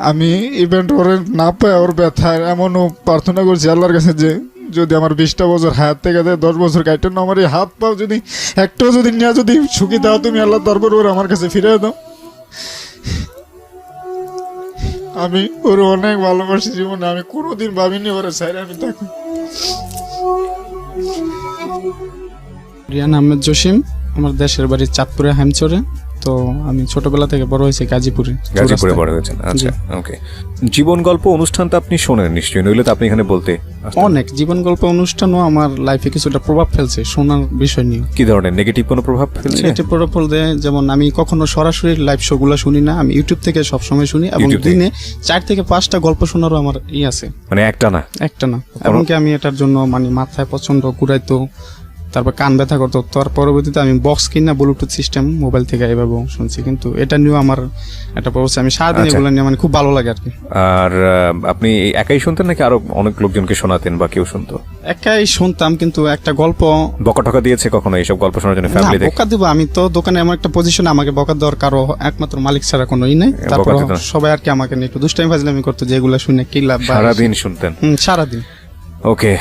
আমি ইভেন্ট ওরে না পাই ওর ব্যথায় এমনও প্রার্থনা করছি আল্লাহর কাছে যে যদি আমার 20টা বছর হায়াত থেকে দেয় 10 বছর কাটেন না, আমার এই হাত পাও যদি একটাও যদি নিয়ে যদি সুখী দাও তুমি আল্লাহ, তারপর ওর আমার কাছে ফিরে দাও। আমি ওর অনেক ভালোবাসি জীবনে, আমি কোনোদিন ভাবিনি ওরে ছাইরে আমি থাকি। রিয়ান আহমেদ জসিম, আমার দেশের বাড়ি চাঁদপুরে হেমচরে। তো আমি ছোটবেলা থেকে বড় হয়েছি গাজীপুরে বড় হয়েছেন। আচ্ছা, ওকে। জীবন গল্প অনুষ্ঠানটা আপনি শোনেন নিশ্চয়ই, নইলে তো আপনি এখানে বলতে। অনেক জীবন গল্প অনুষ্ঠানও আমার লাইফে কিছুটা প্রভাব ফেলছে শোনার বিষয় নিয়ে। কি ধরনের নেগেটিভ কোনো প্রভাব ফেলছে? নেগেটিভ প্রভাব ফেলতে যেমন আমি কখনো সরাসরি লাইভ শো গুলো শুনি না, আমি ইউটিউব থেকে সবসময় শুনি এবং দিনে 4 থেকে 5টা গল্প শোনারও আমার আছে। মানে একটা না এমনকি আমি এটার জন্য মানে মাথায় প্রচন্ড ঘুরাইতো, তারপর কান ব্যথা করতো। তার পরবর্তীতে আমি বক্স কিনা ব্লুটুথ সিস্টেম মোবাইল থেকে এভাবে শুনছি, কিন্তু এটা নিয়েও আমার একটা প্রবস্থা, আমি সারাদিন এগুলো নিয়ে মানে খুব ভালো লাগে আর কি। আর আপনি একাই শুনতেন নাকি আরো অনেক লোকজনকে শোনাতেন বা কেউ শুনতো? একাই শুনতাম, কিন্তু একটা গল্প বকা টকা দিয়েছে কখনো এইসব গল্প শোনার জন্য? ফ্যামিলি থেকে বকা দিব? আমি তো দোকানে এমন একটা পজিশনে আমাকে বকা দেওয়ার কারো একমাত্র মালিক ছাড়া কোনোই নাই। তারপর সবাই আর কি আমাকে নিয়ে একটু দুষ্টামি ফাজলামি করতো, যেগুলো শুনে কি লাভ। সারাদিন শুনতেন? সারাদিন। ওকে,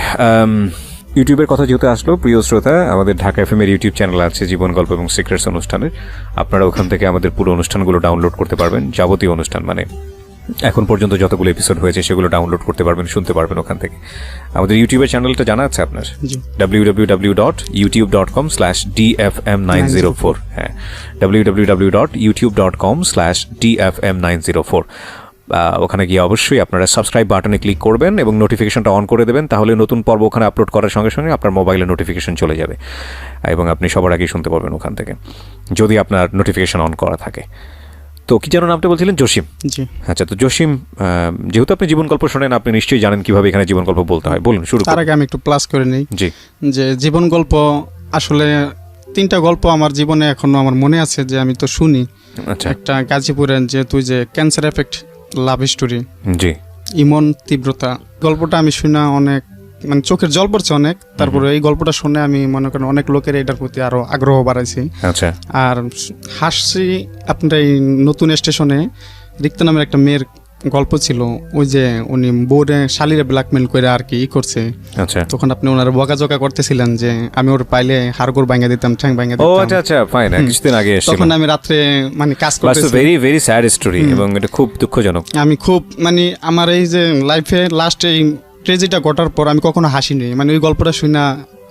ইউটিউবের কথা যেহেতু আসলো, প্রিয় শ্রোতা, আমাদের ঢাকা এফএম এর ইউটিউব চ্যানেল আছে জীবন গল্প এবং সিক্রেটস অনুষ্ঠানের। আপনারা ওখান থেকে আমাদের পুরো অনুষ্ঠানগুলো ডাউনলোড করতে পারবেন, যাবতীয় অনুষ্ঠান মানে এখন পর্যন্ত যতগুলো এপিসোড হয়েছে সেগুলো ডাউনলোড করতে পারবেন, শুনতে পারবেন ওখান থেকে। আমাদের ইউটিউবের চ্যানেলটা জানা আছে আপনার? www.youtube.com/dfm904। হ্যাঁ, www.youtube.com/dfm904। ওখানে গিয়ে অবশ্যই আপনারা সাবস্ক্রাইব বাটনে ক্লিক করবেন এবং নোটিফিকেশনটা অন করে দেবেন, তাহলে নতুন পর্ব ওখানে আপলোড করার সঙ্গে সঙ্গে আপনার মোবাইলে নোটিফিকেশন চলে যাবে এবং আপনি সবার আগেই শুনতে পারবেন ওখান থেকে, যদি আপনার নোটিফিকেশন অন করা থাকে। তো কি যেন নামটা বলছিলেন? জসিম। আচ্ছা, তো জসিম, যেহেতু আপনি জীবন গল্প শোনেন, আপনি নিশ্চয়ই জানেন কিভাবে এখানে জীবন গল্প বলতে হয়। বলুন, শুরু। তার আগে আমি একটু প্লাস করে নিই যে জীবন গল্প আসলে 3টা গল্প আমার জীবনে এখনো আমার মনে আছে যে আমি তো শুনি। একটা গাজীপুরের যে তুই যে ক্যান্সার এফেক্ট লাভ স্টোরি, ইমন তীব্রতা, গল্পটা আমি শুনে অনেক মানে চোখের জল পড়ছে অনেক। তারপরে এই গল্পটা শুনে আমি মনে করেন অনেক লোকের এটার প্রতি আরো আগ্রহ বাড়াইছি। আর হাসছি আপনার এই নতুন স্টেশনে রিক্তা নামের একটা মেয়ের গল্প ছিল, ওই যে উনি বোর্ডে শালিরে ব্ল্যাকমেল করে আর কি করছে। তখন আপনি ওনার বকাঝকা করতেছিলেন যে আমি ওর পাইলে হাড়গোড় ভাঙা দিতাম, ঠ্যাং ভাঙা দিতাম। কিছুদিন আগে তখন আমি রাত্রে মানে কাজ করতেছি। ভেরি ভেরি স্যাড স্টোরি এবং এটা খুব দুঃখজনক। আমি খুব মানে আমার এই যে লাইফে লাস্ট এই ট্রেজেডিটা ঘটার পর আমি কখনো হাসিনি, মানে ওই গল্পটা শুনে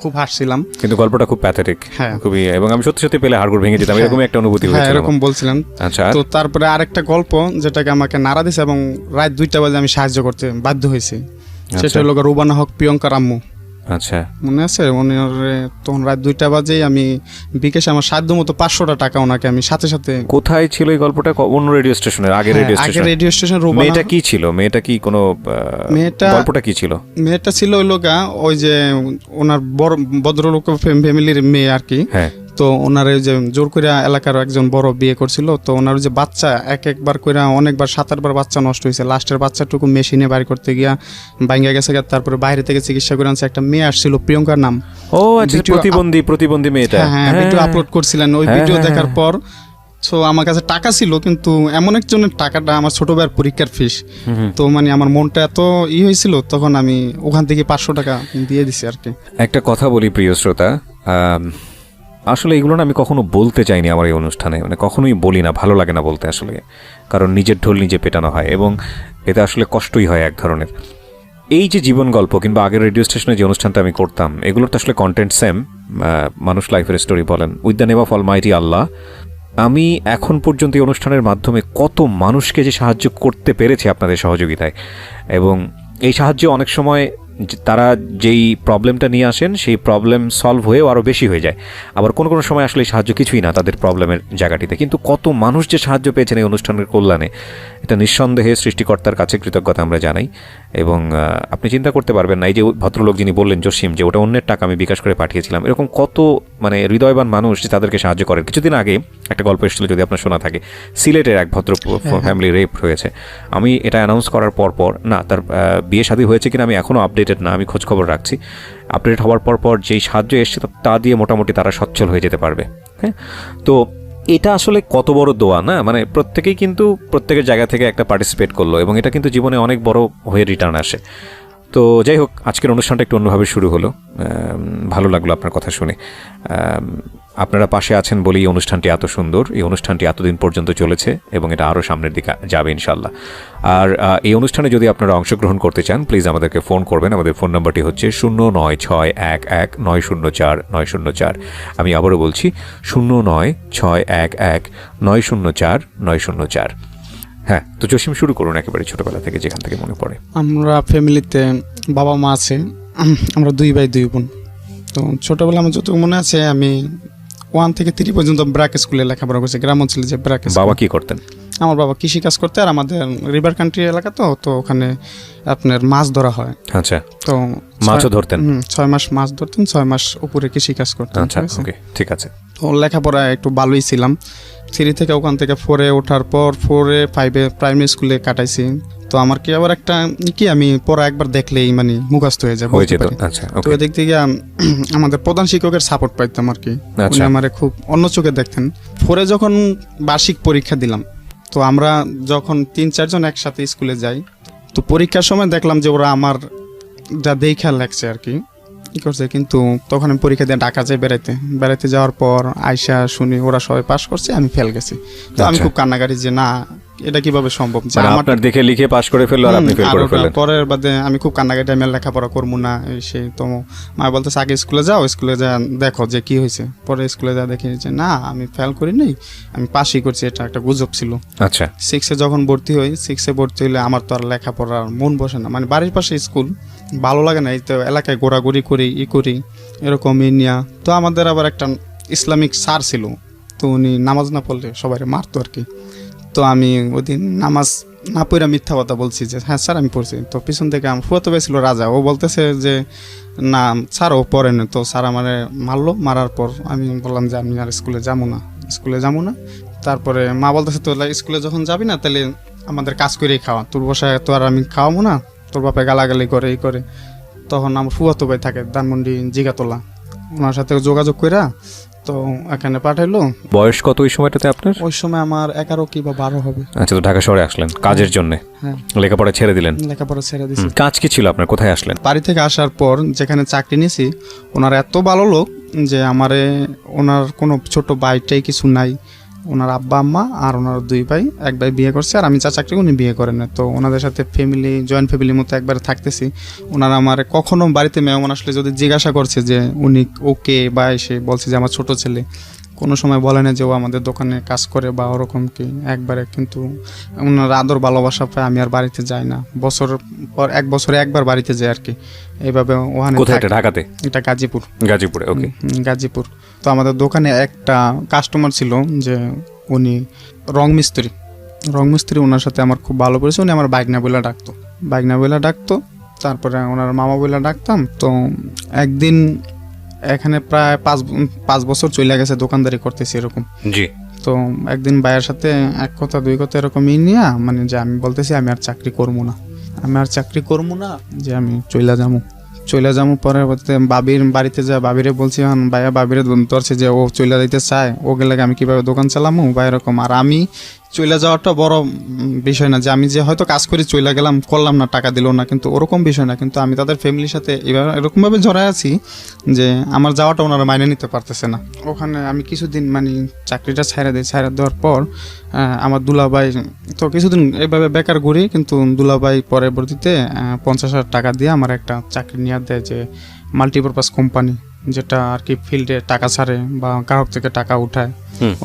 খুব হাসছিলাম, কিন্তু গল্পটা খুব প্যাথেটিক খুবই, এবং আমি সত্যি সত্যি পেলে হাড়গোড় ভেঙে যেতাম, এরকম একটা অনুভূতি হয়েছিল। এরকম বলছিলেন। আচ্ছা, তো তারপরে আরেকটা গল্প যেটাকে আমাকে নাড়া দিয়েছে এবং রাত 2টা বাজে আমি সাহায্য করতে বাধ্য হয়েছি, সেটা হলো রুবানা হক প্রিয়ঙ্কার আম্মু। আচ্ছা, মনে আছে? তখন রাত 2টা বাজে আমি বিকাশে আমার সাধ্য মতো 500 টাকা ওনাকে আমি সাথে সাথে। কোথায় ছিল এই গল্পটা? অন্য রেডিও স্টেশনের? আগে রেডিও স্টেশন। মেয়েটা কি ছিল? মেয়েটা কি কোনো গল্পটা কি ছিল? মেয়েটা ছিল ওই লোকা ওই যে ওনার বড় ভদ্রলোক ফ্যামিলির মেয়ে আর কি। তো ওনার যে জোর করে এলাকার একজন বড় বিয়ে করছিল, তো ওনার যে বাচ্চা একবার করে অনেকবার 7-8বার বাচ্চা নষ্ট হয়েছে, লাস্টের বাচ্চাটুকু মেশিনে বাইর করতে গিয়া ভাঙা গেছে। তারপরে বাইরে থেকে চিকিৎসা করে আনছে। একটা মেয়ে আসছিল প্রিয়ঙ্কার নাম। ও আচ্ছা, প্রতিবন্ধী মেয়েটা। হ্যাঁ, ভিডিও আপলোড করছিলেন। ওই ভিডিও দেখার পর তো আমার কাছে টাকা ছিল, কিন্তু এমন একজনের টাকাটা আমার ছোট ভাইয়ের পরীক্ষার ফিস। তো মানে আমার মনটা এত হয়েছিল, তখন আমি ওখান থেকে 500 টাকা দিয়ে দিছি আর কি। একটা কথা বলি প্রিয় শ্রোতা, আসলে এগুলো না আমি কখনো বলতে চাইনি আমার এই অনুষ্ঠানে, মানে কখনোই বলি না, ভালো লাগে না বলতে আসলে, কারণ নিজের ঢোল নিজে পেটানো হয় এবং এতে আসলে কষ্টই হয় এক ধরনের। এই যে জীবন গল্প কিংবা আগের রেডিও স্টেশনে যে অনুষ্ঠানটা আমি করতাম, এগুলোর তো আসলে কন্টেন্ট সেম, মানুষ লাইফের স্টোরি বলেন, with the name of almighty Allah. আমি এখন পর্যন্ত এই অনুষ্ঠানের মাধ্যমে কত মানুষকে যে সাহায্য করতে পেরেছি আপনাদের সহযোগিতায়, এবং এই সাহায্যে অনেক সময় তারা যেই প্রবলেমটা নিয়ে আসেন সেই প্রবলেম সলভ হয়েও আরও বেশি হয়ে যায়, আবার কোনো কোনো সময় আসলে সাহায্য কিছুই না তাদের প্রবলেমের জায়গাটিতে, কিন্তু কত মানুষ যে সাহায্য পেয়েছেন এই অনুষ্ঠানের কল্যাণে, এটা নিঃসন্দেহে সৃষ্টিকর্তার কাছে কৃতজ্ঞতা আমরা জানাই। এবং আপনি চিন্তা করতে পারবেন না, এই যে ভদ্রলোক যিনি বললেন জসিম, যে ওটা অন্যের টাকা আমি বিকাশ করে পাঠিয়েছিলাম, এরকম কত মানে হৃদয়বান মানুষ যে তাদেরকে সাহায্য করেন। কিছুদিন আগে একটা গল্প এসেছিল, যদি আপনার শোনা থাকে, সিলেটের এক ভদ্র ফ্যামিলি রেপ হয়েছে। আমি এটা অ্যানাউন্স করার পর না, তার বিয়ে শাদী হয়েছে কিনা আমি এখনও আপডেটেড না, আমি খোঁজখবর রাখছি। আপডেট হওয়ার পর যেই সাহায্য এসছে তা দিয়ে মোটামুটি তারা সচ্ছল হয়ে যেতে পারবে। হ্যাঁ, তো এটা আসলে কত বড় দোয়া না, মানে প্রত্যেকেই কিন্তু প্রত্যেকের জায়গা থেকে একটা পার্টিসিপেট করলো এবং এটা কিন্তু জীবনে অনেক বড় হয়ে রিটার্ন আসে। তো যাই হোক, আজকের অনুষ্ঠানটা একটু অন্যভাবে শুরু হলো, ভালো লাগলো আপনার কথা শুনে। আপনারা পাশে আছেন বলেই এই অনুষ্ঠানটি এত সুন্দর, এই অনুষ্ঠানটি এতদিন পর্যন্ত চলেছে এবং এটা আরও সামনের দিকে যাবে ইনশাল্লাহ। আর এই অনুষ্ঠানে যদি আপনারা অংশগ্রহণ করতে চান প্লিজ আমাদেরকে ফোন করবেন। আমাদের ফোন নাম্বারটি হচ্ছে 09611904 আমি আবারও বলছি 09611904। হ্যাঁ, তো জসিম শুরু করুন একেবারে ছোটবেলা থেকে, যেখান থেকে মনে পড়ে। আমরা ফ্যামিলিতে বাবা মা আছে, আমরা 2 ভাই 2 বোন। তো ছোটবেলা আমার যতটুকু মনে আছে, আমি 1 থেকে 3 পর্যন্ত ব্রাক স্কুলে লেখাপড়া করছি, গ্রাম অঞ্চলে যে ব্রাক। বাবা কি করতেন? আমার বাবা কৃষি কাজ করতে, আর আমাদের রিভার কান্ট্রি এলাকা, তো ওখানে আপনার মাছ ধরা হয়। আচ্ছা, তো মাছও ধরতেন? 6 মাস মাছ ধরতেন, 6 মাস উপরে কৃষি কাজ করতেন। আচ্ছা, ওকে, ঠিক আছে। তো লেখাপড়া একটু ভালোই ছিলাম। 3 থেকে ওখান থেকে 4-এ ওঠার পর 4-এ 5-এ প্রাইমারি স্কুলে কাটাইছি। তো আমার কি আবার একটা কি, আমি পড়া একবার দেখলেই মানে মুখস্থ হয়ে যায়, বলতে পারি। আচ্ছা, তো এদিক থেকে আমাদের প্রধান শিক্ষকের সাপোর্ট পাইতাম আর কি, উনি আমারে খুব অন্য চোখে দেখতেন। 4-এ যখন বার্ষিক পরীক্ষা দিলাম, তো আমরা যখন 3-4 জন একসাথে স্কুলে যাই, তো পরীক্ষার সময় দেখলাম যে ওরা আমার যা দেখা লাগছে আর কি করছে, কিন্তু তখন আমি পরীক্ষা দিয়ে ঢাকা যাই বেড়াইতে যাওয়ার পর আয়সা শুনি ওরা সবাই পাস করছে, আমি ফেল গেছি। তো আমি খুব কান্নাকাটি যে না, এটা কিভাবে সম্ভব, যে আমার দেখে লিখে পাস করে ফেললো আর আপনি ফেল করে ফেললেন। পরের বাদে আমি খুব কান্নাকাটি, আমি লেখাপড়া করবো না সেই। তো মা বলতেছে আগে স্কুলে যাও, স্কুলে যা দেখো যে কি হয়েছে। পরে স্কুলে যা দেখি যে না, আমি ফেল করি নাই, আমি পাসই করছি, এটা একটা গুজব ছিল। আচ্ছা, 6-এ যখন ভর্তি হই, 6-এ ভর্তি হইলে আমার তো আর লেখাপড়ার মন বসে না, মানে বাড়ির পাশে স্কুল, ভালো লাগে না, এই তো এলাকায় ঘোরাঘুরি করি করি এরকমই নিয়া। তো আমাদের আবার একটা ইসলামিক স্যার ছিল, তো উনি নামাজ না পড়লে সবাই মারতো আর কি। তো আমি ওই দিন নামাজ না পড়ে মিথ্যা কথা বলছি যে হ্যাঁ স্যার আমি পড়ছি। তো পিছন থেকে আমার ফুয়াতো ভাই ছিল রাজা, ও বলতেছে যে না স্যার ও পড়ে না। তো স্যার আমারে মারার পর আমি বললাম যে আমি আর স্কুলে যাবো না। তারপরে মা বলতেছে তো স্কুলে যখন যাবি না তাহলে আমাদের কাজ করেই খাওয়া, তোর বসায় তো আর আমি খাওয়াবো না, তোর বাপে গালাগালি করে এই করে। তখন আমার ফুয়াতো ভাই থাকে ধানমন্ডি জিগাতলা, ওনার সাথে যোগাযোগ কইরা তো এখানে পাঠাইলো। বয়স কত ওই সময়টাতে আপনার? ওই সময় আমার 11 কি বা 12 হবে। আচ্ছা, তো ঢাকা শহরে আসলেন কাজের জন্য? হ্যাঁ, লেখাপড়া ছেড়ে দিলেন? লেখাপড়া ছেড়ে দিয়েছি। কাজ কি ছিল আপনার? কোথায় আসলেন? বাড়ি থেকে আসার পর যেখানে চাকরি নিয়েছি, ওনার এত ভালো লোক যে আমারে, ওনার কোনো ছোট ভাইটাই কিছু নাই, ওনার আব্বা আম্মা আর ওনার 2 ভাই, এক ভাই বিয়ে করছে আর আমি যা চাকরি উনি বিয়ে করেন না। তো ওনাদের সাথে জয়েন্ট ফ্যামিলির মতো একবারে থাকতেছি। ওনারা আমার কখনো বাড়িতে মেহমান আসলে যদি জিজ্ঞাসা করছে যে উনি ওকে, বা এসে বলছে যে আমার ছোট ছেলে, কোনো সময় বলে না যে ও আমাদের দোকানে কাজ করে বা ওরকম কি, একবারে। কিন্তু ওনার আদর ভালোবাসা পায়, আমি আর বাড়িতে যাই না, এক বছরে একবার বাড়িতে যাই আর কি। এইভাবে ওখানে। কোথায় এটা? ঢাকাতে? এটা গাজীপুরে। ওকে, গাজীপুর। তো আমাদের দোকানে একটা কাস্টমার ছিল যে উনি রং মিস্ত্রি, ওনার সাথে আমার খুব ভালো পরিচয়। উনি আমার বাইগনা বইলা ডাকতো, তারপরে ওনার মামা বইলা ডাকতাম। তো একদিন এখানে প্রায় 5 বছর চলে গেছে দোকানদারি করতেছি এরকম। জি। তো একদিন ভাইয়ের সাথে 1 কথা 2 কথা এরকমই নিয়ে, মানে যে আমি বলতেছি আমি আর চাকরি করবো না, যে আমি চলে যাবো। পরে বাবির বাড়িতে যা বাবিরে বলছি, ভাইয়া বাবিরে ধরছে যে ও চলে যাইতে চায়, ও গেলে আমি কিভাবে দোকান চালামো বা এরকম। আর আমি চলে যাওয়াটা বড় বিষয় না, যে আমি যে হয়তো কাজ করে চলে গেলাম, করলাম না, টাকা দিল না, কিন্তু ওরকম বিষয় না। কিন্তু আমি তাদের ফ্যামিলির সাথে এরকমভাবে জড়ায় আছি যে আমার যাওয়াটা ওনারা মাইনে নিতে পারতেছে না। ওখানে আমি কিছুদিন মানে চাকরিটা ছাইড়া দেওয়ার পর আমার দুলাভাই তো কিছুদিন এইভাবে বেকার ঘুরি, কিন্তু দুলাভাই পরবর্তীতে 50,000 টাকা দিয়ে আমার একটা চাকরি নিয়ে দেয়, যে মাল্টিপারপাস কোম্পানি, যেটা আর কি ফিল্ডে টাকা ছাড়ে বা গ্রাহক থেকে টাকা উঠায়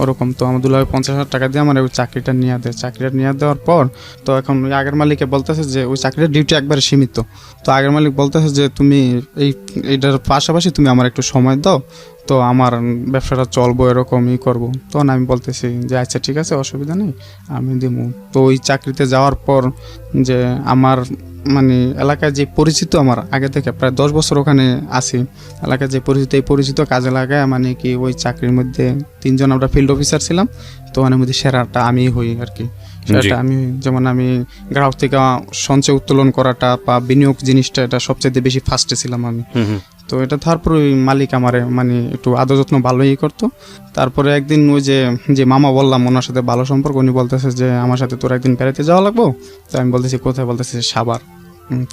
ওরকম। তো আমার দুলাভাই 50,000 টাকা দিয়ে আমার ওই চাকরিটা নিয়ে দেওয়ার পর, তো এখন ওই আগের মালিকে বলতেছে যে ওই চাকরিটার ডিউটি একবারে সীমিত। তো আগের মালিক বলতেছে যে তুমি এইটার পাশাপাশি তুমি আমার একটু সময় দাও, তো আমার ব্যবসাটা চলবো, এরকমই করবো। তখন আমি বলতেছি যে আচ্ছা ঠিক আছে, অসুবিধা নেই, আমি দিব। তো ওই চাকরিতে যাওয়ার পর যে আমার মানে এলাকায় যে পরিচিত, আমার আগে থেকে প্রায় 10 বছর ওখানে আছি, এলাকায় যে এই পরিচিত কাজে লাগায়, মানে কি ওই চাকরির মধ্যে 3 জন আমরা ফিল্ড অফিসার ছিলাম, তো ওখানের মধ্যে সেরাটা আমি হই আর কি। সেটা আমি যেমন আমি গ্রাহক থেকে সঞ্চয় উত্তোলন করাটা বা বিনিয়োগ জিনিসটা এটা সবচেয়ে বেশি ফার্স্টে ছিলাম আমি। তো এটা তারপরে ওই মালিক আমারে মানে একটু আদর যত্ন ভালোই করতো। তারপরে একদিন ওই যে মামা বললাম ওনার সাথে ভালো সম্পর্ক, উনি বলতেছে যে আমার সাথে তোর একদিন বেড়াতে যাওয়া লাগবো। তো আমি বলতেছি কোথায়, বলতেছি সাভার।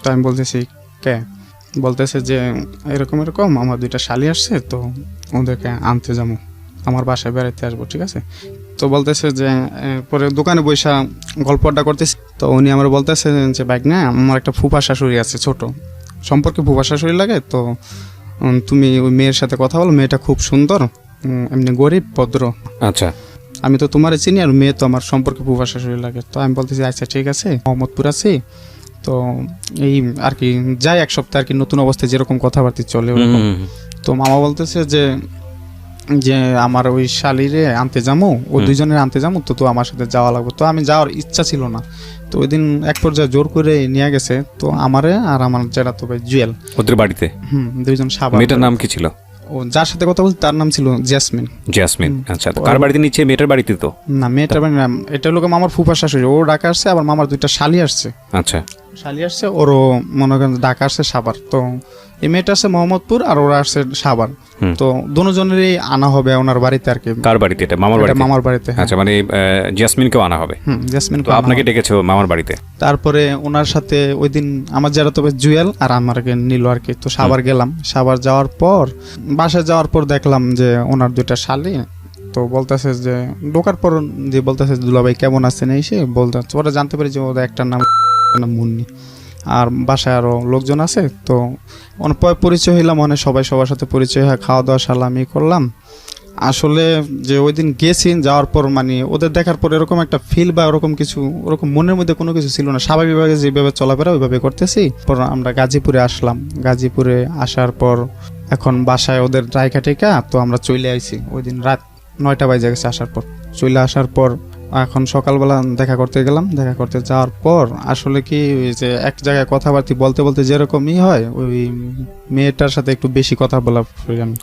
তো আমি বলতেছি কে, বলতেছে যে এরকম এরকম আমার 2টা শালি আসছে, তো ওদেরকে আনতে যাবো, আমার বাসায় বেড়াতে আসবো, ঠিক আছে। তো বলতেছে যে পরে দোকানে বৈশা গল্পটা করতেছি। তো উনি আমার বলতেছে যে বাইক না, আমার একটা ফুফা শাশুড়ি আছে, ছোট সম্পর্কে ফুফা শাশুড়ি লাগে, তো তুমি ওই মেয়ের সাথে কথা বলো, মেয়েটা খুব সুন্দর, এমনি গরিব ভদ্র। আচ্ছা, আমি তো তোমার চিনি, আর মেয়ে তো আমার সম্পর্কে ফুফা শাশুড়ি লাগে। তো আমি বলতেছি আচ্ছা ঠিক আছে, মোহাম্মদপুর আছি, তো এই আর কি যাই এক সপ্তাহ আর কি, নতুন অবস্থায় যেরকম কথাবার্তা চলে ওরকম। তো মামা বলতেছে যে আমার ওই শালিরে আনতে যাবো, ও 2জনের আনতে যাবো, তো আমার সাথে যাওয়া লাগবে। তো আমি যাওয়ার ইচ্ছা ছিল না, তো ওই দিন এক পর্যায়ে জোর করে নিয়ে গেছে, তো আমারে আর আমার যেটা তো ভাই জুয়েল ওদের বাড়িতে 2জন সাবান। মেয়েটার নাম কি ছিল? ও যার সাথে কথা বলছি তার নাম ছিল জেসমিন। জেসমিন, আচ্ছা। তো কার বাড়িতে নিচ্ছে? মেয়েটার বাড়িতে তো না, মেয়েটার বাড়ি না, এটা হলো মামার ফুফা শাশুড়ি, ও ঢাকা আসছে, আবার মামার 2টা শালি আসছে। আচ্ছা, শালি আসছে, ওরও মনে করেন ঢাকা আসছে সাভার। তো এই মেয়েটা আসছে মোহাম্মদপুর আর ওরা আসছে সাভার। তো দুজনেরই আনা হবে ওনার বাড়িতে আর কি। কার বাড়িতে? এটা মামার বাড়িতে? মামার বাড়িতে। আচ্ছা, মানে জেসমিনকেও আনা হবে? জেসমিন তো আপনাকে ডেকেছে মামার বাড়িতে? তারপরে ওনার সাথে ওই দিন আমার যারা তবে জুয়েল আর আমাকে নিল আর কি। তো সাভার গেলাম, সাভার যাওয়ার পর বাসায় যাওয়ার পর দেখলাম যে ওনার 2টা শালি, তো বলতেছে যে ঢোকার পর যে বলতেছে দুলাভাই কেমন আছেন, এসে বলতে ওরা জানতে পারি যে ওদের একটা নাম মুন্নি, আর বাসায় আরো লোকজন আছে। তো পরিচয় হইলাম, মানে সবাই সবার সাথে পরিচয় হয়, খাওয়া দাওয়া সালামি করলাম। আসলে যে ওই দিন গেছি, যাওয়ার পর মানে ওদের দেখার পর এরকম একটা ফিল বা ওরকম কিছু, ওরকম মনের মধ্যে কোনো কিছু ছিল না, স্বাভাবিকভাবে যেভাবে চলাফেরা ওইভাবে করতেছি। পর আমরা গাজীপুরে আসলাম, গাজীপুরে আসার পর এখন বাসায় ওদের রায়কা টেকা, তো আমরা চলে আইছি। ওই দিন রাত 9টা বাজে গেছে আসার পর। চলে আসার পর এখন সকালবেলা দেখা করতে গেলাম, দেখা করতে যাওয়ার পর আসলে কি ওই যে এক জায়গায় কথাবার্তা বলতে বলতে যেরকমই হয়, ওই মেয়েটার সাথে একটু বেশি কথা বলা।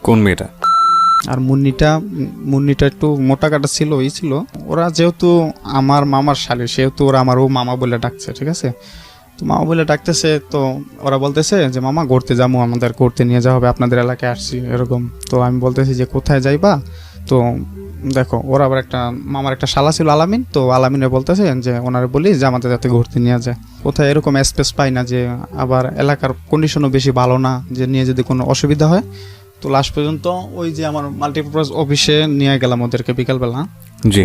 কোন মেয়েটা? আর মুন্নিটা একটু মোটা কাটা ছিল, ওই ছিল। ওরা যেহেতু আমার মামার শালী, সেহেতু ওরা আমার ও মামা বলে ডাকছে, ঠিক আছে। তো মামা বলে ডাকতেছে, তো ওরা বলতেছে যে মামা ঘুরতে যাবো, আমাদের ঘুরতে নিয়ে যাওয়া হবে, আপনাদের এলাকায় আসছি এরকম। তো আমি বলতেছি যে কোথায় যাইবা? তো দেখো ওরা আবার মামার একটা শালা ছিল আলামিন, তো আলামিনে বলতেছে যে ওনারে বলি যে আমাদের যাতে ঘুরতে নিয়ে যায়। কোথায় এরকম স্পেস পাই না, যে আবার এলাকার কন্ডিশনও বেশি ভালো না, যে নিয়ে যদি কোনো অসুবিধা হয়। তো লাস্ট পর্যন্ত ওই যে আমার মাল্টিপারপাস অফিসে নিয়ে গেলাম ওদেরকে বিকালবেলা,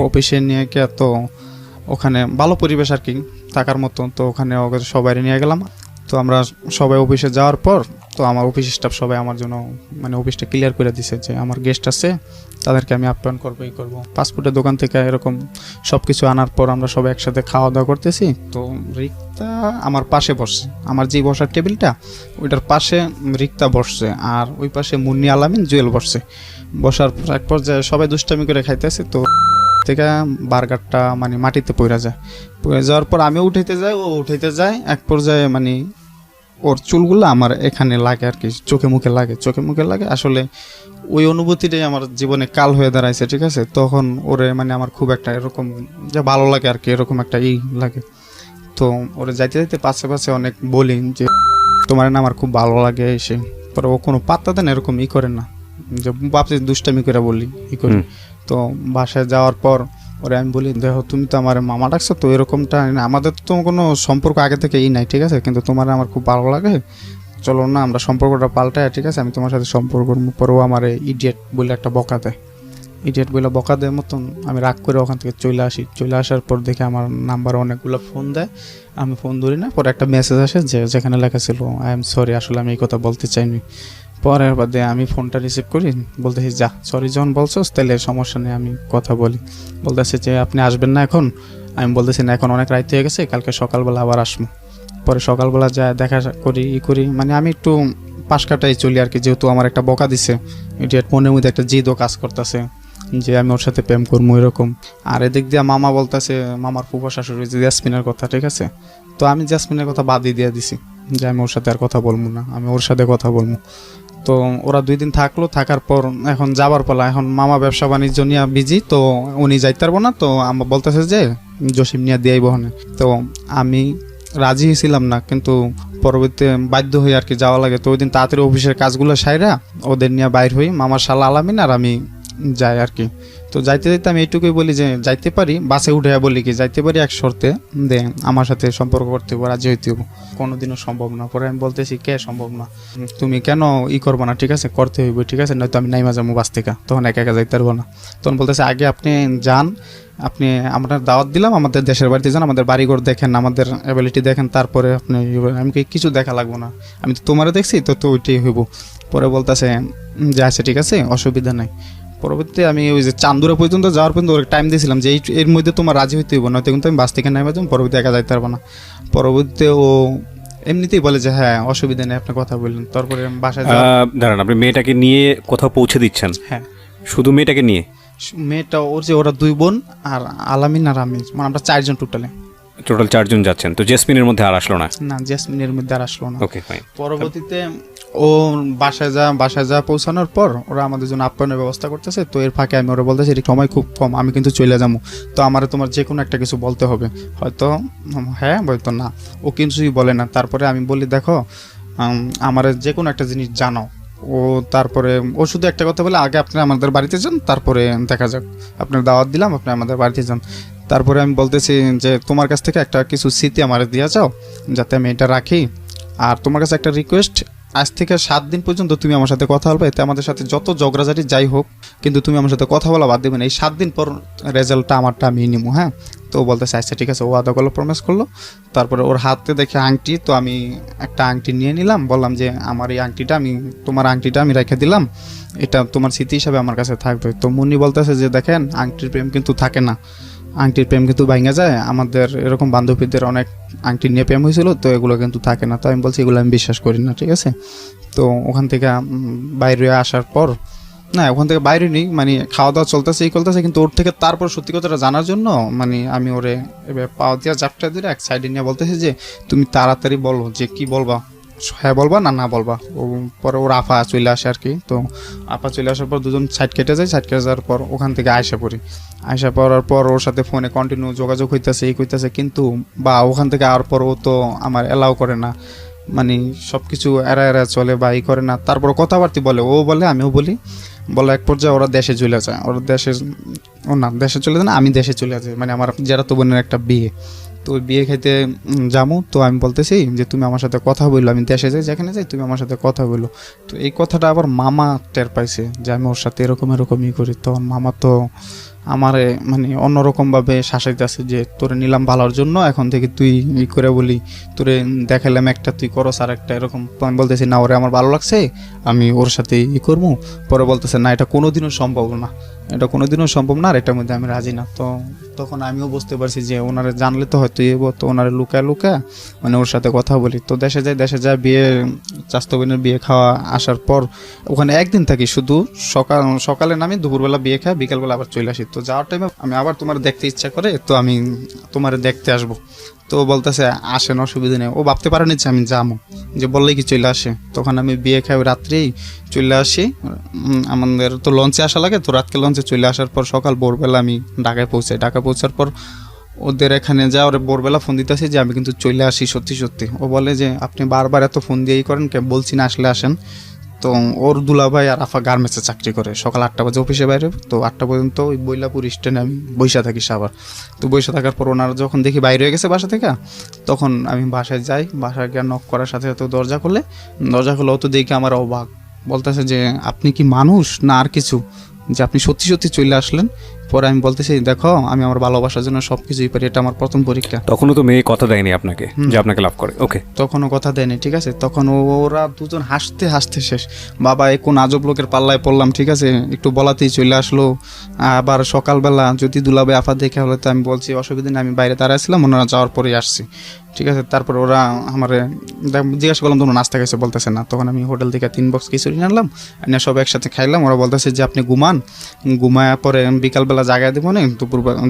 অফিসে নিয়ে গিয়ে তো ওখানে ভালো পরিবেশ আর কি থাকার মতো। তো ওখানে সবাই নিয়ে গেলাম। তো আমরা সবাই অফিসে যাওয়ার পর তো আমার অফিস স্টাফ সবাই আমার জন্য মানে অফিসটা ক্লিয়ার করে দিছে যে আমার গেস্ট আছে, তাদেরকে আমি আপ্যায়ন করবো, এই করবো। পাসপোর্টের দোকান থেকে এরকম সব কিছু আনার পর আমরা সবাই একসাথে খাওয়া দাওয়া করতেছি। তো রিক্তা আমার পাশে বসছে, আমার যে বসার টেবিলটা ওইটার পাশে রিক্তা বসছে, আর ওই পাশে মুন্নি আলামিন জুয়েল বসছে। বসার পর এক পর্যায়ে সবাই দুষ্টামি করে খাইতেছে, তো থেকে বার্গারটা মানে মাটিতে পড়ে যায়। পড়ে যাওয়ার পর আমি উঠাইতে যাই, ও উঠাইতে যায়, এক পর্যায়ে মানে ওর চুলগুলো আমার এখানে লাগে আর কি, চোখে মুখে লাগে। আসলে ওই অনুভূতিটাই আমার জীবনে কাল হয়ে দাঁড়াইছে, ঠিক আছে। তখন ওরে মানে আমার খুব একটা এরকম যে ভালো লাগে আর কি, এরকম একটা লাগে। তো ওরে যাইতে যাইতে পাশে অনেক বলি যে তোমার না আমার খুব ভালো লাগে এসে, পরে ও কোনো পাত্তা দেন এরকম করে না, যে ভাবছি দুষ্টামি করে বলি করি। তো বাসায় যাওয়ার পর ওরে আমি বলি দেখো তুমি তো আমার মামা ডাকছো, তো এরকমটা আমাদের তো কোনো সম্পর্ক আগে থেকে নাই, ঠিক আছে, কিন্তু তোমার আমার খুব ভালো লাগে, চলো না আমরা সম্পর্কটা পাল্টায়, ঠিক আছে, আমি তোমার সাথে সম্পর্ক। পরেও আমার ইডিয়েট বলে একটা বকা দেয় মতন আমি রাগ করে ওখান থেকে চলে আসি। চলে আসার পর দেখে আমার নাম্বারে অনেকগুলো ফোন দেয়, আমি ফোন ধরি না। পরে একটা মেসেজ আসে যেখানে লেখা ছিল আই এম সরি, আসলে আমি এই কথা বলতে চাইনি। পরের বাদে আমি ফোনটা রিসিভ করি, বলতেছি যা সরি যখন বলছো তাহলে সমস্যা নেই, আমি কথা বলি। বলতেছে যে আপনি আসবেন না এখন? আমি বলতেছি না, এখন অনেক রাত হয়ে গেছে, কালকে সকালবেলা আবার আসবো। পরে সকালবেলা যা দেখা করি মানে আমি একটু পাশ কাটাই চলি আর কি, যেহেতু আমার একটা বকা দিছে, এটা মনের মধ্যে একটা জিদও কাজ করতেছে যে আমি ওর সাথে প্রেম করবো এরকম। আর এদিক দিয়ে মামা বলতেছে, মামার ফুফা শাশুড়ি যে জেসমিনের কথা, ঠিক আছে। তো আমি জেসমিনের কথা বাদই দিয়ে দিছি যে আমি ওর সাথে আর কথা বলবো না, আমি ওর সাথে কথা বলবো। তো ওরা 2 দিন থাকলো, থাকার পর এখন যাবার পালা। এখন মামা ব্যবসা বাণিজ্য নিয়ে বিজি, তো উনি যাইতে পারবো না। তো আমার বলতেছে যে জসিম নিয়ে দিয়াই বহনে। তো আমি রাজি হয়েছিলাম না, কিন্তু পরবর্তীতে বাধ্য হয়ে আর কি যাওয়া লাগে। তো ওই দিন তাড়াতাড়ি অফিসের কাজগুলো সাইরা ওদের নিয়ে বাইর হই, মামার শালা আলামিন আর আমি যাই আর কি। তো যাইতে যাইতে আমি এইটুকুই বলি যে যাইতে পারি, বাসে উঠে বলি কি যাইতে পারি এক শর্তে, দে আমার সাথে সম্পর্ক করতে হবো, রাজি হইতে হবো। কোনোদিনও সম্ভব না। পরে আমি বলতেছি কে সম্ভব না, তুমি কেন করবো না, ঠিক আছে করতে হইব, ঠিক আছে, নয়তো আমি নাইমা যাবো বাস থেকে, তখন একা একা যাইতে পারবো না। তখন বলতেছে আগে আপনি যান, আপনি আমরা দাওয়াত দিলাম, আমাদের দেশের বাড়িতে যান, আমাদের বাড়িঘর দেখেন, আমাদের অ্যাবিলিটি দেখেন, তারপরে আপনি আমি কিছু দেখা লাগবো না, আমি তো তোমারে দেখছি, তো ওইটাই হইব। পরে বলতেছে যে আচ্ছা ঠিক আছে অসুবিধা নাই। পরবর্তীতে আমি ওই যে চান্দুরা পর্যন্ত যাওয়ার পর্যন্ত টাইম দিয়েছিলাম যে এর মধ্যে তোমার রাজি হইতে হইব, নয়তো কিন্তু আমি বাস থেকে নামে যাবো, পরবর্তী একা যাইতে পারবো না। পরবর্তীতে ও এমনিতেই বলে যে হ্যাঁ অসুবিধা নেই, আপনি কথা বললেন। তারপরে বাসায় দাঁড়ান, আপনি মেয়েটাকে নিয়ে কোথাও পৌঁছে দিচ্ছেন? হ্যাঁ, শুধু মেয়েটাকে নিয়ে? মেয়েটা ওর যে ওরা 2 বোন আর আলামিন আর আমি, মানে আমরা 4 জন টোটাল 4 জন যাচ্ছেন। তো জেসমিনের মধ্যে আর আসলো না? না, জেসমিনের মধ্যে আর আসলো না। Okay fine. পরবর্তীতে ও বাসায় যা পৌঁছানোর পর ওরা আমাদের জন্য আপ্যায়নের ব্যবস্থা করতেছে। তো এর ফাঁকে আমি ওরা বলতেছি সময় খুব কম, আমি কিন্তু চলে যাবো, তো আমার তোমার যে কোনো একটা কিছু বলতে হবে, হয়তো হ্যাঁ হয়তো না। ও কিছুই বলে না। তারপরে আমি বলি দেখো আমার যে কোনো একটা জিনিস জানাও। ও তারপরে ও শুধু একটা কথা বলে আগে আপনি আমাদের বাড়িতে যান, তারপরে দেখা যাক, আপনার দাওয়াত দিলাম, আপনি আমাদের বাড়িতে যান। তারপরে আমি বলতেছি যে তোমার কাছ থেকে একটা কিছু স্মৃতি আমার দিয়ে যাও, যাতে আমি এটা রাখি। আর তোমার কাছে একটা রিকোয়েস্ট, আজ থেকে 7 দিন পর্যন্ত তুমি আমার সাথে কথা বলবে, এতে আমাদের সাথে যত ঝগড়াঝাটি যাই হোক, কিন্তু তুমি আমার সাথে কথা বলা বাদ দেবে না। এই 7 দিন পর রেজাল্টটা আমারটা আমি নিবো, হ্যাঁ? তো বলতেছে আচ্ছা ঠিক আছে। ও আদা করলো, প্রমিস করলো। তারপরে ওর হাতে দেখে আংটি, তো আমি একটা আংটি নিয়ে নিলাম, বললাম যে আমার এই আংটিটা তোমার আংটিটা আমি রেখে দিলাম, এটা তোমার স্মৃতি হিসাবে আমার কাছে থাকবে। তো মুন্নি বলতেছে যে দেখেন আংটির প্রেম কিন্তু থাকে না, আংটির প্রেম কিন্তু ভাঙা যায়। আমাদের এরকম বান্ধবীদের অনেক আংটি নিয়ে প্রেম হয়েছিল, তো এগুলো কিন্তু থাকে না। তো আমি বলছি এগুলো আমি বিশ্বাস করি না, ঠিক আছে। তো ওখান থেকে বাইরে আসার পর, না ওখান থেকে বাইরে নেই, মানে খাওয়া দাওয়া চলতেছে কিন্তু ওর থেকে তারপর সত্যি কথাটা জানার জন্য মানে আমি ওরে এবার পাওয়া দিয়া জাপটা দিয়ে এক সাইডে নিয়ে বলতেছি যে তুমি তাড়াতাড়ি বলো যে কি বলবা, হ্যাঁ বলবা না বলবা। ও পরে ওর আপা চলে আসে আর কি। তো আপা চলে আসার পর দুজন সাইড কেটে যায়, সাইড কেটে যাওয়ার পর ওখান থেকে আয়সা পড়ার পর ওর সাথে ফোনে কন্টিনিউ যোগাযোগ হইতেছে, কিন্তু বা ওখান থেকে আর পর ও তো আমার অ্যালাউ করে না, মানে সব কিছু এরা চলে বা করে না। তারপর কথাবার্তা বলে, ও বলে আমিও বলি, বলে এক পর্যায়ে ওরা দেশে চলে যায়। দেশে চলে যায় না, আমি দেশে চলে যাই, মানে আমার জেরাতো বোনের একটা বিয়ে। তো ওই বিয়ে খাইতে যাবো। তো আমি বলতেছি যে তুমি আমার সাথে কথা বললো, আমি দেশে যাই, যেখানে যাই তুমি আমার সাথে কথা বললো। তো এই কথাটা আবার মামা টের পাইছে যে আমি ওর সাথে এরকমই করি। তখন মামা তো আমারে মানে অন্যরকমভাবে শাসাইতেছে যে তোরে নিলাম ভালোর জন্য, এখন থেকে তুই করে বলি, তোরে দেখালাম একটা তুই করস আর একটা এরকম। আমি বলতেছি না, ওরে আমার ভালো লাগছে, আমি ওর সাথে করবো। পরে বলতেছে না, এটা কোনোদিনও সম্ভব না, আর এটার মধ্যে আমি রাজি না। তো তখন আমিও বুঝতে পারছি যে ওনারে জানলে তো হয়তো তো ওনারে লুকা মানে ওর সাথে কথা বলি। তো দেশে যায় বিয়ে, চাস্তো বোনের বিয়ে খাওয়া আসার পর ওখানে একদিন থাকি, শুধু সকালে নামি, দুপুরবেলা বিয়ে খাই, বিকালবেলা আবার চলে আসি। তো যাওয়ার টাইমে আমি আবার তোমার দেখতে ইচ্ছা করে, তো আমি তোমার দেখতে আসবো। তো বলতেছে আসেন, অসুবিধা নেই। ও ভাবতে পারেনি যে আমি যাবো, যে বললেই কি চলে আসে। তখন আমি বিয়ে খাই রাত্রেই চলে আসি। আমাদের তো লঞ্চে আসা লাগে, তো রাতকে লঞ্চে চলে আসার পর সকাল ভোরবেলা আমি ঢাকায় পৌঁছার পর ওদের এখানে যা ওরা ভোরবেলা ফোন দিতেছি যে আমি কিন্তু চলে আসি সত্যি। ও বলে যে আপনি বারবার এত ফোন দিয়েই করেন, বলছি না আসলে আসেন। তো ওর দুলাভাই আর আফা গার্মেন্টসে চাকরি করে, সকাল 8টা বাজে অফিসে বাইরে। তো 8টা পর্যন্ত ওই বৈলাপুর স্ট্যান্ডে আমি বৈশা থাকি সাবার। তো বৈশা থাকার পর ওনারা যখন দেখি বাইরে হয়ে গেছে বাসা থেকে, তখন আমি বাসায় যাই। বাসায় গিয়ে নক করার সাথে সাথে দরজা খুলে ও তো দেখে আমার অবাক, বলতেছে যে আপনি কি মানুষ না আর কিছু, যে আপনি সত্যি চলে আসলেন। পরে আমি বলতেছি দেখো আমি আমার ভালোবাসার জন্য সবকিছুই পারি, এটা আমার প্রথম পরীক্ষা। তখনও তো মেয়ে কথা দেয়নি আপনাকে যে আপনাকে লাভ করে? ওকে, তখনও কথা দেয়নি, ঠিক আছে। তখন ওরা দুজন হাসতে শেষ, বাবা এই কোন আজব লোকের পাল্লায় পড়লাম, ঠিক আছে। একটু বলাতেই চলে আসলো। আবার সকালবেলা যদি দুলাভাই আফা দেখে হলে তো আমি বলছি অসুবিধা নেই, আমি বাইরে দাঁড়াইছিলাম, ওনারা যাওয়ার পরেই আসছি, ঠিক আছে। তারপর ওরা আমার জিজ্ঞাসা করলাম তোমরা নাস্তা খাইছে, বলতেছে না। তখন আমি হোটেল থেকে 3 বক্স খিচুড়ি আনলাম, এনে সব একসাথে খাইলাম। ওরা বলতেছে যে আপনি ঘুমায় পরে বিকালবেলা জায়গায় দেবো না,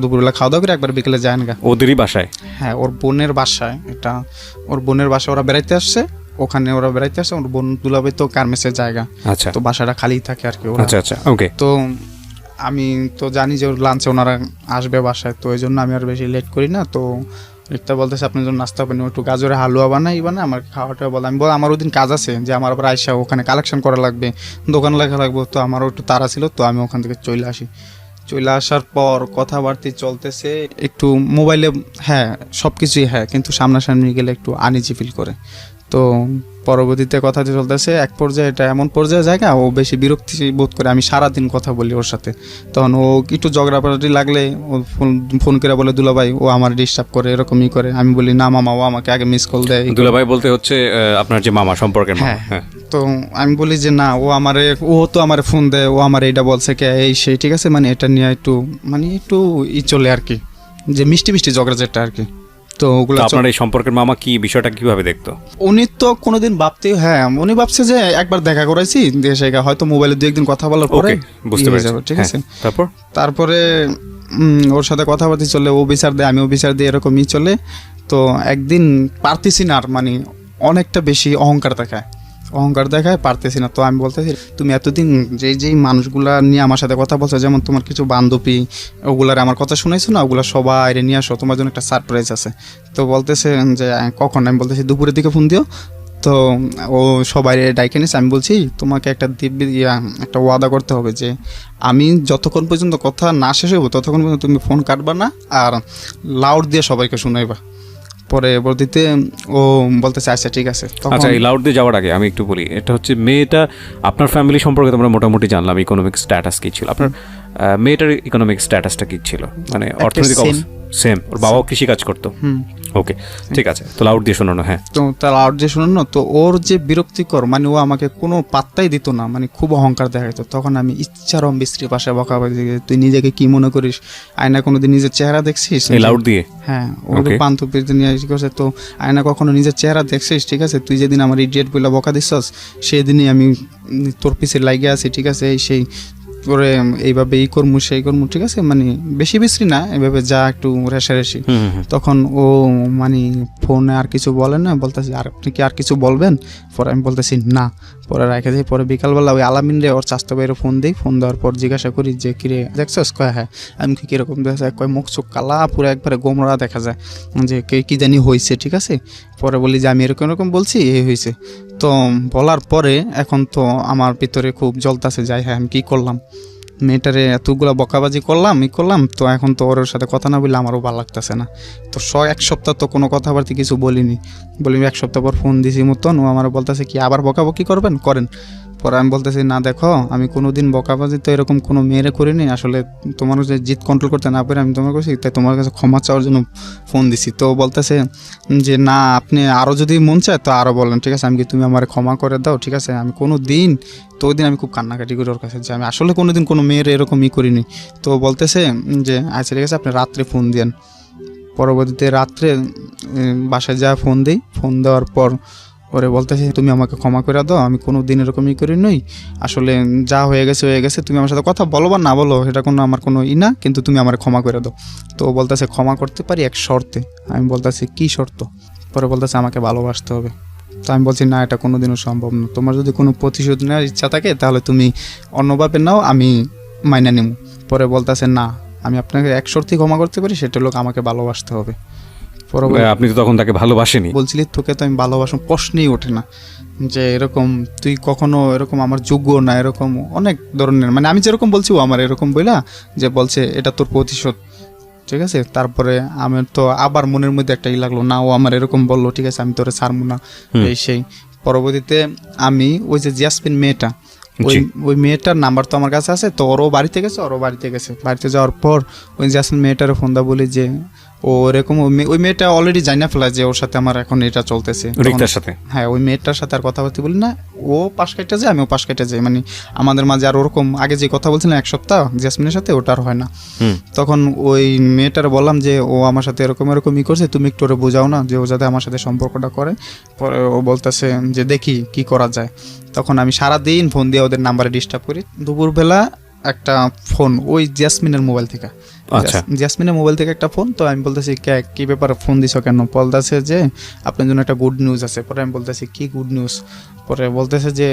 দুপুরবেলা খাওয়া দাওয়া করে একবার বিকেলে যায় না। ওদেরই বাসায়? হ্যাঁ, ওর বোনের বাসায়। এটা ওর বোনের বাসায়, ওরা বেড়াইতে আসছে ওখানে, ওর বোন দুলাভাই তো গার্মেন্টসের জায়গা, আচ্ছা। তো বাসাটা খালি থাকে আর কি। আচ্ছা, ওকে। তো আমি তো জানি যে লাঞ্চে ওনারা আসবে বাসায়, তো এই জন্য আমি আর বেশি লেট করি না। তো রিক্তা বলতেছে আপনার জন্য নাস্তা বানাই, একটু গাজরের হালুয়া বানাই আমার খাওয়াটা বলে। আমি বল আমার ওদিন কাজ আছে যে আমার আবার আইসা ওখানে কালেকশন করা লাগবে, দোকান লেখা লাগবে, তো আমারও একটু তাড়া ছিল, তো আমি ওখান থেকে চলে আসি। চলে আসার পর কথাবার্তা চলতেছে একটু মোবাইলে, হ্যাঁ সব কিছুই হ্যাঁ, কিন্তু সামনাসামনি গেলে একটু আনইজি ফিল করে। তো পরবর্তীতে কথা চলতেছে, এক পর্যায়ে এটা এমন পর্যায়ে জায়গা ও বেশি বিরক্তি বোধ করে, আমি সারাদিন কথা বলি ওর সাথে। তখন ও একটু ঝগড়াপাটি লাগলে ও ফোন করে বলে দুলাভাই ও আমার ডিস্টার্ব করে, এরকমই করে। আমি বলি না মামা, ও আমাকে আগে মিস কল দেয়। দুলাভাই বলতে হচ্ছে আপনার যে মামা সম্পর্কের মামা। হ্যাঁ। হ্যাঁ, তো আমি বলি যে না, ও তো আমার ফোন দেয়, ও আমার এইটা বলছে কে এই সেই, ঠিক আছে, মানে এটা নিয়ে একটু চলে আর কি, যে মিষ্টি মিষ্টি ঝগড়া যেটা আর কি। তো ওগুলো তো আপনার এই সম্পর্কের মামা কি বিষয়টা কিভাবে দেখতো? উনি তো কোনোদিন ভাবতেই, হ্যাঁ উনি ভাবছে যে একবার দেখা করাইছি দেশে, হয়তো মোবাইলে দু একদিন কথা বলার পরে বুঝতে পেরেছি, ঠিক আছে। তারপরে ওর সাথে কথাবার্তা চলে, ও বিচার দেয় আমিও বিচার দিই, এরকমই চলে। তো একদিন পারতেছি না আর, মানে অনেকটা বেশি অহংকার দেখায় পারতেছি না। তো আমি বলতেছি তুমি এতদিন যেই মানুষগুলা নিয়ে আমার সাথে কথা বলছো, যেমন তোমার কিছু বান্ধবী ওগুলার আমার কথা শুনাইছো না, ওগুলা সবাই নিয়ে আসো, তোমার জন্য একটা সারপ্রাইজ আছে। তো বলতেছে যে কখন? আমি বলতেছি দুপুরের দিকে ফোন দিও। তো ও সবাই ডাইকে নিয়েছে। আমি বলছি তোমাকে একটা একটা ওয়াদা করতে হবে যে আমি যতক্ষণ পর্যন্ত কথা না শেষ হইব ততক্ষণ পর্যন্ত তুমি ফোন কাটবা না, আর লাউড দিয়ে সবাইকে শুনাইবা। পরবর্তীতে ও বলতেছে আচ্ছা ঠিক আছে। আচ্ছা, এই লাউড দিয়ে যাওয়ার আগে আমি একটু বলি, এটা হচ্ছে মেয়েটা আপনার ফ্যামিলি সম্পর্কে তোমরা মোটামুটি জানলাম, ইকোনমিক স্ট্যাটাস কি ছিল আপনার মেয়েটার, ইকোনমিক স্ট্যাটাসটা কি ছিল, মানে অর্থনৈতিক সেম? ওর বাবাও কৃষিকাজ করতো? ওকে, ঠিক আছে। তো লাউড দিয়ে শোনানো, হ্যাঁ। তো তার লাউড দিয়ে শোনানো, তো ওর যে বিরক্তিকর, মানে ও আমাকে কোনো পাত্তাই দিত না, মানে খুব অহংকার দেখাইতো। তখন আমি ইচ্ছারম বিশ্রী পাশে বকাবাজি, তুই নিজেকে কি মনে করিস, আয়না কোনোদিন নিজের চেহারা দেখছিস? এই লাউড দিয়ে? হ্যাঁ, ওর বান্ধবীতে নিয়ে করছে, তো আয়না কখনো নিজের চেহারা দেখছিস? ঠিক আছে, তুই যেদিন আমার ইডিয়েট বলে বকা দিচ্ছস সেদিনই আমি তোর পিছে লাগিয়ে আছি, ঠিক আছে, এই সেই করে এইভাবে এই করমু সেই করমু, ঠিক আছে, মানে বেশি বিশ্রী না, এইভাবে যা একটু রেশারেশি। তখন ও মানে ফোনে আর কিছু বলে না, বলতেছি আর আপনি কি আর কিছু বলবেন? পরে আমি বলতেছি না, পরে রেখে দিই। পরে বিকালবেলা ওই আলামিন রে ওর চাস্তো বাইরে ফোন দিই, ফোন দেওয়ার পর জিজ্ঞাসা করি যে কিরে দেখছস? কয় হ্যাঁ। আমি কি কিরকম দেখা যায়? কয় মুখ চোখ কালা, পুরো একবারে গোমরা দেখা যায়, যে কি জানি হয়েছে, ঠিক আছে। পরে বলি যে আমি এরকম বলছি, এই হয়েছে। তো বলার পরে এখন তো আমার ভিতরে খুব জ্বলতাছে, যাই হ্যাঁ আমি কী করলাম, মেয়েটারে এতগুলো বকাবাজি করলাম, তো এখন তো ওর সাথে কথা না বললে আমারও ভালো লাগতেছে না। তো এক সপ্তাহ তো কোনো কথাবার্তা কিছু বলিনি, এক সপ্তাহ পর ফোন দিছি মতন, ও আমার বলতেছে কি আবার বকাবকি করেন। পরে আমি বলতেছি না দেখো, আমি কোনো দিন বকাবাজি তো এরকম কোনো মেয়েরে করিনি, আসলে তোমার যে জিদ কন্ট্রোল করতে না পারে আমি তোমার কাছে, তাই তোমার কাছে ক্ষমা চাওয়ার জন্য ফোন দিছি। তো বলতেছে যে না আপনি আরও যদি মন চায় তো আরও বলেন, ঠিক আছে, আমি কি তুমি আমার ক্ষমা করে দাও, ঠিক আছে। আমি কোনো দিন, তো ওই দিন আমি খুব কান্নাকাটি করি ওর কাছে যে আমি আসলে কোনো দিন কোনো মেয়ের এরকমই করিনি। তো বলতেছে যে আচ্ছা ঠিক আছে আপনি রাত্রে ফোন দেন। পরবর্তীতে রাত্রে বাসায় যা ফোন দিই, ফোন দেওয়ার পর ওরে বলতেছে তুমি আমাকে ক্ষমা করে দাও, আমি কোনো দিন এরকমই করি নই, আসলে যা হয়ে গেছে, তুমি আমার সাথে কথা বলো বা না বলো এটা কোনো আমার কোনো না, কিন্তু তুমি আমার ক্ষমা করে দাও। তো বলতেছে ক্ষমা করতে পারি এক শর্তে। আমি বলতেছি কি শর্ত? পরে বলতেছে আমাকে ভালোবাসতে হবে। তো আমি বলছি না, এটা কোনোদিনও সম্ভব না, তোমার যদি কোনো প্রতিশোধ নেওয়ার ইচ্ছা থাকে তাহলে তুমি অন্যভাবে নাও, আমি মাইনা নেব। পরে বলতেছে না, আমি আপনাকে এক শর্তেই ক্ষমা করতে পারি, সেটা লোক আমাকে ভালোবাসতে হবে। আপনি তো তখন তাকে ভালোবাসেনি? বলছিলি তোকে তো আমি ভালোবাসুন, প্রশ্নই ওঠে না যে এরকম তুই কখনো এরকম আমার যোগ্য না, এরকম অনেক ধরনের, মানে আমি যেরকম বলছি ও আমার এরকম বইলা যে বলছে এটা তোর প্রতিশোধ, ঠিক আছে। তারপরে আমার তো আবার মনের মধ্যে একটা লাগলো, না ও আমার এরকম বললো, ঠিক আছে আমি তোরে ছাড়বো না, এই সেই। পরবর্তীতে আমি ওই যে জিয়াসমিন মেয়েটা, ওই মেয়েটার নাম্বার তো আমার কাছে আছে, তো ওরও বাড়িতে গেছে, বাড়িতে যাওয়ার পর ওই জাসমিন মেয়েটার ফোন দা বলি যে ও এরকম, ওই মেয়েটা অলরেডি জানা ফেলা যে ওর সাথে আমার এখন এটা চলতেছে, রিক্তার সাথে। হ্যাঁ, ওই মেয়েটার সাথে আর কথাবার্তা বলি না, ও পাশ কাটতে যায় আমিও পাশ কাটতে যাই, মানে আমাদের মাঝে আর ওরকম আগে যে কথা বলছিলাম এক সপ্তাহ জাসমিনের সাথে, ওটা আর হয় না। তখন ওই মেয়েটার বললাম যে ও আমার সাথে এরকমই করছে, তুমি একটু ওরে বোঝাও না যে ও যাতে আমার সাথে সম্পর্কটা করে। পরে ও বলতেছে যে দেখি কি করা যায়। তখন আমি সারাদিন ফোন দিয়ে ওদের নাম্বারে ডিস্টার্ব করি। দুপুরবেলা একটা ফোন ওই জাসমিনের মোবাইল থেকে আচ্ছা জাসমিনের মোবাইল থেকে একটা ফোন, তো আমি বলতেছি কি ব্যাপার ফোন দিছো কেন? বলতেছে যে আপনার জন্য একটা গুড নিউজ আছে। পরে আমি বলতেছি কি গুড নিউজ? পরে বলতেছে যে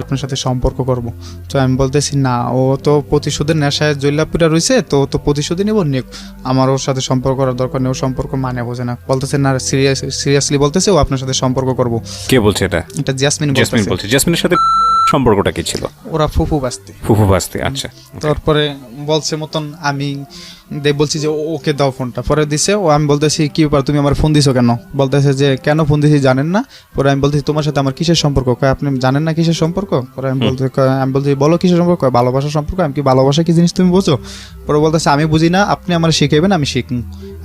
আপনার সাথে সম্পর্ক করব। তো আমি বলতেছি না, ও তো প্রতিশোধের নেশায় জৈলাপুরা রয়েছে, তো ও তো প্রতিশোধই নেব নিক, আমার ওর সাথে সম্পর্ক করার দরকার নেই, ও সম্পর্ক মানে বোঝে না। বলতেছে না, সিরিয়াসলি বলতেছে ও আপনার সাথে সম্পর্ক করব। কে বলছে এটা? এটা জাসমিন বলছে। জাসমিনের সাথে সম্পর্কটা কি ছিল? ওরা ফুফু বাস্তি। আচ্ছা। তারপরে বলছে মতন আমি বলছি যে ওকে দাও ফোনটা। পরে দিছে ও, আমি বলতেছি কি ব্যাপার তুমি আমার ফোন দিছো কেন? বলতেছে যে কেন ফোন দিছি জানেন না? পরে আমি বলতেছি তোমার সাথে আমার কিসের সম্পর্ক? আপনি জানেন না কিসের সম্পর্ক? পরে আমি বলতেছি বলো কিসের সম্পর্ক? ভালোবাসার সম্পর্ক। আমি কি ভালোবাসা কি জিনিস তুমি বোঝো? পরে বলতেছে আমি বুঝি না, আপনি আমার শিখাইবেন, আমি শিখবো,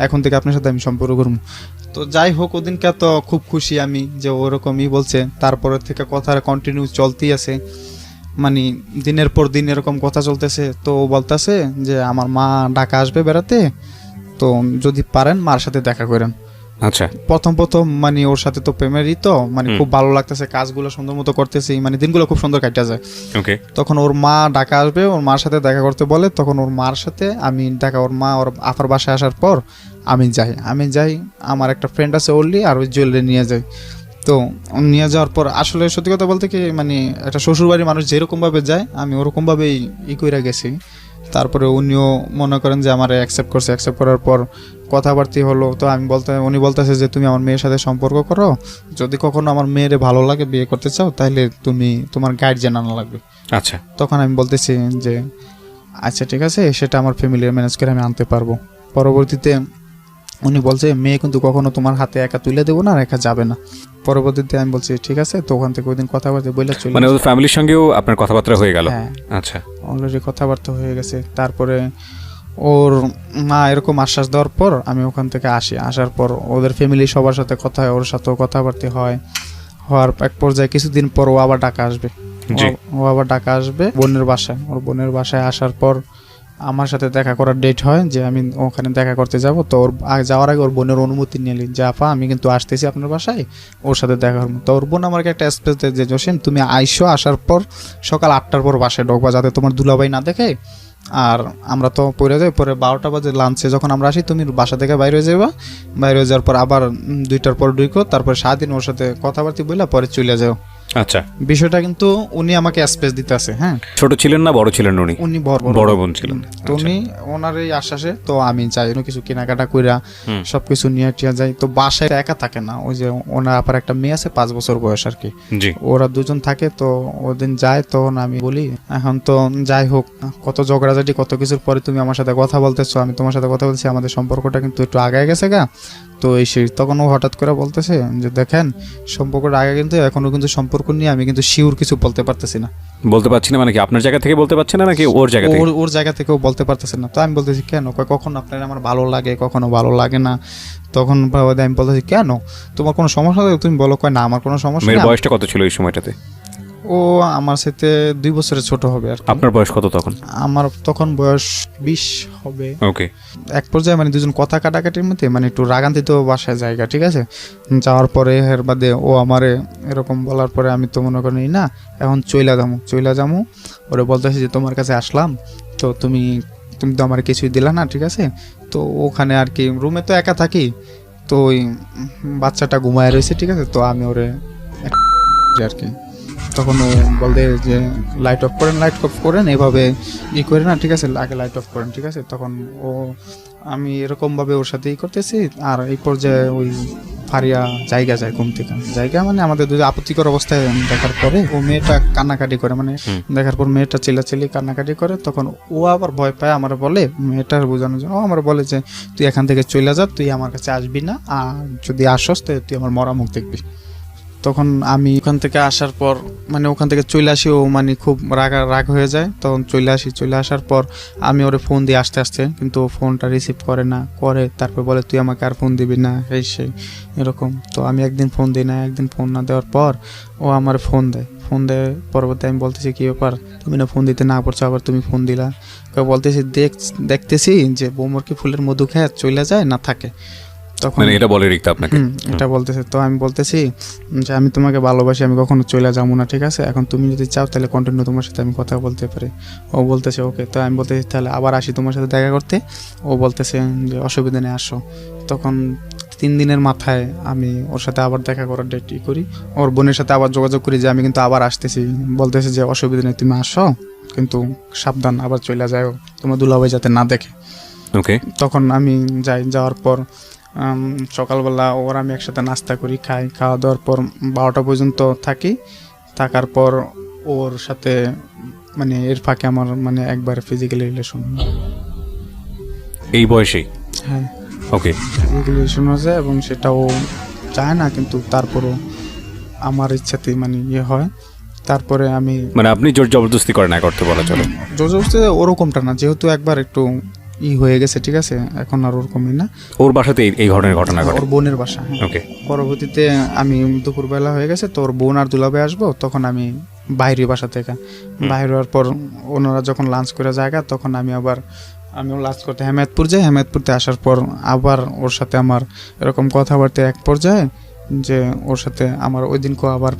এখন থেকে আপনার সাথে আমি সম্পর্ক করবো। তো যাই হোক, ওদিনকে তো খুব খুশি আমি যে ওরকমই বলছে। তারপরে থেকে কথা কন্টিনিউ চলতেই আছে, মানে দিনের পর দিন এরকম কথা চলতেছে। তো বলতেছে যে আমার মা ঢাকা আসবে বেড়াতে, তো যদি পারেন মার সাথে দেখা করেন। আচ্ছা। প্রথম মানে ওর সাথে তো প্রেমেরই তো মানে খুব ভালো লাগতেছে, কাজগুলো সুন্দর মতো করতেছি, মানে দিনগুলো খুব সুন্দর কাটা যায়। ওকে। তখন ওর মা ঢাকা আসবে, ওর মার সাথে দেখা করতে বলে। তখন ওর মার সাথে আমি ওর মা ওর আপার বাসায় আসার পর আমি যাই আমার একটা ফ্রেন্ড আছে ওরলি, আর ওই জুয়েলারি নিয়ে যাই। তো নিয়ে যাওয়ার পর আসলে সত্যি কথা বলতে কি মানে একটা শ্বশুরবাড়ির মানুষ যেরকমভাবে যায় আমি ওরকমভাবেই কইরা গেছি। তারপরে উনিও মনে করেন যে আমার অ্যাকসেপ্ট করছে। অ্যাকসেপ্ট করার পর কথাবার্তা হলো। তো উনি বলতেছে যে তুমি আমার মেয়ের সাথে সম্পর্ক করো, যদি কখনো আমার মেয়েরে ভালো লাগে বিয়ে করতে চাও তাহলে তোমার গার্জিয়ান আনা লাগবে। আচ্ছা। তখন আমি বলতেছি যে আচ্ছা ঠিক আছে, সেটা আমার ফ্যামিলির ম্যানেজ করে আমি আনতে পারবো। পরবর্তীতে উনি বলছে মেয়ে কিন্তু কখনো তোমার হাতে একা তুলে দেবো না, আর একা যাবে না। পরবর্তীতে আমি বলছি ঠিক আছে। তো ওখান থেকে ওইদিন কথাবার্তা বলে চলে, মানে ওদের ফ্যামিলির সঙ্গেও আপনার কথাবার্তা হয়ে গেল? হ্যাঁ। আচ্ছা। অলরেডি কথাবার্তা হয়ে গেছে। তারপরে ওর মা এরকম আশ্বাস দেওয়ার পর আমি ওখান থেকে আসার পর ওদের ফ্যামিলি সবার সাথে কথা হয়, ওর সাথেও কথাবার্তা হওয়ার এক পর্যায়ে কিছুদিন পর ও আবার ঢাকা আসবে। বোনের বাসায়। ওর বোনের বাসায় আসার পর আমার সাথে দেখা করার ডেট হয় যে আমি ওখানে দেখা করতে যাব। তো ওর যাওয়ার আগে ওর বোনের অনুমতি নিলি যে আপা আমি কিন্তু আসতেছি আপনার বাসায়, ওর সাথে দেখা করবো। তো ওর বোন আমাকে একটা স্পেস দেয় যে জসিম তুমি আসার পর সকাল 8টার পর বাসায় ঢোকবা, যাতে তোমার দুলাভাই না দেখে। আর আমরা তো পড়ে যাই, পরে 12টা বাজে লাঞ্চে যখন আমরা আসি তুমি বাসা থেকে বাইরে যাওয়ার পর আবার 2টার পর ঢুকো, তারপর সারাদিন ওর সাথে কথাবার্তা বললে পরে চলে যাও। আচ্ছা। বিষয়টা কিন্তু উনি আমাকে স্পেস দিতে আছে। হ্যাঁ। ছোট ছিলেন না বড় ছিলেন? উনি বড় বোন ছিলেন। তো উনি ওনার এই আশ্বাসে তো আমি যাই, কিছু কেনাকাটা কইরা সবকিছু নিয়ে টিয়া যাই। তো বাসায় একা থাকে না, ওই যে ওনার আপার একটা মেয়ে আছে 5 বছর বয়স আর কি, ওরা দুজন থাকে। তো ওদিন যায়, তখন আমি বলি এখন তো যাই হোক কত ঝগড়াঝাটি কত কিছুর পরে তুমি আমার সাথে কথা বলতেছো, আমি তোমার সাথে কথা বলছি, আমাদের সম্পর্কটা কিন্তু একটু আগায় গেছে গা। তো তখন ও হঠাৎ করে বলতেছে যে দেখেন সম্পর্কটা আগে কিন্তু এখনো কিন্তু সম্পর্ক নিয়ে আমি কিন্তু শিওর কিছু বলতে পারতেছি না। বলতে পারছি না মানে কি আপনার জায়গা থেকে বলতে পারছেন না নাকি ওর জায়গা থেকে? ওর জায়গা থেকেও বলতে পারতেছে না। তো আমি বলতেছি কেন? কখন আপনার আমার ভালো লাগে, কখনো ভালো লাগে না। তখন আমি বলতেছি কেন তোমার কোনো সমস্যা হবে তুমি বলো। কয় না আমার কোনো সমস্যা নেই। মেয়ের বয়সটা কত ছিল এই সময়টাতে? ও আমার সাথে 2 বছরের ছোট হবে আর কি। আপনার বয়স কত তখন? আমার তখন বয়স 20 হবে। ওকে। এক পর্যায়ে মানে দুজন কথা কাটাকাটির মধ্যে মানে একটু রাগান্তিত বাসায় জায়গা, ঠিক আছে। যাওয়ার পরে এর বাদে ও আমারে এরকম বলার পরে আমি তো মনে করি না এখন চইলা যামু। ওরে বলতেছি যে তোমার কাছে আসলাম, তো তুমি তো আমার কিছুই দিলা না, ঠিক আছে। তো ওখানে আর কি রুমে তো একা থাকি, তো ওই বাচ্চাটা ঘুমায় রয়েছে, ঠিক আছে। তো আমি ওরে আর কি তখন ও বলতে যে লাইট অফ করেন এভাবে করে না, ঠিক আছে, আগে লাইট অফ করেন, ঠিক আছে। তখন আমি এরকমভাবে ওর সাথে করতেছি। আর এই পর্যায়ে ওই ফারিয়া জায়গা যায় ঘুম থেকে, মানে আমাদের দুটো আপত্তিকর অবস্থায় দেখার পরে ও মেয়েটা কান্নাকাটি করে, মানে দেখার পর মেয়েটা চিল্লাচিল্লি কান্নাকাটি করে। তখন ও আবার ভয় পায়, আমার বলে মেয়েটার বোঝানোর জন্য ও আমার বলে যে তুই এখান থেকে চলে যা, তুই আমার কাছে আসবি না, আর যদি আসস তো তুই আমার মরা মুখ দেখবি। তখন আমি ওখান থেকে আসার পর মানে ওখান থেকে চলে আসি, ও মানে খুব রাগ হয়ে যায়। তখন চলে আসার পর আমি ওরে ফোন দিয়ে আসতে কিন্তু ও ফোনটা রিসিভ করে না, তারপর বলে তুই আমাকে আর ফোন দিবি না, সেই এরকম। তো আমি একদিন ফোন দিই না, একদিন ফোন না দেওয়ার পর ও আমার ফোন দেয়। পরবর্তী আমি বলতেছি কি ব্যাপার তুমি না ফোন দিতে না পারছো, আবার তুমি ফোন দিলা। বলতেছি দেখতেছি যে বৌমর কি ফুলের মধু খেয়ে চলে যায় না থাকে। তখন মানে এটা বলে রিক্তা আপনাকে? এটা বলতেছে। তো আমি বলতেছি যে আমি তোমাকে ভালোবাসি, আমি কখনো চলে যাবো না, ঠিক আছে, এখন তুমি যদি চাও তাহলে কন্টিনিউ তোমার সাথে আমি কথা বলতে পারি। ও বলতেছে ওকে। তো আমি বলতেছি তাহলে আবার আসি তোমার সাথে দেখা করতে। ও বলতেছে যে অসুবিধা নেই, আসো। তখন 3 দিনের মাথায় আমি ওর সাথে আবার দেখা করার ডেট করি, ওর বোনের সাথে আবার যোগাযোগ করি যে আমি কিন্তু আবার আসতেছি। বলতেছে যে অসুবিধা নেই, তুমি আসো, কিন্তু সাবধান, আবার চলে যাও, তোমার দুলাভাই যাতে না দেখে। ওকে। তখন আমি যাই, যাওয়ার পর সকালবেলা ওর আমি একসাথে নাস্তা করি, খাই, খাওয়া দাওয়ার পর 12টা পর্যন্ত থাকি। থাকার পর ওর সাথে মানে এর ফাঁকে আমার মানে একবার ফিজিক্যাল রিলেশন। এই বয়সেই? হ্যাঁ, ওকে। ফিজিক্যাল রিলেশন হয়েছে এবং সেটাও চায় না, কিন্তু তারপরও আমার ইচ্ছাতেই মানে ইয়ে হয়। তারপরে আমি মানে আপনি জোর জবরদস্তি করেন এক অর্থে বলা চলে? জোরজবরদস্তি ওরকমটা না, যেহেতু একবার একটু হয়ে গেছে, ঠিক আছে, এখন আর ওরকমই না। ওর বাসাতে এই ধরনের ঘটনা ঘটে? ওর বোনের বাসা। ওকে। পরবর্তীতে আমি দুপুরবেলা হয়ে গেছে, তো ওর বোন আর দুলাভাই আসবো, তখন আমি বাইরে বাসা থেকে বাইরে হওয়ার পর ওনারা যখন লাঞ্চ করে জায়গা, তখন আমিও লাঞ্চ করতে হেমায়তপুর যাই। হেমায়তপুরতে আসার পর আবার ওর সাথে আমার এরকম কথাবার্তা এক পর্যায়ে যে ওর সাথে আমার ওই দিনকেও আবার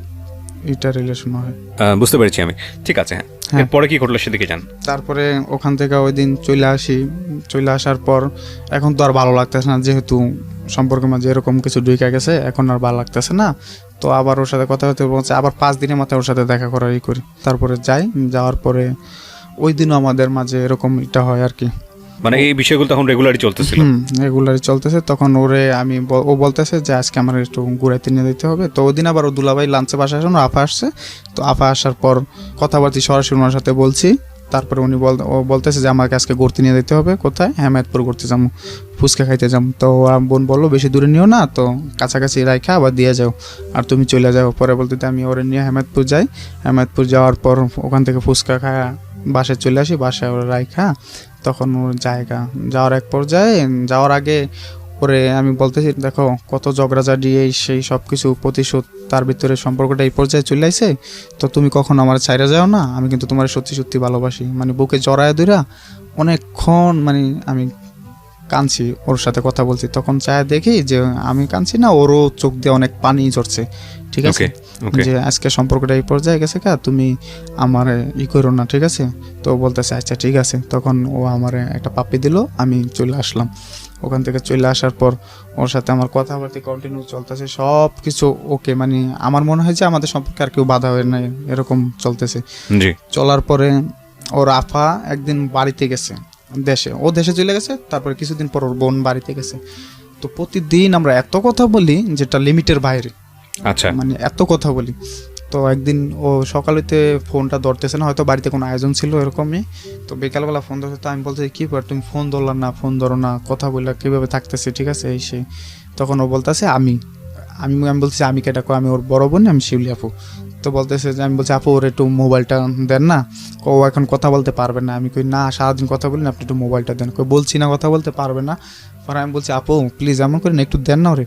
এটা রিলেশন হয়। বুঝতে পেরেছি আমি। ঠিক আছে, হ্যাঁ। হ্যাঁ। এরপরে কি ঘটলো সেদিকে যান। তারপরে ওখান থেকে ওই দিন চলে আসি। চলে আসার পর এখন তো আর ভালো লাগতেছে না, যেহেতু সম্পর্কের মাঝে এরকম কিছু ঢুকে গেছে, এখন আর ভালো লাগতেছে না। তো আবার ওর সাথে কথা হতে বলছে, আবার 5 দিনের মাথায় ওর সাথে দেখা করারই করি। তারপরে যাই, যাওয়ার পরে ওই দিনও আমাদের মাঝে এরকম এটা হয় আর কি। মানে এই বিষয়গুলো তখন রেগুলারই চলতেছিল? রেগুলারই চলতেছে। তখন ওরে ও বলতেছে যে আজকে আমার একটু ঘুরাইতে নিয়ে দিতে হবে। তো ওই দিন আবার ও দুলাভাই লাঞ্চে বাসায় আসেন, আফা আসছে। তো আফা আসার পর কথাবার্তা সরাসরি ওনার সাথে বলছি। তারপরে ও বলতেছে যে আমাকে আজকে ঘুরতে নিয়ে যেতে হবে। কোথায়? হেমায়তপুর ঘুরতে যাবো, ফুচকা খাইতে যাবো। তো বোন বললো বেশি দূরে নিও না, তো কাছাকাছি রাইখা আবার দিয়ে যাও, আর তুমি চলে যাও। পরে বলতে আমি ওরে নিয়ে হেমায়তপুর যাই। হেমায়তপুর যাওয়ার পর ওখান থেকে ফুচকা খাওয়া বাসায় চলে আসি। বাসায় ওরা রাইখা তখন ওর জায়গা যাওয়ার এক পর্যায়ে, যাওয়ার আগে ওরে আমি বলতেছি দেখো কত ঝগড়াঝাড়ি এই সেই সব কিছু প্রতিশোধ, তার ভিতরে সম্পর্কটা এই পর্যায়ে চলে আসে। তো তুমি কখন আমার ছাইরা যাও না, আমি কিন্তু তোমার সত্যি সত্যি ভালোবাসি। মানে বুকে জড়ায় ধইরা অনেকক্ষণ মানে আমি কাঁদছি, ওর সাথে কথা বলছি। তখন চায় দেখি যে আমি কাঁদছি না, ওরও চোখ দিয়ে অনেক পানি ঝরছে, ঠিক আছে, যে আজকে সম্পর্কটা এই পর্যায়ে গেছে, তুমি আমার করো না, ঠিক আছে। তো বলতেছে আচ্ছা ঠিক আছে। তখন ও আমার একটা পাপ্পি দিল, আমি চলে আসলাম। ওখান থেকে চলে আসার পর ওর সাথে আমার কথাবার্তা কন্টিনিউ চলতেছে, সব কিছু ওকে। মানে আমার মনে হয় যে আমাদের সম্পর্কে আর কেউ বাধা হয় না, এরকম চলতেছে। চলার পরে ওর আফা একদিন বাড়িতে গেছে, দেশে চলে গেছে। তারপরে কিছুদিন পর ওর বোন বাড়িতে গেছে। তো প্রতিদিন আমরা এত কথা বলি যেটা লিমিটের বাইরে। আচ্ছা, মানে এত কথা বলি। তো একদিন ও সকালেতে ফোনটা ধরতেছে না, হয়তো বাড়িতে কোনো আয়োজন ছিল এরকমই। তো বিকালবেলা ফোন ধরতে, তো আমি বলতে কি ব্যাপার তুমি ফোন ধরলাম না, ফোন ধরো না, কথা বললে কীভাবে থাকতেছে, ঠিক আছে এই সেই। তখন ও বলতেছে আমি বলতেছি আমি কেটা কো, আমি ওর বড় বোন, আমি শিউলি আপু। তো বলতেছে যে আমি বলছি আপু ওর একটু মোবাইলটা দেন না, ও এখন কথা বলতে পারবে না। আমি কই না, সারাদিন কথা বলি না, আপনি একটু মোবাইলটা দেন। কই বলছি না কথা বলতে পারবে না। পরে আমি বলছি আপু প্লিজ এমন করে না, একটু দেন না ওরে।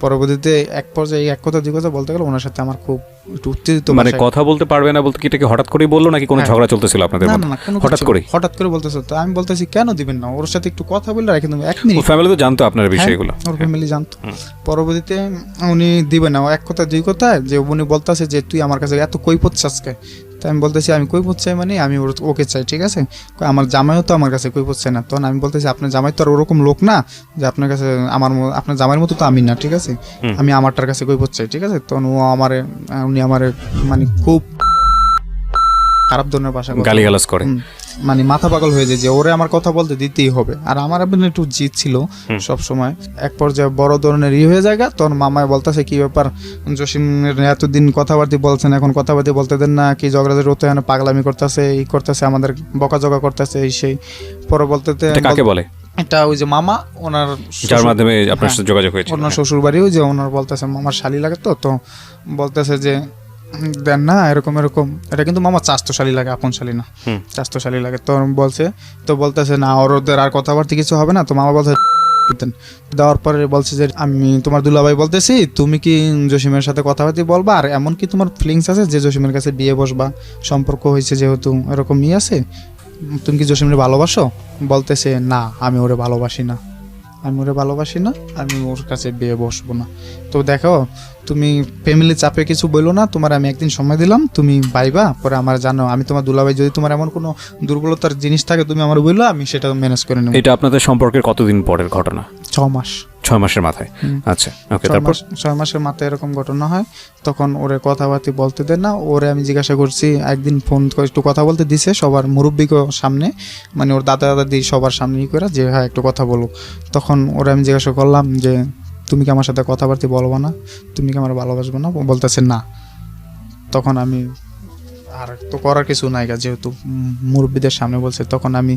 পরবর্তীতে এক পর্যায়ে এক কথা দুই কথা বলতে গেলে ওনার সাথে আমার খুব একটু উত্তেজিত। মানে কথা বলতে পারবে না বলতে কি এটাকে হঠাৎ করেই বললো নাকি কোনো ঝগড়া চলতেছিল আপনাদের মধ্যে? হঠাৎ করে বলতেছে। তো আমি বলতেছি কেন দিবেন না, ওর সাথে একটু কথা বললে রাখেন, 1 মিনিট। ফ্যামিলি তো জানতো আপনার বিষয়গুলো? ওর ফ্যামিলি জানতো। পরবর্তীতে উনি দিবেন না, এক কথা দুই কথা, যে উনি বলতেছে যে তুই আমার কাছে এত কৈফত চাসকে। তাই আমি বলতেছি আমি কৈফত চাই মানে আমি ওকে চাই, ঠিক আছে। আমার জামাইও তো আমার কাছে কৈফত চাই না। তখন আমি বলতেছি আপনার জামাই তো আর ওরকম লোক না যে আপনার কাছে আপনার জামাইয়ের মতো তো আমি না, ঠিক আছে, আমি আমারটার কাছে কৈফত চাই, ঠিক আছে। তখন উনি আমারে মানে খুব খারাপ ধরনের ভাষা গালিগালাজ করে, মানে মাথা পাগল হয়ে যায় যে ওরে আমার কথা বলতে দিতেই হবে। আর আমার একটু জিদ ছিল সব সময়। এক পর্যায়ে বড় ধরনের হয়ে যায়। তখন মামায় বলতেছে কি ব্যাপার, জসিমের এতদিন কথাবার্তি বলছেন, এখন কথাবার্তি বলতে দেন না, কি ঝগড়াঝাড়ি হতে হয় না, পাগলামি করতেছে, এই করতেছে, আমাদের বকাঝকা করতেছে এই সেই। পরে বলতে কাকে বলে এটা ওই যে মামা, ওনার যার মাধ্যমে আপনার সাথে যোগাযোগ হয়েছে, ওনার শ্বশুর বাড়ি, ওই যে ওনার বলতেছে মামার শালি লাগে। তো বলতেছে যে দেন না এরকম। এটা কিন্তু মামা চাস্তশালী লাগে, আপন শালী না, চাস্তশালী লাগে। তো বলতেছে না ওদের আর কথাবার্তা কিছু হবে না। তো মামা বলছে দেওয়ার পরে বলছে যে আমি তোমার দুলাভাই বলতেছি, তুমি কি জসিমের সাথে কথাবার্তা বলবা, আর এমন কি তোমার ফিলিংস আছে যে জসিমের কাছে বিয়ে বসবা, সম্পর্ক হয়েছে যেহেতু এরকম আছে, তুমি কি জসিমের ভালোবাসো? বলতেছে না আমি ওরে ভালোবাসি না। আমি ওরে ভালোবাসি না, আমি ওর কাছে বিয়ে বসবো না। তো দেখো তুমি ফ্যামিলি চাপে কিছু বললো না, তোমার আমি একদিন সময় দিলাম, তুমি বাইবা পরে আমার জানো, আমি তোমার দুলাভাই, যদি তোমার এমন কোনো দুর্বলতার জিনিস থাকে তুমি আমার বললো, আমি সেটা ম্যানেজ করে নেব। এটা আপনাদের সম্পর্কের কতদিন পরের ঘটনা? 6 মাস। 6 মাসের মাথায়? আচ্ছা, ওকে। তারপর 6 মাসের মাথায় এরকম ঘটনা হয়, তখন ওরে কথাবার্তা বলতে দেন না। ওরে আমি জিজ্ঞাসা করছি, একদিন ফোন করে একটু কথা বলতে দিছে সবার মুরব্বিকে সামনে, মানে ওর দাদা দাদি সবার সামনে করে যে হ্যাঁ একটু কথা বলুক। তখন ওরে আমি জিজ্ঞাসা করলাম যে তুমি কি আমার সাথে কথাবার্তা বলবো না, তুমি কি আমার ভালোবাসবে না? ও বলতেছে না। তখন আমি আর তো করার কিছু নাই, যেহেতু মুরব্বীদের সামনে বলছে, তখন আমি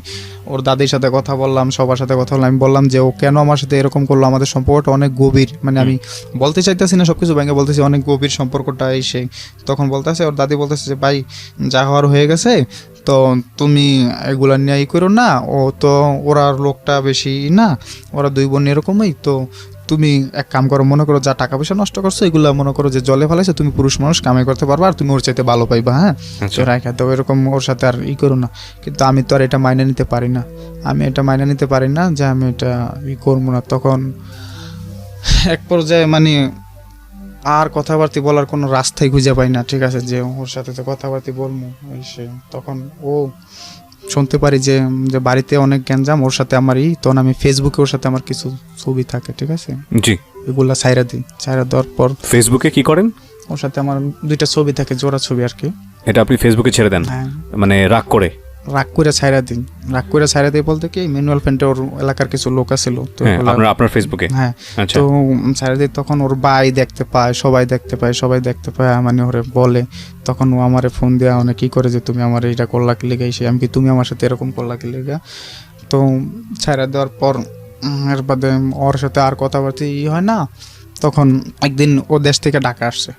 ওর দাদির সাথে কথা বললাম, সবার সাথে কথা বললাম। আমি বললাম যে ও কেন আমার সাথে এরকম করলো, আমাদের সম্পর্কটা অনেক গভীর, মানে আমি বলতে চাইতেছি না সবকিছু ভেঙে বলতেছি, অনেক গভীর সম্পর্কটা এই সেই। তখন বলতেছে ওর দাদি বলতেছে যে ভাই যা হওয়ার হয়ে গেছে, তো তুমি এগুলা নিয়ে করো না, ও তো ওরা লোকটা বেশি না, ওরা 2 বোন এরকমই, তো তুমি এক কাম করো, মনে করো যা টাকা পয়সা নষ্ট করছো এগুলো মনে করো যে জলে ফেলাইছো, তুমি পুরুষ মানুষ কামাই করতে পারবা, আর তুমি ওর চাইতে ভালো পাইবা, হ্যাঁ রাখা তো এরকম ওর সাথে আর করো না। কিন্তু আমি তো আর এটা মাইনে নিতে পারি না, যে আমি এটা করবো না। তখন এক পর্যায়ে মানে আর কথাবার্তা বলার কোনো রাস্তাই খুঁজে পাই না, ঠিক আছে, যে ওর সাথে তো কথাবার্তা বলবো সে। তখন ও শুনতে পারি যে যে বাড়িতে অনেক গ্যাঞ্জাম, ওর সাথে আমার তখন আমি ফেসবুকে ওর সাথে আমার কিছু ছবি থাকে, ঠিক আছে, জি, এগুলা ছাইরা দেওয়ার পর ফেসবুকে কি করেন? ওর সাথে আমার 2টা ছবি থাকে, জোড়া ছবি আর কি। এটা আপনি ফেসবুকে ছেড়ে দেন? হ্যাঁ। মানে রাগ করে ছাইরা দিই বলতে কি, ম্যানুয়াল ফ্রেন্ডে ওর এলাকার কিছু লোক আছিল, তো আপনার ফেসবুকে? হ্যাঁ। আচ্ছা। তো ছাইরা দিই, তখন ওর ভাই দেখতে পায়, সবাই দেখতে পায়, মানে ওরে বলে। তখন ও আমারে ফোন দেয়া অনেক কি করে যে তুমি আমার এইটা করলা কি লেগে, আমি কি তুমি আমার সাথে এরকম করলা কি লেগা। তো ছাইরা দেওয়ার পর এর বাদে ওর সাথে আর কথাবার্তা হয় না। তখন একদিন ও দেশ থেকে ঢাকা আসছে,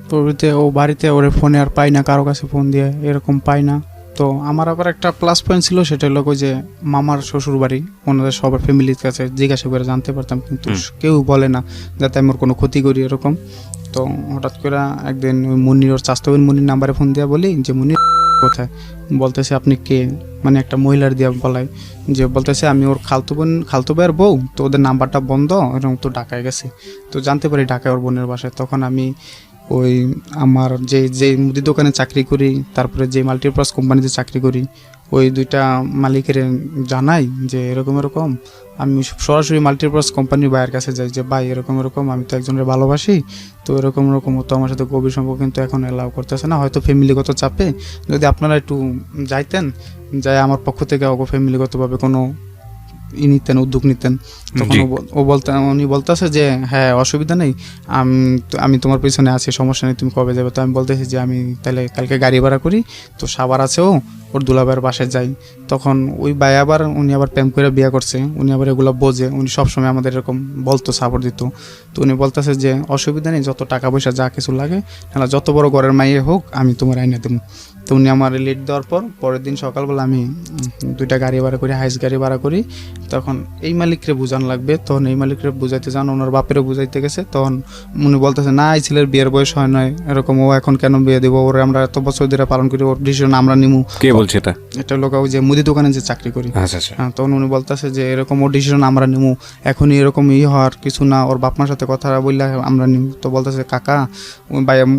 প্রভৃতি ও বাড়িতে ওরে ফোনে আর পাই না, কারো কাছে ফোন দিয়ে এরকম পাই না। তো আমার আবার একটা প্লাস পয়েন্ট ছিল, সেটা হলো যে মামার শ্বশুর বাড়ি, ওনাদের সবার ফ্যামিলির কাছে জিজ্ঞাসা করে জানতে পারতাম, কিন্তু কেউ বলে না যাতে আমি ওর কোনো ক্ষতি করি এরকম। তো হঠাৎ করে একদিন ওই মুন্নির, ওর চাস্তবেন মুন্নির নাম্বারে ফোন দিয়া বলি যে মুন্নির কোথায়, বলতেছে আপনি কে, মানে একটা মহিলার দিয়া বলাই, যে বলতেছে আমি ওর খালতো ভাইয়ের বউ, তো ওদের নাম্বারটা বন্ধ, এরকম তো ঢাকায় গেছে। তো জানতে পারি ঢাকায় ওর বোনের বাসায়। তখন আমি ওই আমার যে মুদি দোকানে চাকরি করি, তারপরে যে মাল্টিপারপাস কোম্পানিতে চাকরি করি, ওই 2টা মালিকের জানাই যে এরকম আমি সরাসরি মাল্টিপারপাস কোম্পানির ভাইয়ের কাছে যাই যে ভাই এরকম আমি তো একজনের ভালোবাসি, তো এরকম তো আমার সাথে গভীর সম্পর্ক কিন্তু এখন এলাও করতেছে না, হয়তো ফ্যামিলিগত চাপে, যদি আপনারা একটু যাইতেন, যাই আমার পক্ষ থেকে ফ্যামিলিগতভাবে কোনো উদ্যোগ নিতেন। তখন উনি বলতেছে যে হ্যাঁ অসুবিধা নেই, আমি তোমার পিছনে আছি, সমস্যা নেই, তুমি কবে যাবে। তো আমি বলতেছি যে আমি তাহলে কালকে গাড়ি ভাড়া করি, তো সাবার আছে ওর দুলাভাইয়ের বাসায় যাই। তখন ওই ভাই উনি আবার প্রেম করে বিয়ে করছে, উনি আবার এগুলো বোঝে, উনি সবসময় আমাদের এরকম বলতো, সাপোর্ট দিত। তো উনি বলতেছে যে অসুবিধা নেই, যত টাকা পয়সা যা কিছু লাগে, না যত বড় ঘরের মাইয়ে হোক আমি তোমার আইনে দেবো। তো উনি আমার লিড দেওয়ার পর পরের দিন সকালবেলা আমি 2টা গাড়ি ভাড়া করি, হাইস গাড়ি ভাড়া করি। তখন এই মালিকরে বুঝান লাগবে, তখন এই মালিকরে বুঝাইতে যান, ওনার বাপেরও বুঝাইতে গেছে। তখন উনি বলতেছে না এই ছেলের বিয়ের বয়স হয় নয়, এরকম ও এখন কেন বিয়ে দেবো, ওরে আমরা এত বছর ধরে পালন করি, ওর ডিসিশন আমরা নিমু। কে বলছে এটা? এটা লোক ওই যে মুদি দোকানে যে চাকরি করি। আচ্ছা। তখন উনি বলতেছে যে এরকম ওর ডিসিশন আমরা নিমু, এখনই এরকম হওয়ার কিছু না, ওর বাপ মার সাথে কথা বললে আমরা নিমু। তো বলতেছে কাকা,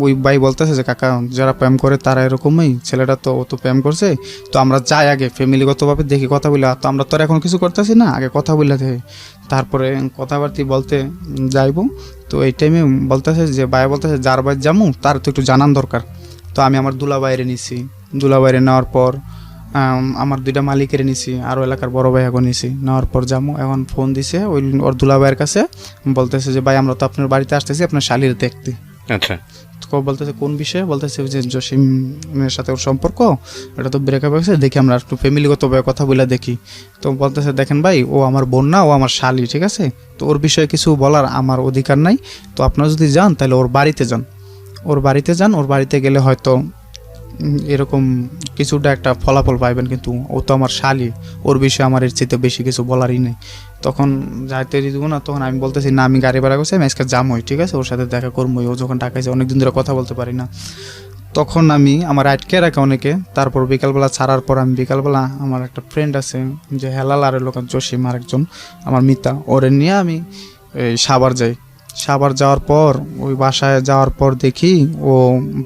ওই ভাই বলতেছে যে কাকা যারা প্রেম করে তারা এরকমই, ছেলেটা তো ও তো প্রেম করছে, তো আমরা যাই আগে ফ্যামিলিগতভাবে দেখি কথা বলে, তো আমরা তো আর এখন কিছু করতেছি না, আগে কথা বলে দেখি, তারপরে কথাবার্তি বলতে যাইবো। তো এই টাইমে বলতেছে যে ভাই বলতেছে যার বাড়ি যামু তার তো একটু জানান দরকার। তো আমি আমার দুলাভাইরে নিছি, দুলাভাইরে নেওয়ার পর আমার 2টা মালিকের নিছি, আরও এলাকার বড় ভাই এখন নিছি, নেওয়ার পর যাবো। এখন ফোন দিছে ওর দুলাভাইয়ের কাছে, বলতেছে যে ভাই আমরা তো আপনার বাড়িতে আসতেছি আপনার শালির দেখতে। আচ্ছা। বলতেছে কোন বিষয়ে, বলতেছে যে জসিমের সাথে ওর সম্পর্ক, এটা তো ব্রেকআপ হয়েছে, দেখি আমরা একটু ফ্যামিলিগতভাবে কথা বলে দেখি। তো বলতেছে দেখেন ভাই ও আমার বোন না, ও আমার শালি, ঠিক আছে, তো ওর বিষয়ে কিছু বলার আমার অধিকার নাই, তো আপনারা যদি যান তাহলে ওর বাড়িতে যান, ওর বাড়িতে গেলে হয়তো এরকম কিছুটা একটা ফলাফল পাইবেন, কিন্তু ও তো আমার শালি, ওর বিষয়ে আমার এর চেয়ে বেশি কিছু বলারই নেই। তখন যাইতে দিব না, তখন আমি বলতেছি না আমি গাড়ি ভাড়া করছি, আমি আজকে যামই, ঠিক আছে, ওর সাথে দেখা করবোই, ও যখন ঢাকায় যায় অনেকদিন ধরে কথা বলতে পারি না। তখন আমি আমার আটকে রাখে অনেকে, তারপর বিকালবেলা ছাড়ার পর আমি বিকালবেলা আমার একটা ফ্রেন্ড আছে যে হেলাল আর লোক জসিম আরেকজন আমার মিতা, ওরে নিয়ে আমি এই সাভার যাই। সাভার যাওয়ার পর ওই বাসায় যাওয়ার পর দেখি ও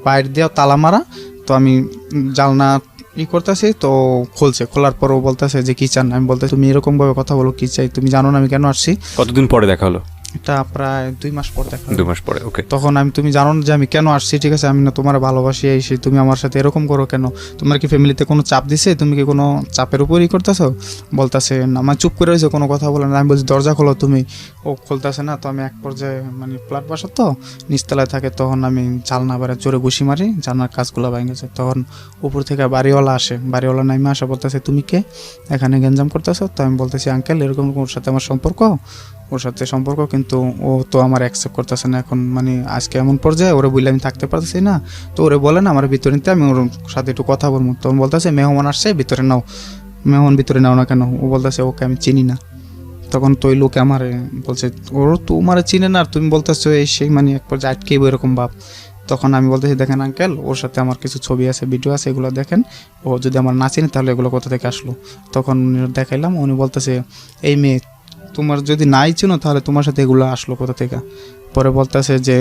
বাইরে দিয়ে তালা মারা, তো আমি জানলা করতেছি তো খুলছে, খোলার পর ও বলতেছে যে কি চান। আমি বলতে তুমি এরকম ভাবে কথা বলো কি চাই, তুমি জানো না আমি কেন আসছি। কতদিন পরে দেখা হলো? এটা প্রায় 2 মাস পর দেখা। 2 মাস পরে, ওকে। তখন তুমি জানো না যে আমি কেন আসছি, ঠিক আছে, আমি না তোমার ভালোবাসি এসে তুমি আমার সাথে এরকম করো কেন, তোমার কি ফ্যামিলিতে কোনো চাপ দিছে, তুমি কি কোনো চাপের উপরই করতেছো? বলতেছে না, আমার চুপ করে রয়েছে, কোনো কথা বলে না। আমি বলছি দরজা খোলো তুমি, ও খুলতেছে না। তো আমি এক পর্যায়ে মানে ফ্ল্যাট বাসা তো নিচতলায় থাকে, তখন আমি জানলা বাইরে জোরে ঘুষি মারি, জানলার কাজগুলো ভেঙেছে। তখন উপর থেকে বাড়িওয়ালা আসে, বাড়িওয়ালা নাইমে আসা বলতেছে তুমি কে এখানে গ্যাঞ্জাম করতেছো? তো আমি বলতেছি আঙ্কেল এরকম ওর সাথে আমার সম্পর্ক, ওর সাথে সম্পর্ক, কিন্তু ও তো আমার অ্যাকসেপ্ট করতেছে না এখন, মানে আজকে এমন পর্যায়ে ওরে বললে আমি থাকতে পারতেছি না। তো ওরে বলে না আমার ভিতরে নিতে, আমি ওর সাথে একটু কথা বলবো। তখন বলতেছে মেহমান আসছে ভিতরে নাও, মেহমান ভিতরে নাও না কেন? ও বলতেছে ওকে আমি চিনি না। তখন তো ওই লোকে আমার বলছে ওর তোমার চিনে না আর তুমি বলতেছো এই সেই, মানে এক পর্যায়ে আটকেইব এরকম ভাব। তখন আমি বলতেছি দেখেন আঙ্কেল, ওর সাথে আমার কিছু ছবি আছে, ভিডিও আছে, এগুলো দেখেন, ও যদি আমার না চিনে তাহলে এগুলো কোথা থেকে আসলো। তখন দেখাইলাম, উনি বলতেছে এই মেয়ে তোমার যদি নাই চিনো তাহলে তোমার সাথে এগুলো আসলো কোথা থেকে। পরে বলতেছে যে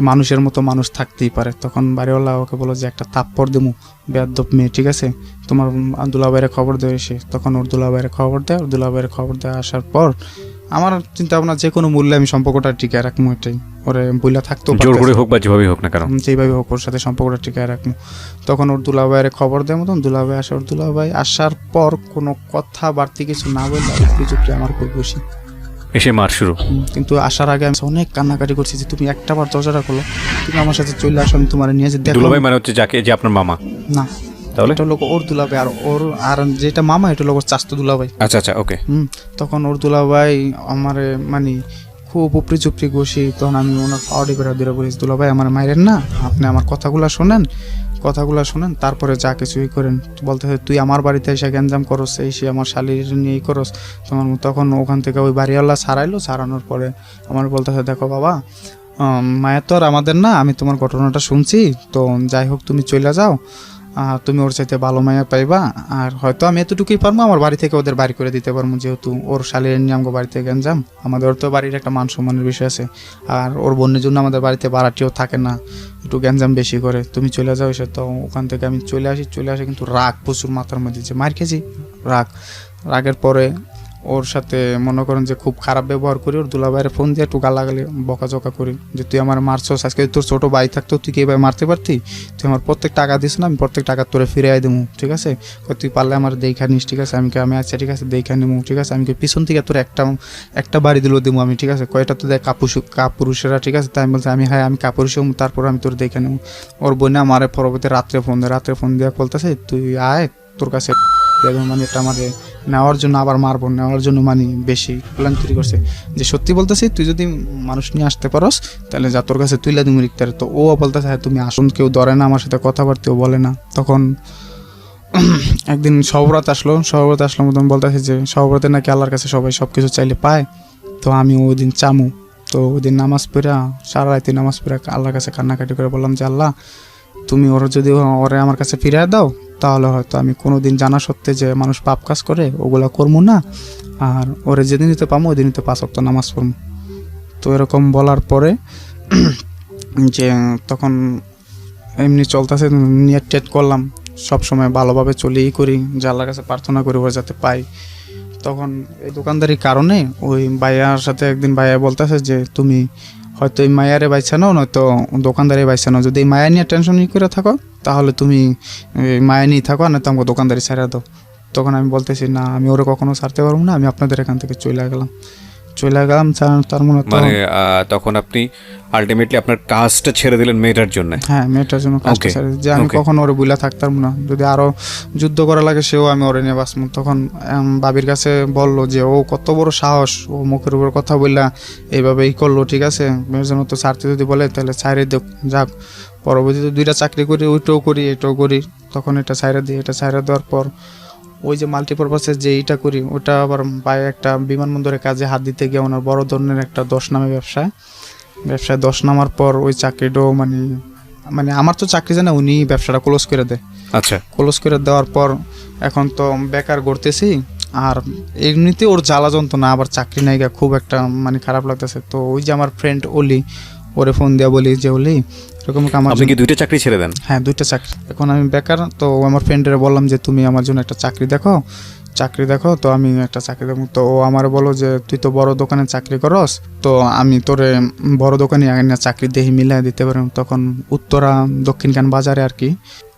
মানুষের মতো মানুষ থাকতেই পারে। তখন বাড়িওয়ালা ওকে বলো যে একটা থাপ্পড় দেবো, বেয়াদব মেয়ে, ঠিক আছে, তোমার দুলাভাইয়ের খবর দেয় এসে। তখন ওর দুলাভাইয়ের খবর দেয়, ওর দুলাভাইয়ের খবর দেয় আসার পর আমার চিন্তা ভাবনা যে কোনো মূল্যে আমি সম্পর্কটা টিকায় রাখবো, এটাই। ওরে বইলা থাকতেও জোর করে হোক বা যেভাবেই হোক না কেন, যেভাবে হোক ওর সাথে সম্পর্কটা টিকায় রাখবো। তখন ওর দুলাভাইয়ের খবর দেয় মতন দুলাভাই আসে, ওর দুলাভাই আসার পর কোনো কথা বাড়তি কিছু না বললে চুপটি আমার খুব খুশি এসে মার শুরু। কিন্তু আসার আগে আমি অনেক কান্নাকাটি করছি যে তুমি একটা বার দরজাটা খোলো, তুমি আমার সাথে চলে আসো, আমি তোমার নিয়ে যে দেখো। দুলাভাই মানে হচ্ছে যাকে, যে আপনার মামা? না, তাহলে এটা লোক ওর দুলাভাই, আর ওর আর যেটা মামা এটা লোক চাস্তো দুলাভাই। আচ্ছা আচ্ছা, ওকে। তখন ওর দুলাভাই আমার মানে খুব উপরি চুপড়ি ঘুষি। তখন আমি ওনার পাওয়ারি বেড়া দিয়ে বলেছি দুলাভাই আমার মায়ের না, আপনি আমার কথাগুলো শোনেন, তারপরে যা কিছুই করেন। বলতেছে তুই আমার বাড়িতে এসে গ্যাঞ্জাম করস, এই সে আমার শালির নিয়েই করস তোমার। তখন ওখান থেকে ওই বাড়িওয়ালা ছাড়ানোর পরে আমার বলতেছে দেখো বাবা, মায়ের তো আর আমাদের না, আমি তোমার ঘটনাটা শুনছি, তো যাই হোক তুমি চলে যাও, তুমি ওর চাইতে ভালো মায়া পাইবা। আর হয়তো আমি এতটুকুই পারবো, আমার বাড়ি থেকে ওদের বাড়ি করে দিতে পারবো, যেহেতু ওর শালির নিয়ে আমাকে বাড়িতে গ্যাঞ্জাম, আমাদের তো বাড়ির একটা মান সম্মানের বিষয় আছে। আর ওর বোনের জন্য আমাদের বাড়িতে ভাড়াটিও থাকে না, একটু গ্যাঞ্জাম বেশি করে, তুমি চলে যাও এসে। তো ওখান থেকে আমি চলে আসি কিন্তু রাগ প্রচুর মাথার মধ্যে, যে মার খেয়েছি, রাগের পরে ওর সাথে মনে করেন যে খুব খারাপ ব্যবহার করি। ওর দুলাভাইয়ের ফোন দিয়ে একটু গালাগালি বকাঝকা করি যে তুই আমার মারছস, আজকে তোর ছোট ভাই থাকতো তুই কি এবার মারতে পারতি, তুই আমার প্রত্যেক টাকা দিস না, আমি প্রত্যেক টাকা তোরে ফিরে দেবো, ঠিক আছে, তুই পারলে আমার দেখা নিস, ঠিক আছে। আমি আচ্ছা ঠিক আছে দেখা নিবো, ঠিক আছে, আমি পিছন থেকে তোর একটা বাড়ি দিলেও দেবো আমি, ঠিক আছে, কয়টা তো দেখ কাপুরুষেরা, ঠিক আছে। তাই আমি বলছি আমি কাপুরুষ, তারপর আমি তোর দেখে নেবো। ওর বোনে আমার পরবর্তী রাত্রে ফোন দিয়ে বলতেছে তুই আয়, তোর কাছে মানে এটা আমার নেওয়ার জন্য আবার মারবো, নেওয়ার জন্য মানে বেশি প্ল্যান তৈরি করছে। যে সত্যি বলতেছি তুই যদি মানুষ নিয়ে আসতে পারস তাহলে যা তোর কাছে তুইলা তুমি লিখতে। তো ও বলতেছে হ্যাঁ তুমি আসুন, কেউ ধরে না আমার সাথে কথাবার্তাও বলে না। তখন একদিন সহব্রত আসলো মতন বলতেছে যে সহব্রতে নাকি আল্লাহর কাছে সবাই সব কিছু চাইলে পায়। তো আমি ওই দিন চামু, তো ওই দিন নামাজ পড়া সারা রাতে নামাজ পড়া আল্লাহর কাছে কান্নাকাটি করে বললাম যে আল্লাহ তুমি ওরা যদি ওরে আমার কাছে ফিরিয়ে দাও তাহলে হয়তো আমি কোনো দিন জানা সত্ত্বে যে মানুষ পাপ কাজ করে ওগুলা করবো না, আর ওরে যেদিন দিতে পাবো ওই দিনই তো 5 ওয়াক্ত নামাজ পড়বো। তো এরকম বলার পরে যে তখন এমনি চলতেছে, নিয়ত টেট করলাম সবসময় ভালোভাবে চলেই করি, যে আল্লাহর কাছে প্রার্থনা করি ওরা যাতে পাই। তখন এই দোকানদারির কারণে ওই ভাইয়ার সাথে একদিন ভাইয়া বলতেছে যে তুমি হয়তো এই মায়ারে বাইছানো নয়তো দোকানদারি বাইছানো, যদি এই মায়া নিয়ে টেনশন করে থাকো তাহলে তুমি মায়া নিয়ে থাকো, না তো আমাকে দোকানদারি ছাড়া দাও। তখন আমি বলতেছি না আমি ওরা কখনো ছাড়তে পারবো না, আমি আপনাদের এখান থেকে চলে গেলাম। তার মানে তখন আপনি আলটিমেটলি আপনার কাজটা ছেড়ে দিলেন মেয়েটার জন্য? হ্যাঁ, মেয়েটার জন্য কাজটা ছেড়ে যে আমি কখনো ওরে বুইলা থাকতাম না, যদি আরো যুদ্ধ করা লাগে সেও আমি ওরে নিয়ে বাঁচবো। তখন বাবির কাছে বললো যে ও কত বড় সাহস, ও মুখের উপর কথা বললা এইভাবেই করলো, ঠিক আছে, মেয়ের জন্য তো ছাড়তে যদি বলে তাহলে ছাইরে যাক। পরবর্তীতে 2টা চাকরি করি, ওইটাও করি এটাও করি, তখন এটা ছাইরা দিই। এটা ছাইরা দেওয়ার পর ওই যে মাল্টিপারপাসের যে এইটা করি ওটা আবার পায়ে একটা বিমানবন্দরের কাজে হাত দিতে গিয়ে ওনার বড় ধরনের একটা 10 নামে ব্যবসায় 10 নামার পর ওই চাকরিটাও মানে মানে আমার তো চাকরি জানা, উনি ব্যবসাটা ক্লোজ করে দেয়। আচ্ছা, ক্লোজ করে দেওয়ার পর এখন তো বেকার ঘুরতেছি, আর এমনিতে ওর জ্বালা যন্ত্রণা, আবার চাকরি নাই গা, খুব একটা মানে খারাপ লাগতেছে। তো ওই যে আমার ফ্রেন্ড অলি, ওরে ফোন দিয়া বলি যে অলি এরকম আমার, আপনি কি 2টা চাকরি ছেড়ে দেন? হ্যাঁ 2টা চাকরি, এখন আমি বেকার। তো আমার ফ্রেন্ডের বললাম যে তুমি আমার জন্য একটা চাকরি দেখো, তো আমি একটা চাকরি দেবো। তো ও আমার বলো যে তুই তো বড় দোকানে চাকরি করস, তো আমি তোরে বড় দোকানে আগে না চাকরি দেখি মিলাই দিতে পারি। তখন উত্তরা দক্ষিণখান বাজারে আর কি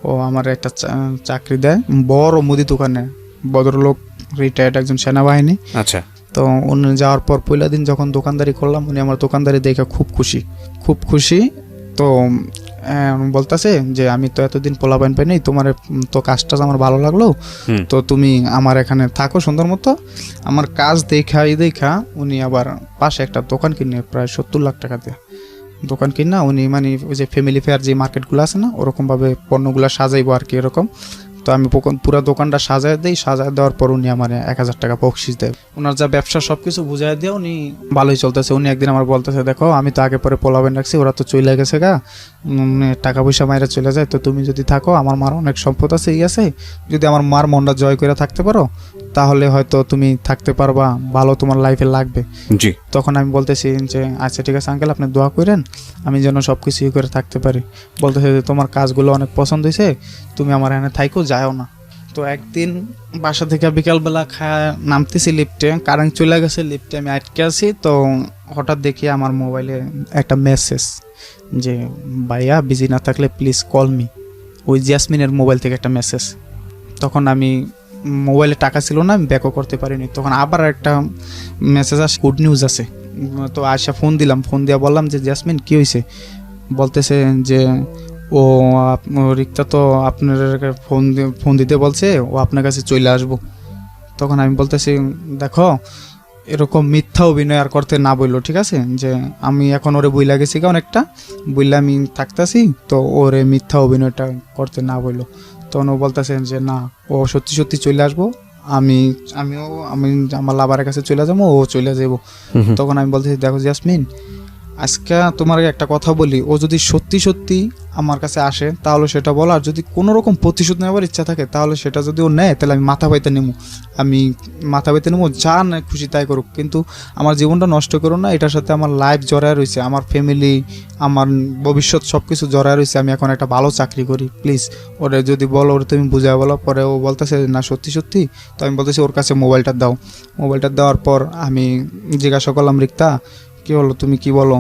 ও আমার একটা চাকরি দেয় বড় মুদি দোকানে, ভদ্রলোক, রিটায়ার্ড একজন সেনাবাহিনী। আচ্ছা, তো উনি যাওয়ার পর পয়লা দিন যখন দোকানদারি করলাম, উনি আমার দোকানদারি দেখে খুব খুশি। তো বলতেছে যে আমি তো এতদিন পোলাপাইন পাই নাই, তোমার তো কাজটা আমার ভালো লাগলো, তো তুমি আমার এখানে থাকো সুন্দর মতো। আমার কাজ দেখা উনি আবার পাশে একটা দোকান কিনে প্রায় 70 লাখ টাকা দিয়ে দোকান কিনা উনি মানে ওই যে ফ্যামিলি ফেয়ার যে মার্কেটগুলো আছে না, ওরকমভাবে পণ্যগুলো সাজাইবো আর কি এরকম। তো আমি পুরো দোকানটা সাজায় দেওয়ার পর উনি আমার 1000 টাকা বকশিস দেয়। ওনার যা ব্যবসা সব কিছু বুঝাই দিয়ে উনি ভালোই চলতেছে। উনি একদিন আমার বলতেছে, দেখো আমি তো আগে পরে পোলাবেন রাখছি, ওরা তো চলে গেছে গা, টাকা পয়সা মাইরা চলে যায়, তো তুমি যদি থাকো, আমার মার অনেক সম্পদ আছে, আছে, যদি আমার মার মনটা জয় করে থাকতে পারো, তাহলে হয়তো তুমি থাকতে পারবা, ভালো তোমার লাইফে লাগবে। জি। তখন আমি বলতেছি যে আচ্ছা ঠিক আছে আঙ্কেল, আপনি দোয়া করেন আমি যেন সব কিছু করে থাকতে পারি। বলতেছে যে তোমার কাজগুলো অনেক পছন্দ হয়েছে, তুমি আমার এখানে থাইকো, যাও না। তো একদিন বাসা থেকে বিকালবেলা নামতেছি লিফটে, কারেন্ট চলে গেছে, লিফটে আমি আটকে আছি। তো হঠাৎ দেখি আমার মোবাইলে একটা মেসেজ যে ভাইয়া বিজি না থাকলে প্লিজ কল মি, ওই জ্যাসমিনের মোবাইল থেকে একটা মেসেজ। তখন আমি মোবাইলে টাকা ছিল না, আমি ব্যাকও করতে পারিনি। তখন আবার একটা মেসেজ আসে, গুড নিউজ আছে। তো আয়সা ফোন দিলাম, ফোন দিয়ে বললাম যে জ্যাসমিন কী হয়েছে। বলতেছে যে ও রিক্তা তো আপনার ফোন দিতে বলছে, ও আপনার কাছে চলে আসবো। তখন আমি বলতেছি দেখো এরকম মিথ্যা অভিনয় আর করতে না বললো, ঠিক আছে, যে আমি এখন ওরে বইলা গেছি অনেকটা বইলা আমি থাকতেছি, তো ওরে মিথ্যা অভিনয়টা করতে না বললো। তখন ও বলতেছে যে না, ও সত্যি চলে আসবো, আমি আমার লাভারের কাছে চলে যাবো, ও চলে যাবো। তখন আমি বলতেছি দেখো জ্যাসমিন, আজকে তোমার একটা কথা বলি, ও যদি সত্যি আমার কাছে আসে তাহলে সেটা বলো, আর যদি কোনো রকম প্রতিশোধ নেওয়ার ইচ্ছা থাকে তাহলে সেটা যদি ও নেয় তাহলে আমি মাথা পাইতে নেবো, যা না খুশি তাই করুক, কিন্তু আমার জীবনটা নষ্ট করো না। এটার সাথে আমার লাইফ জড়ায় রয়েছে, আমার ফ্যামিলি, আমার ভবিষ্যৎ সব কিছু জড়ায় রয়েছে, আমি এখন একটা ভালো চাকরি করি, প্লিজ ওরে যদি বলো, ওরে তুমি বুঝাই বলো। পরে ও বলতেছে না সত্যি, তো আমি বলতেছি ওর কাছে মোবাইলটা দাও। মোবাইলটা দেওয়ার পর আমি জিজ্ঞাসা করলাম, রিক্তা কি হলো, তুমি কি বলো,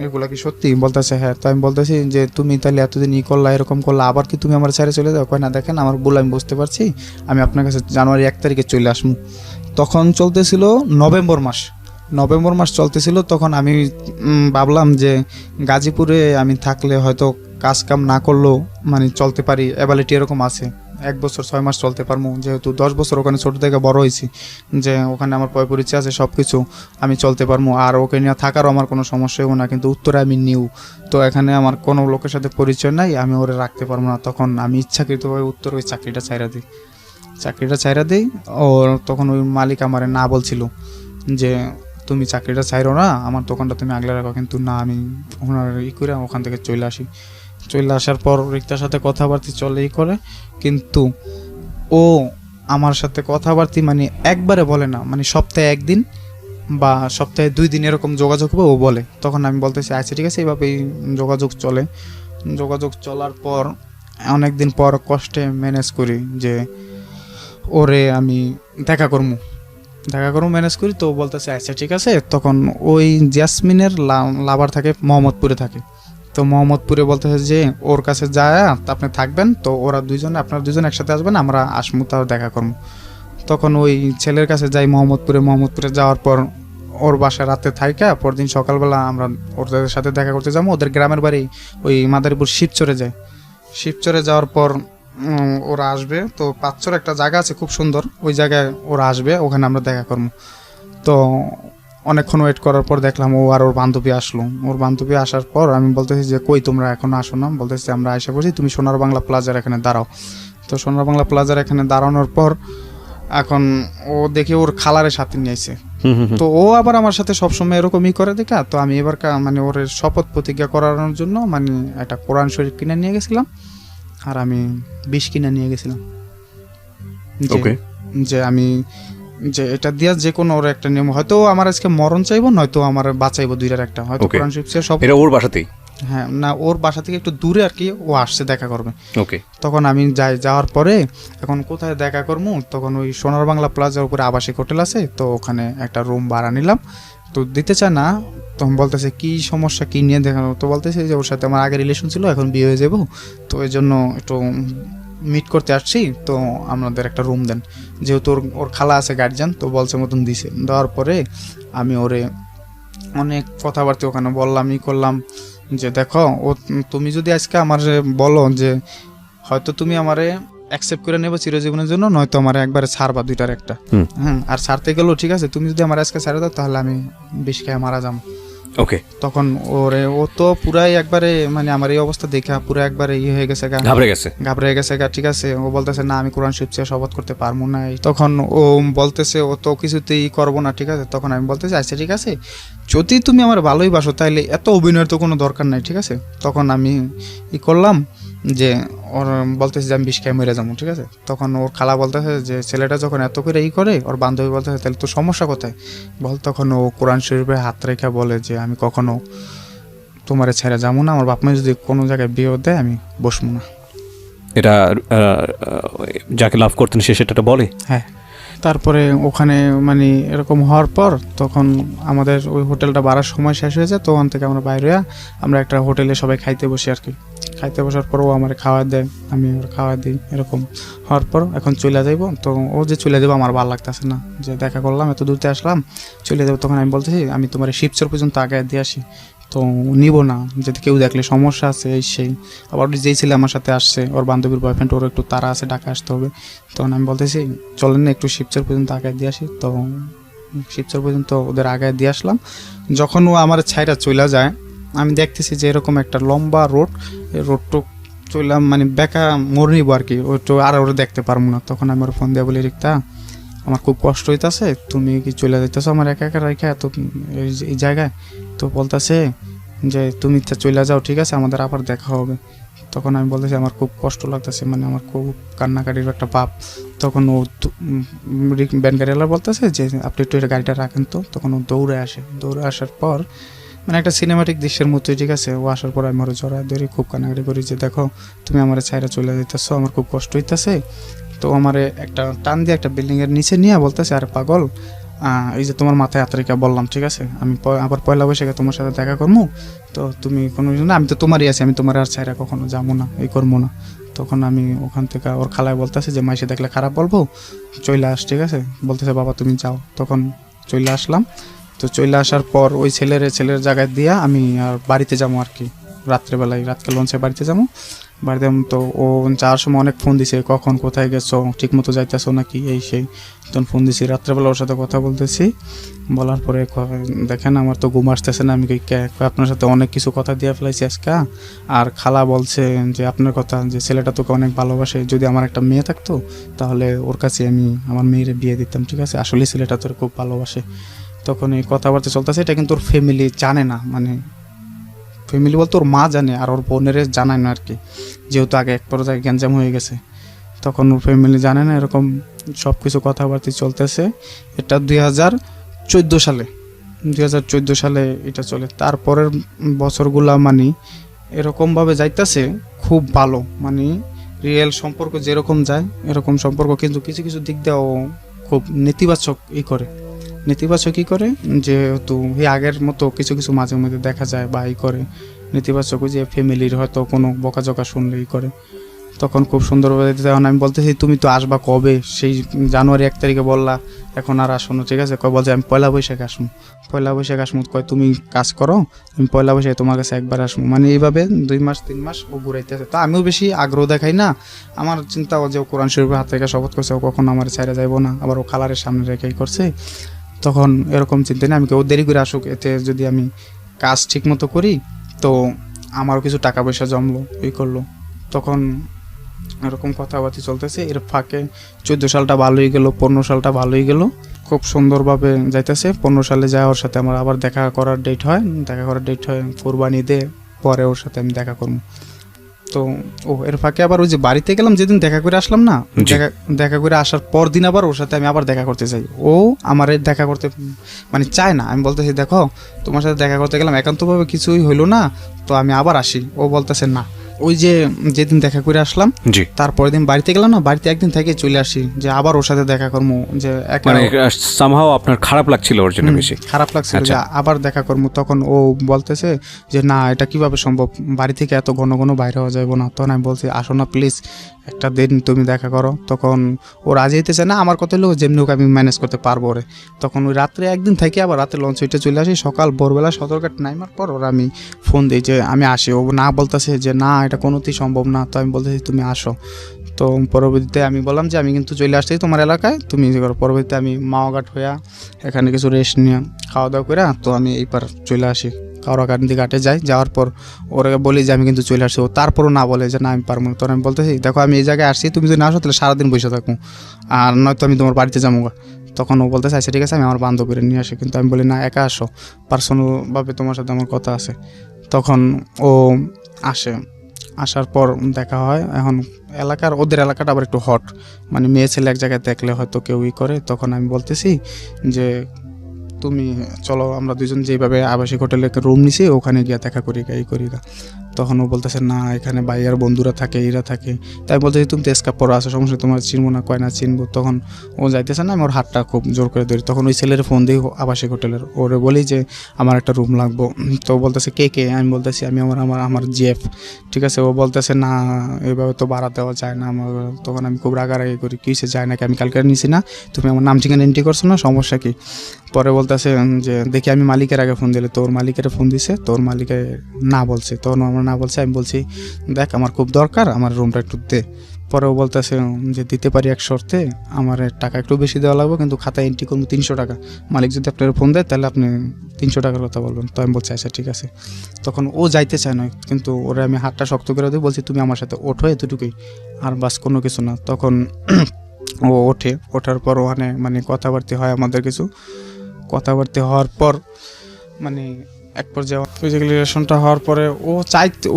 এগুলা কি সত্যি? বলতেছে হ্যাঁ। তো আমি বলতেছি যে তুমি তাহলে এতদিন করলা, এরকম করলা, আবার কি তুমি আমার ছেড়ে চলে যাও? কয় না, দেখেন আমার ভুল, আমি বুঝতে পারছি, আমি আপনার কাছে জানুয়ারি 1 তারিখে চলে আসবো। তখন চলতেছিল নভেম্বর মাস চলতেছিল। তখন আমি ভাবলাম যে গাজীপুরে আমি থাকলে হয়তো কাজ কাম না করলেও মানে চলতে পারি, অ্যাবিলিটি এরকম আছে, 1 বছর 6 মাস চলতে পারবো, যেহেতু 10 বছর ওখানে ছোটো থেকে বড় হয়েছি, যে ওখানে আমার পরিচয় আছে, সব কিছু আমি চলতে পারবো, আর ওকে নিয়ে থাকারও আমার কোনো সমস্যা হবে না। কিন্তু উত্তরে আমি নিউ, তো এখানে আমার কোনো লোকের সাথে পরিচয় নাই, আমি ওরে রাখতে পারবো না। তখন আমি ইচ্ছাকৃতভাবে উত্তর ওই চাকরিটা ছাইরা দিই। ওর তখন ওই মালিক আমারে না বলছিল যে তুমি চাকরিটা ছাইরো না, আমার দোকানটা তুমি আগলে রাখো, কিন্তু না, আমি ওনার করে ওখান থেকে চলে আসার পর রিক্তার সাথে কথাবার্তা চলেই করে, কিন্তু ও আমার সাথে কথাবার্তা মানে একবারে বলে না, মানে সপ্তাহে 1 দিন বা সপ্তাহে 2 দিন এরকম যোগাযোগ হবে ও বলে। তখন আমি বলতেছি আচ্ছা ঠিক আছে, এইভাবেই যোগাযোগ চলার পর অনেক দিন পর কষ্টে ম্যানেজ করি যে ওরে আমি দেখা করবো ম্যানেজ করি। তো বলতেছে আচ্ছা ঠিক আছে। তখন ওই জ্যাসমিনের লাভার থাকে মোহাম্মদপুরে থাকে, তো মোহাম্মদপুরে বলতেছে যে ওর কাছে যায় আপনি থাকবেন, তো ওরা আপনারা দুজন একসাথে আসবেন, আমরা আসমু, তাও দেখা করবো। তখন ওই ছেলের কাছে যাই মোহাম্মদপুরে যাওয়ার পর ওর বাসায় রাতে থাইকা পরদিন সকালবেলা আমরা ওদের সাথে দেখা করতে যাবো। ওদের গ্রামের বাড়ি ওই মাদারীপুর শিবচরে যাওয়ার পর ওরা আসবে, তো পাঁচচর একটা জায়গা আছে খুব সুন্দর, ওই জায়গায় ওরা আসবে, ওখানে আমরা দেখা করবো। তো অনেকক্ষণ ওয়েট করার পর দেখলাম ও আর ওর বান্ধবী আসলো। ওর বান্ধবী আসার পর আমি বলতেছি যে কই তোমরা এখনো আসো না? বলতেছি আমরা আশা করছি, তুমি সোনার বাংলা প্লাজার এখানে দাঁড়াও। তো সোনার বাংলা প্লাজার এখানে দাঁড়ানোর পর এখন ও দেখে ওর খালারের সাথে নিয়ে আসে, তো ও আবার আমার সাথে সবসময় এরকমই করে দেখা, তো আমি এবার মানে ওর শপথ প্রতিজ্ঞা করানোর জন্য মানে একটা কোরআন শরীফ কিনে নিয়ে গেছিলাম, আর আমি বিষ কিনে নিয়ে গেছিলাম যে আমি যে এটা দিয়া যে কোনো ওর একটা নিয়ম, হয়তো আমার আজকে মরণ চাইবো, নয়তো আমার বাঁচাইবো, দুইটার একটা। হয়তো কোরআন শরীফ সব এটা ওর বাসাতেই? হ্যাঁ, না ওর বাসা থেকে একটু দূরে আর কি, ও আসছে দেখা করবে। ওকে। তখন আমি যাওয়ার পরে এখন কোথায় দেখা করবো, তখন ওই সোনার বাংলা প্লাজার উপরে আবাসিক হোটেল আছে, তো ওখানে একটা রুম ভাড়া নিলাম। তো দিতে চায় না, তখন বলতেছে কি সমস্যা, কি নিয়ে দেখানো, তো বলতেছে যে ওর সাথে আমার আগে রিলেশন ছিল, এখন বিয়ে হয়ে যাবো, তো এই জন্য একটু মিট করতে আসছি, তো আমাদের একটা রুম দেন। যেহেতু ওর খালা আছে গার্জিয়ান, তো বলছে মতন দিছে। দেওয়ার পরে আমি ওরে অনেক কথাবার্তা ওখানে বললাম, করলাম যে দেখো ও তুমি যদি আজকে আমার বলো যে হয়তো তুমি আমারে অ্যাকসেপ্ট করে নেবো চিরজীবনের জন্য, নয়তো আমার একবারে ছাড়বা, দুইটার একটা। আর ছাড়তে গেলেও ঠিক আছে, তুমি যদি আমার আজকে ছাড়ে দাও তাহলে আমি বিষ খেয়ে মারা যাবো। ওকে। তখন ও তো পুরাই একবারে মানে আমার এই অবস্থা দেখা পুরো একবারে ইয়ে হয়ে গেছে, ঘাবড়ে গেছে। ঠিক আছে, ও বলতেছে না আমি কোরআন শরীফ শপথ করতে পারবো না। তখন ও বলতেছে ও তো কিছুতেই করবো না, ঠিক আছে। তখন আমি বলতেছি আচ্ছা ঠিক আছে, যদি তুমি আমার ভালোই বাসো তাইলে এত অভিনয়ের তো কোনো দরকার নাই, ঠিক আছে। তখন আমি করলাম যে ওর বলতেছে যে আমি বিষ খেয়ে মরে যাবো, ঠিক আছে। তখন ওর খালা বলতেছে যে ছেলেটা যখন এত করে করে, ওর বান্ধবী বলতেছে তাহলে তো সমস্যা কোথায় তখন ও কোরআন শরীফে হাত রেখে বলে যে আমি কখনো তোমারে ছেড়ে যাবো না, আমার বাপ মা যদি কোনো জায়গায় বিয়ে দেয় আমি বসবো না। এটা যাকে লাভ করতেন সে সেটা বলে? হ্যাঁ। তারপরে ওখানে মানে এরকম হওয়ার পর তখন আমাদের ওই হোটেলটা বাড়ার সময় শেষ হয়ে যায়, তো ওখান থেকে আমরা বাইরে আমরা একটা হোটেলে সবাই খাইতে বসি আর কি। খাইতে বসার পর ও আমার খাওয়া দেয়, আমি ওর খাওয়া দিই। এরকম হওয়ার পর এখন চলে যাইব, তো ও যে চলে যাবো আমার ভালো লাগতেছে না, যে দেখা করলাম এত দূরতে আসলাম চলে যাবো। তখন আমি বলতেছি আমি তোমার শিবচর পর্যন্ত আগে দিয়ে আসি, তো নিব না, যদি কেউ দেখলে সমস্যা আছে এই সেই। আবার যেই ছেলে আমার সাথে আসছে ওর বান্ধবীর বয়ফ্রেন্ড, ওর একটু তাড়া আছে, ঢাকা আসতে হবে। তখন আমি বলতেছি চলেন না একটু শিবচর পর্যন্ত আগে দিয়ে আসি। তো শিবচর পর্যন্ত ওদের আগে দিয়ে আসলাম। যখন ও আমার ছাইরা চলে যায় আমি দেখতেছি যে এরকম একটা লম্বা রোড, এই রোডটা চললাম মানে বেকা মোড় নিব আর কি, ওইটা আর ওরা দেখতে পারবো না। তখন আমি ওর ফোন দিয়ে বলি রিক্তা আমার খুব কষ্ট হইতেছে, তুমি কি চলে যাইতেছো আমার একা একা রেখে এত এই জায়গায়? তো বলতেছে যে তুমি চলে যাও, ঠিক আছে, আমাদের আবার দেখা হবে। তখন আমি বলতেছি আমার খুব কষ্ট লাগতেছে, মানে আমার খুব কান্নাকাটির একটা ভাব। তখন ও ব্যান গাড়িওয়ালা বলতেছে যে আপনি একটু গাড়িটা রাখেন তো। তখন ও দৌড়ে আসার পর মানে একটা সিনেমাটিক দৃশ্যের মতোই, ঠিক আছে। ও আসার পর আমি ওর জড়ায় ধরি, খুব কান্নাকাটি করি যে দেখো তুমি আমার ছাইরা চলে যেতেছো, আমার খুব কষ্ট হইতেছে। তো আমার একটা টান দিয়ে একটা বিল্ডিংয়ের নিচে নিয়ে বলতেছে আরে পাগল, এই যে তোমার মাথায় হাতরেখা বললাম, ঠিক আছে, আমি আবার পয়লা বৈশাখে তোমার সাথে দেখা করবো, তো তুমি কোনো না, আমি তো তোমারই আছি, আমি তোমার আর ছাইরা কখনো যাবো না, এই করবো না। তখন আমি ওখান থেকে ওর খালায় বলতেছে যে মাইসে দেখলে খারাপ বলবো, চলে আস, ঠিক আছে। বলতেছে বাবা তুমি যাও। তখন চলে আসলাম। তো চলে আসার পর ওই ছেলের জায়গায় দিয়া আমি আর বাড়িতে যাবো আর কি, রাত্রেবেলায় রাতকে লঞ্চে বাড়িতে যাবো। তো ও যাওয়ার সময় অনেক ফোন দিছে, কখন কোথায় গেছো, ঠিক মতো যাইতেছো নাকি এই সেই। তখন ফোন দিছি রাত্রেবেলা, ওর সাথে কথা বলতেছি। বলার পরে দেখেন আমার তো ঘুম আসতেছে না। আমি আপনার সাথে অনেক কিছু কথা দিয়ে ফেলাইছি আজকে, আর খালা বলছে যে আপনার কথা, যে ছেলেটা তোকে অনেক ভালোবাসে, যদি আমার একটা মেয়ে থাকতো তাহলে ওর কাছে আমি আমার মেয়ের বিয়ে দিতাম, ঠিক আছে, আসলে ছেলেটা তোর খুব ভালোবাসে। তখন এই কথাবার্তা চলতেছে, এটা কিন্তু ওর ফ্যামিলি জানে না, মানে ফ্যামিলি বলতে ওর মা জানে আর ওর বোনের জানায় না আর কি, যেহেতু আগে এক পর্যায়ে গ্যাঞ্জাম হয়ে গেছে। তখন ওর ফ্যামিলি জানে না, এরকম সব কিছু কথাবার্তা চলতেছে। এটা 2014 সালে এটা চলে। তারপরের বছরগুলা মানে এরকমভাবে যাইতেছে খুব ভালো, মানে রিয়েল সম্পর্ক যেরকম যায় এরকম সম্পর্ক, কিন্তু কিছু কিছু দিক দিয়েও খুব নেতিবাচক করে, যেহেতু এই আগের মতো কিছু কিছু মাঝে মধ্যে দেখা যায় বা করে নেতিবাচক, যে ফ্যামিলির হয়তো কোনো বকাঝকা শুনলেই করে। তখন খুব সুন্দরভাবে তখন আমি বলতেছি তুমি তো আসবা কবে, সেই জানুয়ারি 1 তারিখে বললা, এখন আর আসো না, ঠিক আছে। বলছে আমি পয়লা বৈশাখে আসবো। কয় তুমি কাজ করো, আমি পয়লা বৈশাখে তোমার কাছে একবার আসবো। মানে এইভাবে 2 মাস 3 মাস ও ঘুরাইতেছে। তো আমিও বেশি আগ্রহ দেখাই না, আমার চিন্তা যে ও কোরআন শরীফের হাত থেকে শপথ করছে, ও কখনো আমার ছাইরা যাইবো না, আবার ও খালারের সামনে রেখেই করছে। তখন এরকম চিন্তা নেই, আমি ও দেরি করে আসুক, এতে যদি আমি কাজ ঠিক মতো করি তো আমারও কিছু টাকা পয়সা জমলো, করলো। তখন এরকম কথাবার্তা চলতেছে। এর ফাঁকে 14 সালটা ভালোই গেল, 15 সালটা ভালোই গেল, খুব সুন্দরভাবে যাইতেছে। 15 সালে যায় ওর সাথে আমার আবার দেখা করার ডেট হয় কোরবানি ঈদে পরে ওর সাথে আমি দেখা করবো। তো এর ফাঁকে আবার ওই যে বাড়িতে গেলাম যেদিন দেখা করে আসলাম না, দেখা করে আসার পর দিন আবার ওর সাথে আমি আবার দেখা করতে চাই। ও আমার দেখা করতে মানে চায় না। আমি বলতেছি দেখো তোমার সাথে দেখা করতে গেলাম একান্তভাবে কিছুই হইলো না, তো আমি আবার আসি। ও বলতেছে না, ওই যে যেদিন দেখা করে আসলাম তারপরের দিন বাড়িতে গেলাম না, বাড়িতে একদিন থেকে চলে আসি যে আবার ওর সাথে দেখা করবো। যে মানে সামহাও আপনার খারাপ লাগছিল ওর জন্য, বেশি খারাপ লাগছিল যে আবার দেখা করবো। তখন ও বলতেছে যে না এটা কিভাবে সম্ভব, বাড়ি থেকে এত ঘন ঘন বাইরে হওয়া যাবো না। তখন আমি বলছি আসো না প্লিজ একটা দিন তুমি দেখা করো। তখন ও রাজি হইতেছে না। আমার কথা হলো যেমনি হোক আমি ম্যানেজ করতে পারবো ওরে। তখন ওই রাত্রে একদিন থেকে আবার রাতে লঞ্চ উঠে চলে আসি। সকাল ভোরবেলা সতর্কাট নাইমার পর ওরা আমি ফোন দিই যে আমি আসি। ও না বলতেছে যে না এটা কোনোতেই সম্ভব না। তো আমি বলতেছি তুমি আসো। তো পরবর্তীতে আমি বললাম যে আমি কিন্তু চলে আসছি তোমার এলাকায়, তুমি করো। পরবর্তীতে আমি মাওঘাট হইয়া এখানে কিছু রেস্ট নিয়ে খাওয়া দাওয়া করে তো আমি এইবার চলে আসি কাউরাকান্দি ঘাটে যাই। যাওয়ার পর ওরা বলি যে আমি কিন্তু চলে আসছি। ও তারপরও না বলে যে না আমি পারবো না। তখন আমি বলতেছি দেখো আমি এই জায়গায় আসছি, তুমি যদি না আসো তাহলে সারাদিন বসে থাকবো, আর নয়তো আমি তোমার বাড়িতে যাবো। তখন ও বলতেছে আচ্ছা ঠিক আছে আমি আমার বান্ধবীরা নিয়ে আসি। কিন্তু আমি বলি না একা আসো, পার্সোনালভাবে তোমার সাথে আমার কথা আছে। তখন ও আসে, আসার পর দেখা হয়। এখন ওদের এলাকাটা আবার একটু হট, মানে মেয়ে ছেলে এক জায়গায় দেখলে হয়তো কেউ করে। তখন আমি বলতেছি যে তুমি চলো আমরা দুজন যেভাবে আবাসিক হোটেলে রুম নিছি ওখানে গিয়ে দেখা করি এই করি না। তখন ও বলতেছে না এখানে ভাইয়ার বন্ধুরা থাকে এরা থাকে। তাই বলতেছি তুমি তো স্কাপ পরে আসো, সমস্যা তোমার চিনবো না, কয় না চিনবো। তখন ও যাইতেছে না, আমি ওর হাতটা খুব জোর করে ধরি। তখন ওই ছেলের ফোন দিই আবাসিক হোটেলের, ওরে বলি যে আমার একটা রুম লাগবো। তো বলতেছে কে? আমি বলতেছি আমি আমার জিএফ। ঠিক আছে। ও বলতেছে না এইভাবে তো ভাড়া দেওয়া যায় না আমার। তখন আমি খুব রাগারাগি করি, কিসে যায় নাকি, আমি কালকে নিছি না, তুমি আমার নাম ঠিকানা এন্ট্রি করছো না, সমস্যা কি? পরে বলতেছে যে দেখি আমি মালিকের আগে ফোন দিলে, তোর মালিকের ফোন দিছে, তোর মালিকে না বলছে। তখন আমার না বলছে। আমি বলছি দেখ আমার খুব দরকার, আমার রুমটা একটু দে। পরেও বলতেছে যে দিতে পারি এক শর্তে, আমার টাকা একটু বেশি দেওয়া লাগবে, কিন্তু খাতায় এন্ট্রি করবো 300 টাকা। মালিক যদি আপনার ফোন দেয় তাহলে আপনি 300 টাকার কথা বলবেন। তো আমি বলছি আচ্ছা ঠিক আছে। তখন ও যাইতে চায় না, কিন্তু ওরা আমি হাতটা শক্ত করে দিই, বলছি তুমি আমার সাথে ওঠো, এতটুকুই, আর বাস কোনো কিছু না। তখন ও ওঠার পর ওখানে মানে কথাবার্তা হয় আমাদের কিছু। কথাবার্তা হওয়ার পর মানে এক পর্যায়ে ফিজিক্যাল রিলেশনটা হওয়ার পরে ও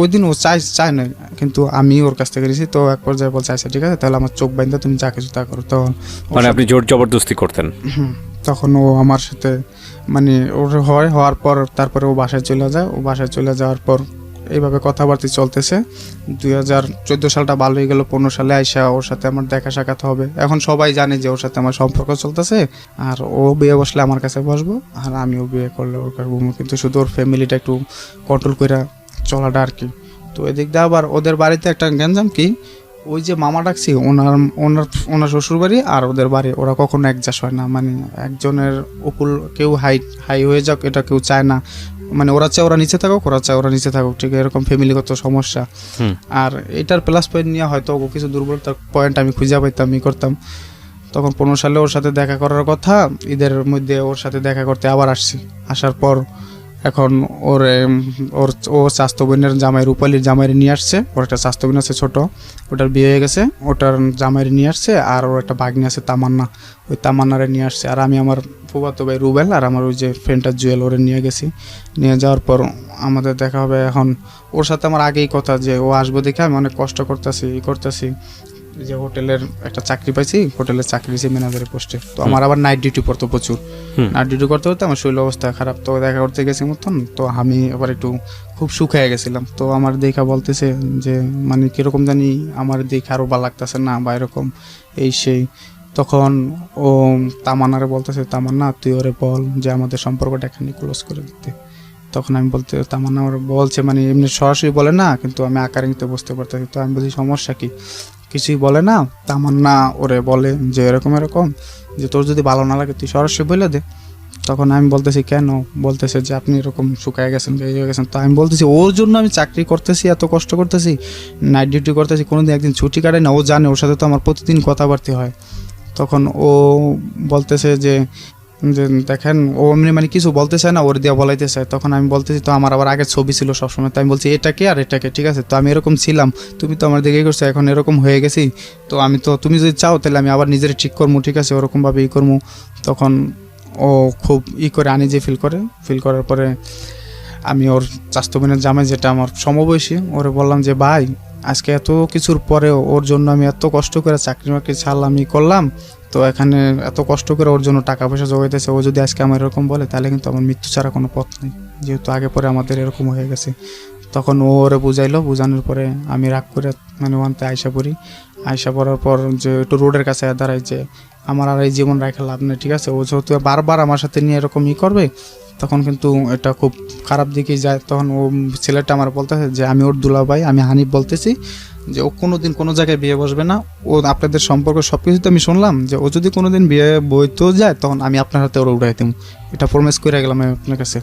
ওই দিন ও চায় না, কিন্তু আমি ওর কাছ থেকে গেছি। তো এক পর্যায়ে বলছে আচ্ছা ঠিক আছে তাহলে আমার চোখ বাইন্ধা তুমি যা কিছু তা করো। তো মানে আপনি জোর জবরদস্তি করতেন? তখন ও আমার সাথে মানে ওর হওয়ার পর তারপরে ও বাসায় চলে যায়। ও বাসায় চলে যাওয়ার পর এইভাবে কথাবার্তা চলতেছে। 2014 সালটা ভালো হয়ে গেল। 15 সালে আইসা ওর সাথে আমার দেখা সাক্ষাৎ হবে। এখন সবাই জানে যে ওর সাথে আমার সম্পর্ক চলতেছে, আর ও বিয়ে বসলে আমার কাছে বসবো, আর আমিও বিয়ে করলে ওর কাছে বসবো। কিন্তু শুধু ওর ফ্যামিলিটা একটু কন্ট্রোল করে চলাটা আর কি। তো এদিক দিয়ে আবার ওদের বাড়িতে একটা গ্যাঞ্জাম কি, ওই যে মামা ডাকছি ওনার শ্বশুর বাড়ি আর ওদের বাড়ি ওরা কখনো অ্যাডজাস্ট হয় না। মানে একজনের উপর কেউ হাই হয়ে যাক এটা কেউ চায় না। মানে ওরা চায় ওরা নিচে থাকুক, ওরা চায় ওরা নিচে থাকুক, ঠিক এরকম ফ্যামিলিগত সমস্যা। আর এটার প্লাস পয়েন্ট নিয়ে হয়তো কিছু দুর্বলতার পয়েন্ট আমি খুঁজে পাইতাম করতাম। তখন 15 সালে ওর সাথে দেখা করার কথা, ঈদের মধ্যে ওর সাথে দেখা করতে আবার আসছি। আসার পর এখন ও স্বাস্থ্য বোনের জামাই রূপালীর জামাইরে নিয়ে আসছে। ওর একটা স্বাস্থ্য বোন আছে ছোটো, ওটার বিয়ে হয়ে গেছে, ওটার জামাইরে নিয়ে আসছে। আর ওর একটা ভাগ্নি আছে তামান্না, ওই তামান্নারে নিয়ে আসছে। আর আমি আমার ফুফাতো ভাই রুবেল আর আমার ওই যে ফ্রেন্ডটা জুয়েল ওরে নিয়ে গেছি। নিয়ে যাওয়ার পর আমাদের দেখা হবে। এখন ওর সাথে আমার আগেই কথা যে ও আসবো দেখে আমি অনেক কষ্ট করতেছি যে হোটেলের একটা চাকরি পাইছি, হোটেলের চাকরি দিয়েছি ম্যানেজারের পোস্টে। তো আমার আবার নাইট ডিউটি পড়তো প্রচুর। নাইট ডিউটি করতে আমার শরীর অবস্থা খারাপ। তো দেখা করতে গেছি মতন, তো আমি আবার একটু খুব শুকিয়ে গেছিলাম। তো আমার দেখা বলতেছে যে মানে কীরকম জানি আমার দেখে আরও ভালো লাগতেছে না বা এরকম এই সেই। তখন ও তামান্নারে বলতেছে তামান্না তুই ওরে বল যে আমাদের সম্পর্কটা এখানে ক্লোজ করে দিতে। তখন আমি তামান্না আমার বলছে মানে এমনি সরাসরি বলে না, কিন্তু আমি আকার ইঙ্গিতে বুঝতে পারতেছি। তো আমি বলছি সমস্যা কি, কিছুই বলে না। তামান্না ওরে বলে যে এরকম যে তোর যদি ভালো না লাগে তুই সরাসরি বলে দে। তখন আমি বলতেছি কেন, বলতেছে যে আপনি এরকম শুকায় গেছেন হয়ে গেছেন। তো আমি বলতেছি ওর জন্য আমি চাকরি করতেছি, এত কষ্ট করতেছি, নাইট ডিউটি করতেছি, কোনোদিন একদিন ছুটি কাটাই না। ও জানে ওর সাথে তো আমার প্রতিদিন কথাবার্তা হয়। তখন ও বলতেছে যে যে দেখেন ও এমনি মানে কিছু বলতে চায় না, ওর দিয়া বলাইতে চায়। তখন আমি বলতেছি তো আমার আবার আগের ছবি ছিল সবসময়, তো আমি বলছি এটাকে আর এটাকে, ঠিক আছে, তো আমি এরকম ছিলাম, তুমি তো আমার দিকে করছো, এখন এরকম হয়ে গেছি, তো আমি তো তুমি যদি চাও তাহলে আমি আবার নিজের ঠিক করবো, ঠিক আছে, ওরকমভাবে ই করবো। তখন ও খুব করে আনিজে ফিল করার পরে আমি ওর চাস্তো বোনের জামাই, যেটা আমার সমবয়সী, ওরে বললাম যে ভাই আজকে এত কিছুর পরেও ওর জন্য আমি এত কষ্ট করে চাকরি বাকরি ছাড়লাম, ই করলাম, তো এখানে এত কষ্ট করে ওর জন্য টাকা পয়সা জোগাইতেছে, ও যদি আজকে আমার এরকম বলে তাহলে কিন্তু আমার মৃত্যু ছাড়া কোনো পথ নেই, যেহেতু আগে পরে আমাদের এরকম হয়ে গেছে। তখন ও ওরে বুঝাইলো, বোঝানোর পরে আমি রাগ করে মানে ওখানতে আয়সা পড়ার পর যে একটু রোডের কাছে দাঁড়াই যে আমার আর এই জীবন রাখা লাভ নেই, ঠিক আছে, ও যেহেতু বারবার আমার সাথে নিয়ে এরকম ই করবে, তখন কিন্তু এটা খুব খারাপ দিকেই যায়। তখন ও ছেলেটা আমার বলতেছে যে আমি ওর দুলাভাই, আমি হানিফ বলতেছি যে ও কোনোদিন কোনো জায়গায় বিয়ে বসবে না, ও আপনাদের সম্পর্ক সব কিছুতে আমি শুনলাম যে ও যদি কোনোদিন বিয়ে বইতেও যায় তখন আমি আপনার হাতে ওরা উঠাই দিই, এটা প্রমিস করে গেলাম আমি আপনার কাছে।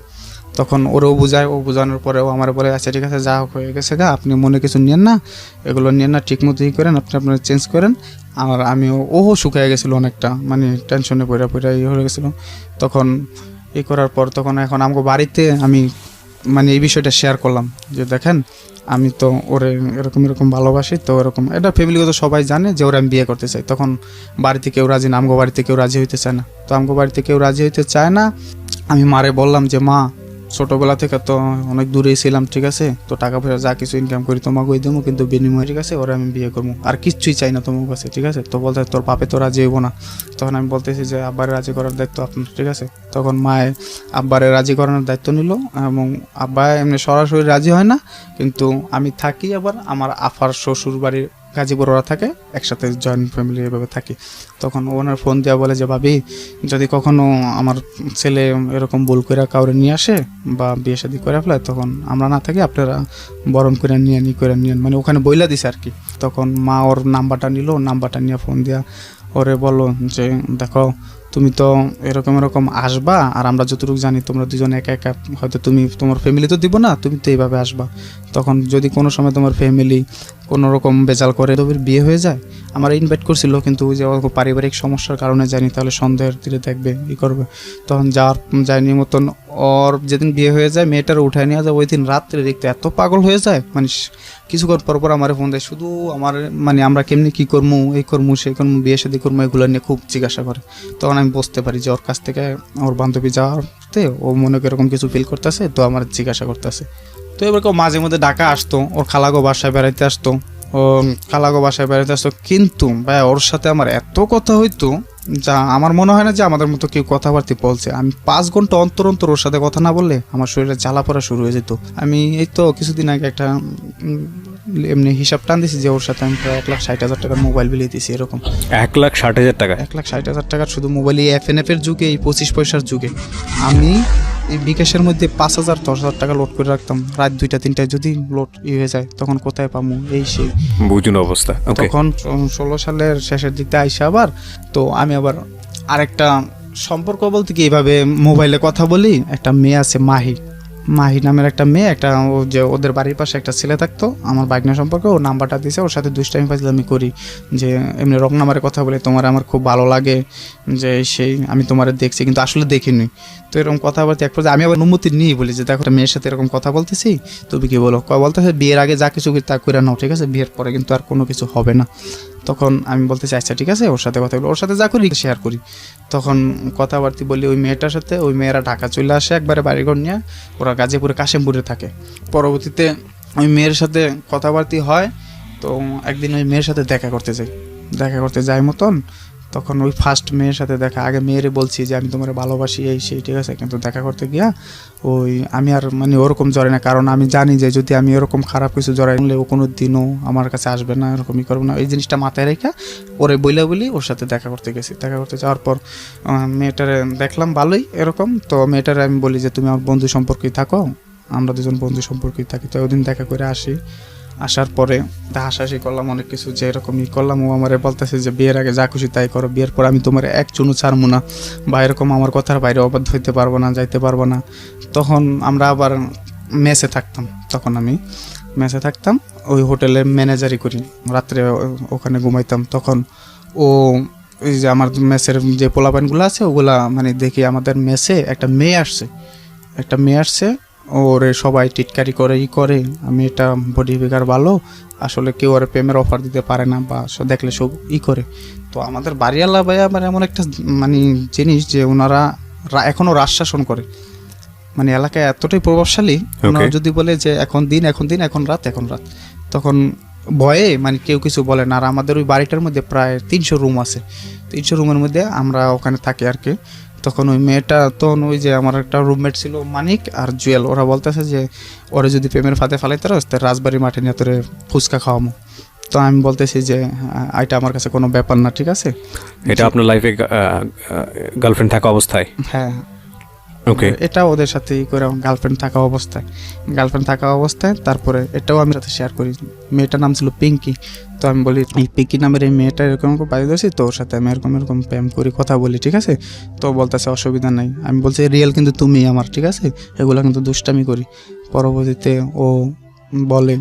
তখন ওরও বুঝায়, ও বোঝানোর পরে ও আমার বলে আচ্ছা ঠিক আছে যা হোক হয়ে গেছে গা, আপনি মনে কিছু নিয়েন না, এগুলো নিয়েন না, ঠিক মতো ই করেন, আপনি আপনার চেঞ্জ করেন। আর আমিও ওও শুকিয়ে গেছিলো অনেকটা, মানে টেনশনে পড়া ই হয়ে গেছিলো। তখন ই করার পর তখন এখন আমাকে বাড়িতে আমি মানে এই বিষয়টা শেয়ার করলাম যে দেখেন আমি তো ওরে এরকম ভালোবাসি, তো এরকম এটা ফ্যামিলিগত সবাই জানে যে ওরা আমি বিয়ে করতে চাই। তখন বাড়িতে কেউ রাজি না, আমগো বাড়িতে কেউ রাজি হইতে চায় না, তো আমগো বাড়িতে কেউ রাজি হইতে চায় না। আমি মারে বললাম যে মা ছোটোবেলা থেকে তো অনেক দূরেই ছিলাম, ঠিক আছে, তো টাকা পয়সা যা কিছু ইনকাম করি তোমাকে ওই দেবো, কিন্তু বিনিময় ঠিক আছে ওরা আমি বিয়ে করবো, আর কিচ্ছুই চাই না তোমার কাছে, ঠিক আছে। তো বলতে তোর বাপে তো রাজি হইব না। তখন আমি বলতেছি যে আব্বারে রাজি করার দায়িত্ব আপনার, ঠিক আছে। তখন মায়ে আব্বারে রাজি করানোর দায়িত্ব নিল, এবং আব্বা এমনি সরাসরি রাজি হয় না, কিন্তু আমি থাকি আবার আমার আফার শ্বশুর বাড়ির গাজীপুর ওরা থাকে, একসাথে জয়েন্ট ফ্যামিলি এভাবে থাকি। তখন ওনার ফোন দেওয়া বলে যে ভাবি যদি কখনো আমার ছেলে এরকম ভুল করে কাউরে নিয়ে আসে বা বিয়ে শাদী করে ফেলায়, তখন আমরা না থাকি, আপনারা বরণ করে নিয়ে মানে ওখানে বইলা দিছে আর কি। তখন মা ওর নাম্বারটা নিল, নাম্বারটা নিয়ে ফোন দেওয়া ওরে বলো যে দেখো তুমি তো এরকম আসবা, আর আমরা যতটুকু জানি তোমরা দুজন একা একা, হয়তো তুমি তোমার ফ্যামিলি তো দিব না, তুমি তো এইভাবে আসবা। তখন যদি কোনো সময় তোমার ফ্যামিলি কোনো রকম বেজাল করে তবে বিয়ে হয়ে যায়, আমার ইনভাইট করছিল, কিন্তু ওই যে পারিবারিক সমস্যার কারণে যায়নি, তাহলে সন্দেহের তীরে দেখবে ই করবে। তখন যায়নি মতন ওর যেদিন বিয়ে হয়ে যায় মেয়েটার উঠায় নিয়ে যায়, ওই দিন রাত্রে দেখতে এত পাগল হয়ে যায়, মানে কিছুক্ষণ পর আমার ফোন দেয়, শুধু আমার মানে আমরা কেমনি কী করবো, এই করবো সেই করবো, বিয়ে শাদী করবো, এগুলো নিয়ে খুব জিজ্ঞাসা করে। তখন আমি বুঝতে পারি যে ওর কাছ থেকে ওর বান্ধবী যাওয়াতে ও মনে করে এরকম কিছু ফিল করতেছে, তো আমার জিজ্ঞাসা করতেছে। তো এবার কেউ মাঝে মধ্যে ডাকা আসতো, ওর খালাগো বাসায় বেড়াইতে আসতো, কিন্তু ভাই ওর সাথে আমার এত কথা হইতো যা আমার মনে হয় না যে আমাদের মতো কেউ কথাবার্তা বলছে। আমি 5 ঘন্টা অন্তর ওর সাথে কথা না বললে আমার শরীরে জ্বালা পড়া শুরু হয়ে যেত। আমি এই তো কিছুদিন আগে একটা এমনি হিসাব টান দিছি যে ওর সাথে আমি প্রায় 1,60,000 টাকার মোবাইল বিলিয়ে দিয়েছি। এরকম 1,60,000 টাকা? 1,60,000 টাকার শুধু মোবাইল, এই FNF এর যুগে, এই 25 পয়সার যুগে আমি এই বিকাশের মধ্যে 5,000 10,000 টাকা লোড করে রাখতাম। রাত 2টা 3টায় যদি লোড হয়ে যায় তখন কোথায় পাবো, এই সেই বুঝুন অবস্থা। তখন 16 সালের শেষের দিকতে আইসা আবার তো আমি আবার আরেকটা সম্পর্ক বলতে কি এইভাবে মোবাইলে কথা বলি। একটা মেয়ে আছে মাহি নামের একটা মেয়ে, একটা যে ওদের বাড়ির পাশে একটা ছেলে থাকতো আমার বাইকনা সম্পর্কে, ও নাম্বারটা দিয়েছে, ওর সাথে দুষ্টামি ফাজলামি করি, যে এমনি রং নাম্বারে কথা বলে তোমার আমার খুব ভালো লাগে, যে সেই আমি তোমার দেখছি কিন্তু আসলে দেখিনি। তো এরকম কথাবার্তা এক পর্যায়ে আমি আবার অনুমতি নিই, বলি যে দেখো মেয়ের সাথে এরকম কথা বলতেছি, তুমি কি বলো? বলতেছে বিয়ের আগে যা কিছু তা করে নাও, ঠিক আছে, বিয়ের পরে কিন্তু আর কোনো কিছু হবে না। তখন আমি বলতেছি আচ্ছা ঠিক আছে, ওর সাথে কথা বলি, ওর সাথে যা করি শেয়ার করি। তখন কথাবার্তা বলি ওই মেয়েটার সাথে, ওই মেয়েরা ঢাকা চলে আসে একবারে বাড়িঘর নিয়ে, ওরা গাজীপুরে কাশিমপুরে থাকে। পরবর্তীতে ওই মেয়ের সাথে কথাবার্তা হয়, তো একদিন ওই মেয়ের সাথে দেখা করতে যাই মতন, তখন ওই ফার্স্ট মেয়ের সাথে দেখা, আগে মেয়েরে বলছি যে আমি তোমার ভালোবাসি এই সেই, ঠিক আছে, কিন্তু দেখা করতে গিয়া ওই আমি আর মানে ওরকম জড়াই না, কারণ আমি জানি যে যদি আমি এরকম খারাপ কিছু জড়াই নিলে ও কোনো দিনও আমার কাছে আসবে না, এরকমই করবো না। এই জিনিসটা মাথায় রেখে ওরে বলি ওর সাথে দেখা করতে গেছি। দেখা করতে যাওয়ার পর মেয়েটারে দেখলাম ভালোই এরকম, তো মেয়েটারে আমি বলি যে তুমি আমার বন্ধু সম্পর্কেই থাকো, আমরা দুজন বন্ধু সম্পর্কেই থাকি। তো ওদিন দেখা করে আসার পরে হাসাহাসি করলাম অনেক কিছু, যে এরকমই করলাম। ও আমারে বলতেছে যে বিয়ের আগে যা খুশি তাই করো, বিয়ের পর আমি তোমার এক চুনু ছাড়বো না, বা এরকম আমার কথার বাইরে অবাধ্য হইতে পারবো না, যাইতে পারবো না। তখন আমরা আবার মেসে থাকতাম, ওই হোটেলের ম্যানেজারই করি, রাত্রে ওখানে ঘুমাইতাম। তখন ও ওই যে আমার মেসের যে পোলাপানগুলো আছে ওগুলা মানে দেখি আমাদের মেসে একটা মেয়ে আসছে ওরে সবাই টিটকারি করে করে আমি এটা বডি ফিগার ভালো, আসলে কেউ ওর প্রেমের অফার দিতে পারে না বা দেখলে সব করে। তো আমাদের বাড়িওয়ালা ভাইয়া মানে এমন একটা মানে জিনিস যে ওনারা এখনও রাজ শাসন করে, মানে এলাকায় এতটাই প্রভাবশালী। ওনারা যদি বলে যে এখন দিন এখন রাত তখন ভয়ে মানে কেউ কিছু বলে না। আর আমাদের ওই বাড়িটার মধ্যে প্রায় 300 রুম আছে, 300 রুমের মধ্যে আমরা ওখানে থাকি আর কি। তখন ওই মেয়েটা ওই যে আমার একটা রুমমেট ছিল মানিক আর জুয়েল, ওরা বলতেছে যে ওরা যদি প্রেমের ফাঁদে ফালাইতে রাস তো রাজবাড়ি মাঠে নিয়ে তোরে ফুচকা খাওয়ামো। তো আমি বলতেছি যে এটা আমার কাছে কোনো ব্যাপার না, ঠিক আছে। এটা আপনার লাইফে গার্লফ্রেন্ড থাকা অবস্থায়? হ্যাঁ, ওকে। এটা ওদের সাথে করে গার্লফ্রেন্ড থাকা অবস্থায় তারপরে এটাও আমি সাথে শেয়ার করি। মেয়েটার নাম ছিল পিঙ্কি। তো আমি বলি এই পিঙ্কি নামের এই মেয়েটা এরকম বাড়ি দিয়েছি, তো ওর সাথে আমি এরকম প্রেম করি, কথা বলি, ঠিক আছে। তো বলতেছে অসুবিধা নাই। আমি বলছি রিয়েল কিন্তু তুমি আমার, ঠিক আছে, এগুলো কিন্তু দুষ্টামি করি। পরবর্তীতে ও বলে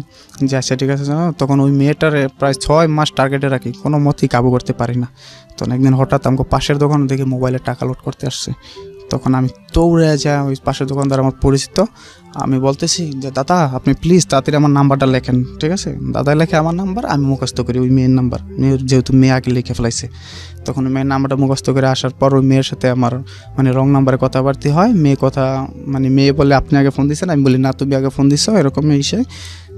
যে আচ্ছা ঠিক আছে। তখন ওই মেয়েটার প্রায় 6 মাস টার্গেটে রাখি, কোনো মতেই কাবু করতে পারি না। তখন একদিন হঠাৎ আমাকে পাশের দোকান দেখে মোবাইলে টাকা লোড করতে আসছে। তখন আমি দৌড়ে যাই, ওই পাশের দোকানদার আমার পরিচিত, আমি বলতেছি যে দাদা আপনি প্লিজ তাড়াতাড়ি আমার নাম্বারটা লেখেন, ঠিক আছে। দাদা লেখে আমার নাম্বার, আমি মুখস্থ করি ওই মেয়ের নাম্বার, যেহেতু মেয়ে আগে লিখে ফেলাইছে। তখন ওই মেয়ের নাম্বারটা মুখস্থ করে আসার পর ওই মেয়ের সাথে আমার মানে রং নাম্বারে কথাবার্তা হয়। মেয়ে বলে আপনি আগে ফোন দিয়েছেন, আমি বলি না তুমি আগে ফোন দিছো, এরকম এসে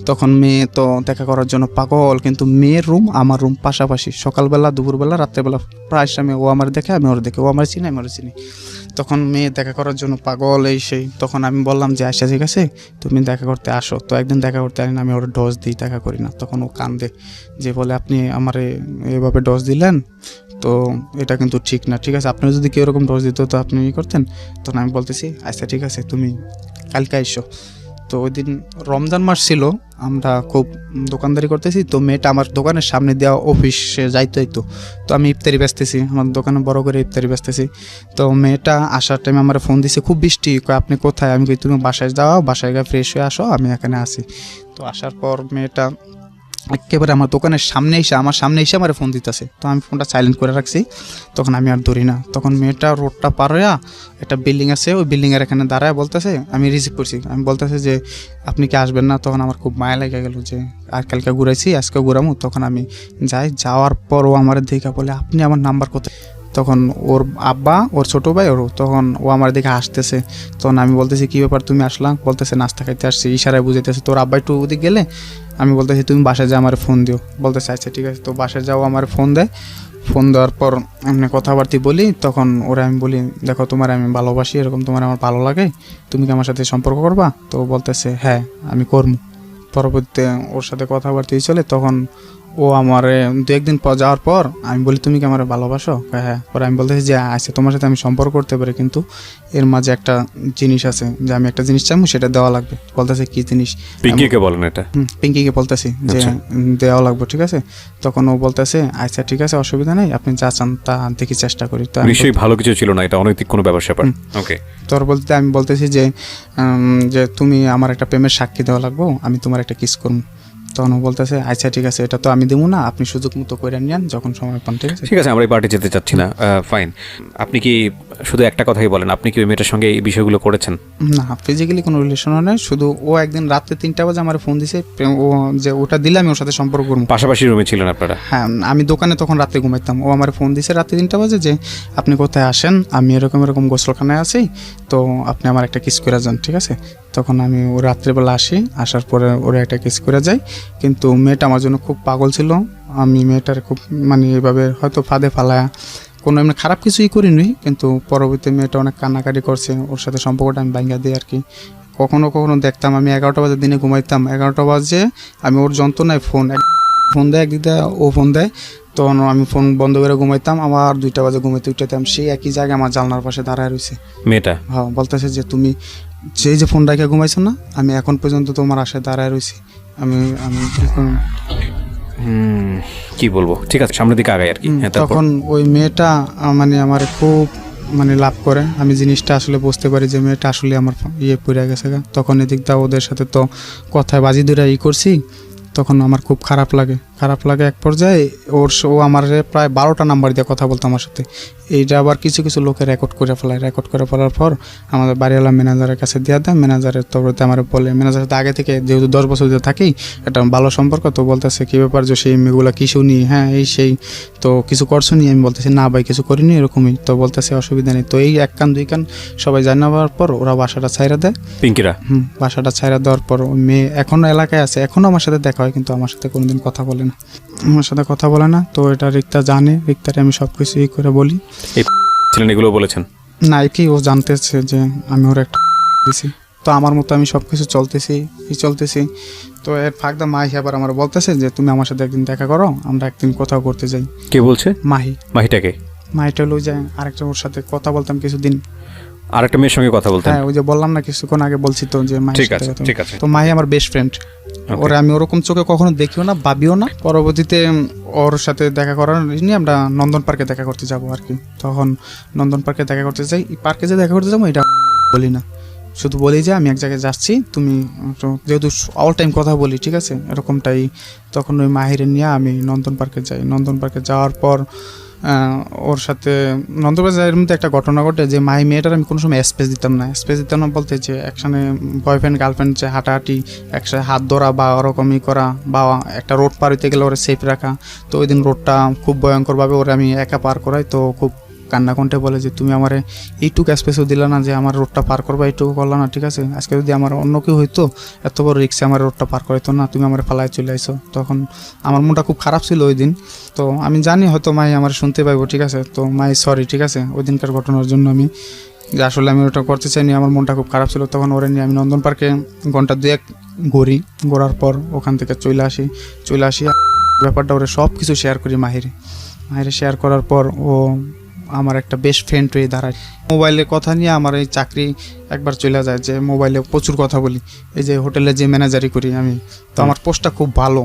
তখন মেয়ে তো দেখা করার জন্য পাগল। কিন্তু মেয়ের রুম আমার রুম পাশাপাশি, সকালবেলা দুপুরবেলা রাত্রেবেলা প্রায় সময় ও আমার দেখে আমি ওর দেখে, ও আমার চিনি আমি ওর চিনি। তখন মেয়ে দেখা করার জন্য পাগল এই সেই। তখন আমি বললাম যে আচ্ছা ঠিক আছে তুমি দেখা করতে আসো। তো একদিন দেখা করতে আসেন, আমি ওর ডোজ দিই, দেখা করি না। তখন ও কান্দে যে বলে আপনি আমারে এভাবে ডোজ দিলেন, তো এটা কিন্তু ঠিক না, ঠিক আছে। আপনার যদি কেউ এরকম ডোজ দিত তো আপনি করতেন। তখন আমি বলতেছি আচ্ছা ঠিক আছে তুমি কালকে এসো। তো ওই দিন রমজান মাস ছিল, আমরা খুব দোকানদারি করতেছি। তো মেয়েটা আমার দোকানের সামনে দেওয়া অফিসে যাইতো। তো আমি ইফতারি বেচতেছি, আমার দোকানে বড় করে ইফতারি বেচতেছি। তো মেয়েটা আসার টাইমে আমার ফোন দিছে, খুব বৃষ্টি, আপনি কোথায়? আমি কই তুমি বাসায় যাও, বাসায় গিয়ে ফ্রেশ হয়ে আসো, আমি এখানে আসি। তো আসার পর মেয়েটা একেবারে আমার দোকানের সামনে এসে আমার ফোন দিতেছে। তো আমি ফোনটা সাইলেন্ট করে রাখছি, তখন আমি আর ধরি না। তখন মেয়েটা রোডটা পার হইয়া একটা বিল্ডিং আছে, ওই বিল্ডিংয়ের এখানে দাঁড়ায় বলতেছে, আমি রিসিভ করছি, আমি বলতেছে যে আপনি কি আসবেন না? তখন আমার খুব মায়া লেগে গেল যে আর কালকে ঘুরাইছি আজকে ঘুরামো। তখন আমি যাওয়ার পর ও আমার দেখা বলে আপনি আমার নাম্বার কোথায়? তখন ওর আব্বা, ওর ছোটো ভাই, তখন ও আমার দিকে আসতেছে। তখন আমি বলতেছি কী ব্যাপার তুমি আসলাম? বলতেছে নাস্তা খাইতে আসছি, ইশারায় বুঝাইতেছে। তোর আব্বা একটু ওদিক গেলে আমি বলতেছি তুমি বাসায় যাও আমার ফোন দিও। বলতেছে আচ্ছা ঠিক আছে। তো বাসায় যাও আমার ফোন দেয়, ফোন দেওয়ার পর এমনি কথাবার্তি বলি। তখন ওরা আমি বলি দেখো তোমার আমি ভালোবাসি, এরকম তোমার আমার ভালো লাগে, তুমি কি আমার সাথে সম্পর্ক করবা? তো বলতেছে হ্যাঁ আমি করবো। পরবর্তীতে ওর সাথে কথাবার্তা চলে। তখন ও আমার 2-1 দিন পর যাওয়ার পর আমি বলি তুমি কি আমার ভালোবাসো? হ্যাঁ। পরে আমি বলতেছি যে আচ্ছা তোমার সাথে আমি সম্পর্ক করতে পারি, কিন্তু এর মাঝে একটা জিনিস আছে যে আমি একটা জিনিস চাইবো, সেটা দেওয়া লাগবে। বলতেছে কি জিনিস? পিঙ্কিকে বলেন এটা? পিঙ্কিকে বলতেছি যে দেওয়া লাগবে, ঠিক আছে। তখন ও বলতেছে আচ্ছা ঠিক আছে অসুবিধা নেই, আপনি যা চান তা দেখি চেষ্টা করি। তো নিশ্চয়ই ভালো কিছু ছিল না, এটা অনৈতিক কোনো ব্যাপার। ওকে। তোর বলতে আমি বলতেছি যে তুমি আমার একটা প্রেমের সাক্ষী দেওয়া লাগবো, আমি তোমার একটা কিস করবো। তখন ও বলতেছে আচ্ছা ঠিক আছে এটা তো আমি দেবো না, আপনি সুযোগ মতো করে নিন যখন সময় পান, ঠিক আছে। ঠিক আছে, আমরা এই পার্টি যেতে চাচ্ছি না, ফাইন। আপনি কি শুধু একটা কথাই বলেন, আপনি কি ওই মেয়েটার সঙ্গে এই বিষয়গুলো করেছেন? না, ফিজিক্যালি কোনো রিলেশন নেই, শুধু ও একদিন রাত্রে 3টা বাজে আমার ফোন দিছে, ও যে ওটা দিলে আমি ওর সাথে সম্পর্ক করবো। পাশাপাশি রুমে ছিলেন আপনারা? হ্যাঁ, আমি দোকানে তখন রাত্রে ঘুমাইতাম। ও আমার ফোন দিছে রাত্রে 3টা বাজে যে আপনি কোথায় আসেন, আমি এরকম গোসলখানায় আছি, তো আপনি আমার একটা কিস করে যান, ঠিক আছে। তখন আমি ও রাত্রেবেলা আসি, আসার পরে ওরা একটা কিস করে যাই। কিন্তু মেয়েটা আমার জন্য খুব পাগল ছিল। আমি মেয়েটার খুব মানে এইভাবে হয়তো ফাঁদে ফালায়া কোনো এমনি খারাপ কিছুই করিনি, কিন্তু পরবর্তী মেয়েটা অনেক কান্নাকাটি করছে, ওর সাথে সম্পর্কটা আমি ভাঙিয়ে দিই আর কি। কখনো দেখতাম আমি 11টা বাজে দিনে ঘুমাইতাম, 11টা বাজে আমি ওর যন্ত্রণায় ফোন দেয়, একদিকে ও ফোন দেয়, তখন আমি ফোন বন্ধ করে ঘুমাইতাম। আবার 2টা বাজে ঘুমাইতে উঠতাম, সেই একই জায়গায় আমার জানলার পাশে দাঁড়ায় রয়েছে মেয়েটা। হ্যাঁ, বলতেছে যে তুমি যে ফোন রেখে ঘুমাইছো না, আমি এখন পর্যন্ত তোমার আশায় দাঁড়ায় রয়েছি। আমি কি বলবো, ঠিক আছে সামনের দিকে আগাই আর কি। তখন ওই মেয়েটা মানে আমার খুব মানে লাভ করে, আমি জিনিসটা আসলে বুঝতে পারি যে মেয়েটা আসলে আমার পড়ে গেছে। তখন এদিকটা ওদের সাথে তো কথায় বাজি ধরে করছি, তখন আমার খুব খারাপ লাগে। খারাপ লাগে এক পর্যায়ে ও আমার প্রায় 12টা নাম্বার দিয়ে কথা বলতো আমার সাথে। এইটা আবার কিছু কিছু লোকে রেকর্ড করে ফেলায়, রেকর্ড করে ফেলার পর আমাদের বাড়িওয়ালা ম্যানেজারের কাছে দিয়ে দেয়। ম্যানেজারের তরফে আমার বলে, ম্যানেজারের সাথে আগে থেকে যেহেতু 10 বছর ধরে থাকি একটা ভালো সম্পর্ক, তো বলতেছে কী ব্যাপার যে সেই মেয়েগুলো কি শুনি, হ্যাঁ এই সেই তো কিছু করছো নি? আমি বলতেছি না ভাই কিছু করিনি এরকমই। তো বলতেছে অসুবিধা নেই। তো এই 1 কান 2 কান সবাই জানাবার পর ওরা বাসাটা ছাইরা দেয়। পিঙ্কিরা বাসাটা ছাইরা দেওয়ার পর ওই মেয়ে এখনও এলাকায় আছে, এখনও আমার সাথে দেখা হয়, কিন্তু আমার সাথে কোনোদিন কথা বলে না, আমার সাথে কথা বলে না। তো এটা রিক্তা জানে, রিক্তারে আমি সব কিছু ই করে বলি। ছিলেন এগুলো বলেছেন না কি ও জানতেছে যে আমি ওর একটা দিছি, তো আমার মতো আমি সব কিছু চলতেছি। তো এর ফাঁকদা মাহি আবার আমার বলতেছে যে তুমি আমার সাথে একদিন দেখা করো, আমরা একদিন কোথাও করতে যাই। কে বলছে? মাহিটাকে মাহিটা লই যায় আরেকটা ওর সাথে কথা বলতাম কিছুদিন, আরেকটা মেয়ের সঙ্গে কথা বলতেন? হ্যাঁ ওই যে বললাম না কিছুক্ষণ আগে বলছি তো যে মাহি। ঠিক আছে। তো মাহি আমার বেস্ট ফ্রেন্ড, ওরা আমি ওরকম চোখে কখনো দেখিও না, ভাবিও না। পরবর্তীতে ওর সাথে দেখা করার নিয়ে আমরা নন্দন পার্কে দেখা করতে যাবো আর কি। তখন নন্দন পার্কে দেখা করতে যাই, পার্কে যে দেখা করতে যাবো এটা বলি না, শুধু বলি যে আমি এক জায়গায় যাচ্ছি, তুমি যেহেতু অল টাইম কথা বলি ঠিক আছে এরকমটাই। তখন ওই মাহিরে নিয়ে আমি নন্দন পার্কে যাই। নন্দন পার্কে যাওয়ার পর ওর সাথে নন্দন পার্কে যাওয়ার মধ্যে একটা ঘটনা ঘটে যে মাহি মেয়েটার আমি কোনো সময় স্পেস দিতাম না বলতে যে একসাথে বয়ফ্রেন্ড গার্লফ্রেন্ড যে হাঁটাহাঁটি একসাথে হাত ধরা বা ওরকমই করা বা একটা রোড পার হইতে গেলে ওরা সেফ রাখা। তো ওই দিন রোডটা খুব ভয়ঙ্করভাবে ওরা আমি একা পার করাই। তো খুব কান্না কণ্ঠে বলে যে তুমি আমার এইটুকু স্পেসও দিলা না, যে আমার রোডটা পার করবা এইটুকু করলা না, ঠিক আছে আজকে যদি আমার অন্য কেউ হইতো এত বড় রিক্সে আমার রোডটা পার করাইতো না, তুমি আমার ফালায় চলে আইছো। তখন আমার মনটা খুব খারাপ ছিল ওই দিন। তো আমি জানি হয়তো মাই আমার শুনতে পাইবো, ঠিক আছে, তো মাই সরি ঠিক আছে ওই দিনকার ঘটনার জন্য, আমি যে আসলে আমি ওটা করতে চাইনি, আমার মনটা খুব খারাপ ছিল। তখন ওরে নিয়ে আমি নন্দন পার্কে ঘন্টা 2-1 ঘোরার পর ওখান থেকে চলে আসি ব্যাপারটা ওরে সব কিছু শেয়ার করি মাহিরে শেয়ার করার পর ও আমার একটা বেস্ট ফ্রেন্ড হয়ে দাঁড়ায়। মোবাইলে কথা নিয়ে আমার এই চাকরি একবার চলে যায়, যে মোবাইলে প্রচুর কথা বলি, এই যে হোটেলে যে ম্যানেজারি করি আমি। তো আমার পোস্টটা খুব ভালো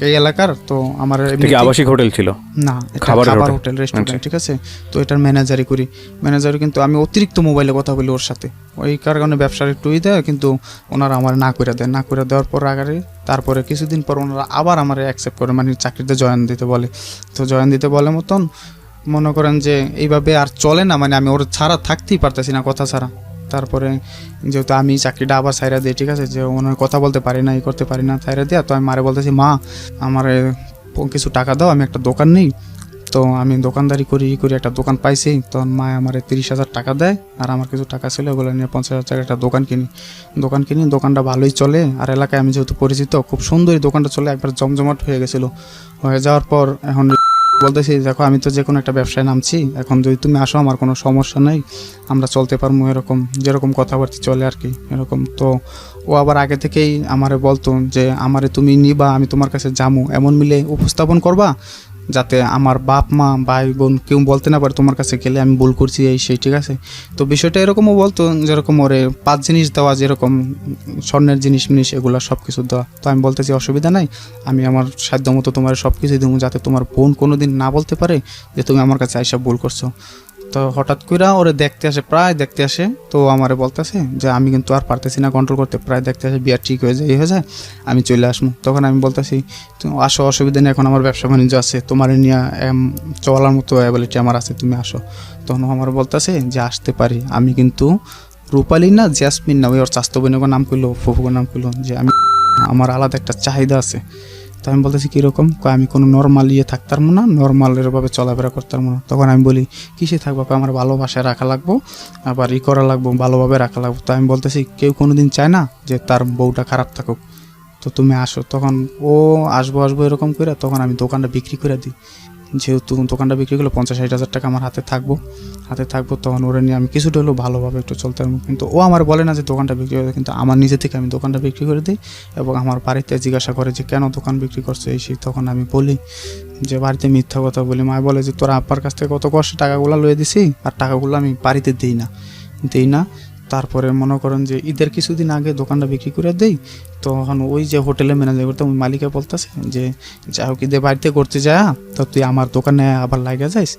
এই এলাকার। তো আমার আবাসিক হোটেল ছিল না, খাবার হোটেল রেস্টুরেন্ট, ঠিক আছে। তো এটার ম্যানেজারি কিন্তু আমি অতিরিক্ত মোবাইলে কথা বলি ওর সাথে, ওই কারণে ব্যবসার একটু দেয়, কিন্তু ওনারা আমার না করে দেওয়ার পর তারপরে কিছুদিন পর ওনারা আবার আমার অ্যাকসেপ্ট করে, মানে চাকরিতে জয়েন দিতে বলে। তো জয়েন দিতে বলে মতন মনে করেন যে এইভাবে আর চলে না, মানে আমি ওর ছাড়া থাকতেই পারতেছি না, কথা ছাড়া। তারপরে যেহেতু আমি চাকরিটা আবার ছাইরা দিই, ঠিক আছে, যে ওনার কথা বলতে পারি না, করতে পারি না, ছাইরা দিয়া। তো আমি মারে বলতেছি মা আমার কিছু টাকা দাও, আমি একটা দোকান নেই। তো আমি দোকানদারি করি একটা দোকান পাইছি। তখন মা আমার 30,000 টাকা দেয়, আর আমার কিছু টাকা ছিল ওগুলো নিয়ে 50,000 টাকা একটা দোকান কিনি। দোকানটা ভালোই চলে, আর এলাকায় আমি যেহেতু পরিচিত, খুব সুন্দরই দোকানটা চলে, একবার জমজমাট হয়ে গেছিলো। হয়ে যাওয়ার পর এখন বলতেছি দেখো আমি তো যে কোনো একটা ব্যবসায় নামছি, এখন যদি তুমি আসো আমার কোনো সমস্যা নেই, আমরা চলতে পারবো, এরকম যেরকম কথাবার্তা চলে আর কি এরকম। তো ও আবার আগে থেকেই আমারে বলতো যে আমারে তুমি নিবা, আমি তোমার কাছে যাবো, এমন মিলে উপস্থাপন করবা যাতে আমার বাপ মা ভাই বোন কেউ বলতে না পারে তোমার কাছে গেলে আমি ভুল করছি এই সেই, ঠিক আছে। তো বিষয়টা এরকমও বলতো যেরকম ওরে 5 জিনিস দেওয়া, যেরকম স্বর্ণের জিনিস এগুলো সব কিছু দেওয়া। তো আমি বলতেছি অসুবিধা নাই, আমি আমার সাধ্য মতো তোমার সব কিছু দেবো, যাতে তোমার বোন কোনো দিন না বলতে পারে যে তুমি আমার কাছে আইসা ভুল করছো। তো হঠাৎ করে ওরে প্রায় দেখতে আসে। তো আমারে বলতেছে যে আমি কিন্তু আর পারতেছি না কন্ট্রোল করতে, প্রায় দেখতে আসে বিয়ার ঠিক হয়ে যায় আমি চলে আসবো। তখন আমি বলতেছি তুমি আসো, অসুবিধা নেই, এখন আমার ব্যবসা বাণিজ্য আছে, তোমার নিয়ে চলার মতো অ্যাবিলিটি আমার আছে, তুমি আসো। তখন আমার বলতেছে যে আসতে পারি, আমি কিন্তু রূপালী না জ্যাসমিন না, ওই ওর চাস্তো বোনের নাম করলো, ফুফুর নাম করলো, যে আমি আমার আলাদা একটা চাহিদা আছে। তো আমি বলতেছি কীরকম, আমি কোনো নর্মাল থাকতাম না, নর্মাল এরভাবে চলাফেরা করতাম না। তখন আমি বলি কিসে থাকবো, আমার ভালোবাসায় রাখা লাগবো, আবার করা লাগবো, ভালোভাবে রাখা লাগবো। তো আমি বলতেছি কেউ কোনো দিন চায় না যে তার বউটা খারাপ থাকুক, তো তুমি আসো। তখন ও আসবো এরকম করে, তখন আমি দোকানটা বিক্রি করে দিই। যেহেতু দোকানটা বিক্রি করলে 50-60 টাকা আমার হাতে থাকবো, তখন ওরা নিয়ে আমি কিছুটা হলেও ভালোভাবে একটু চলতে পারবো। কিন্তু ও আমার বলে না যে দোকানটা বিক্রি করে, কিন্তু আমার নিজে থেকে আমি দোকানটা বিক্রি করে দিই। এবং আমার বাড়িতে জিজ্ঞাসা করে যে কেন দোকান বিক্রি করছো এই সেই, তখন আমি বলি যে বাড়িতে মিথ্যা কথা বলি। মা বলে যে তোর আব্বার কাছ থেকে কত কষ্ট টাকাগুলো লয়ে দিছি, আর টাকাগুলো আমি বাড়িতে দিই না। তারপরে মনে করেন যে ঈদের কিছুদিন আগে দোকানটা বিক্রি করে দেই। তখন ওই যে হোটেলে ম্যানেজার করতে ওই মালিকে বলতেছে যে যাই হোক ঈদের বাড়িতে করতে যা, তো তুই আমার দোকানে আবার লাগা যাইস,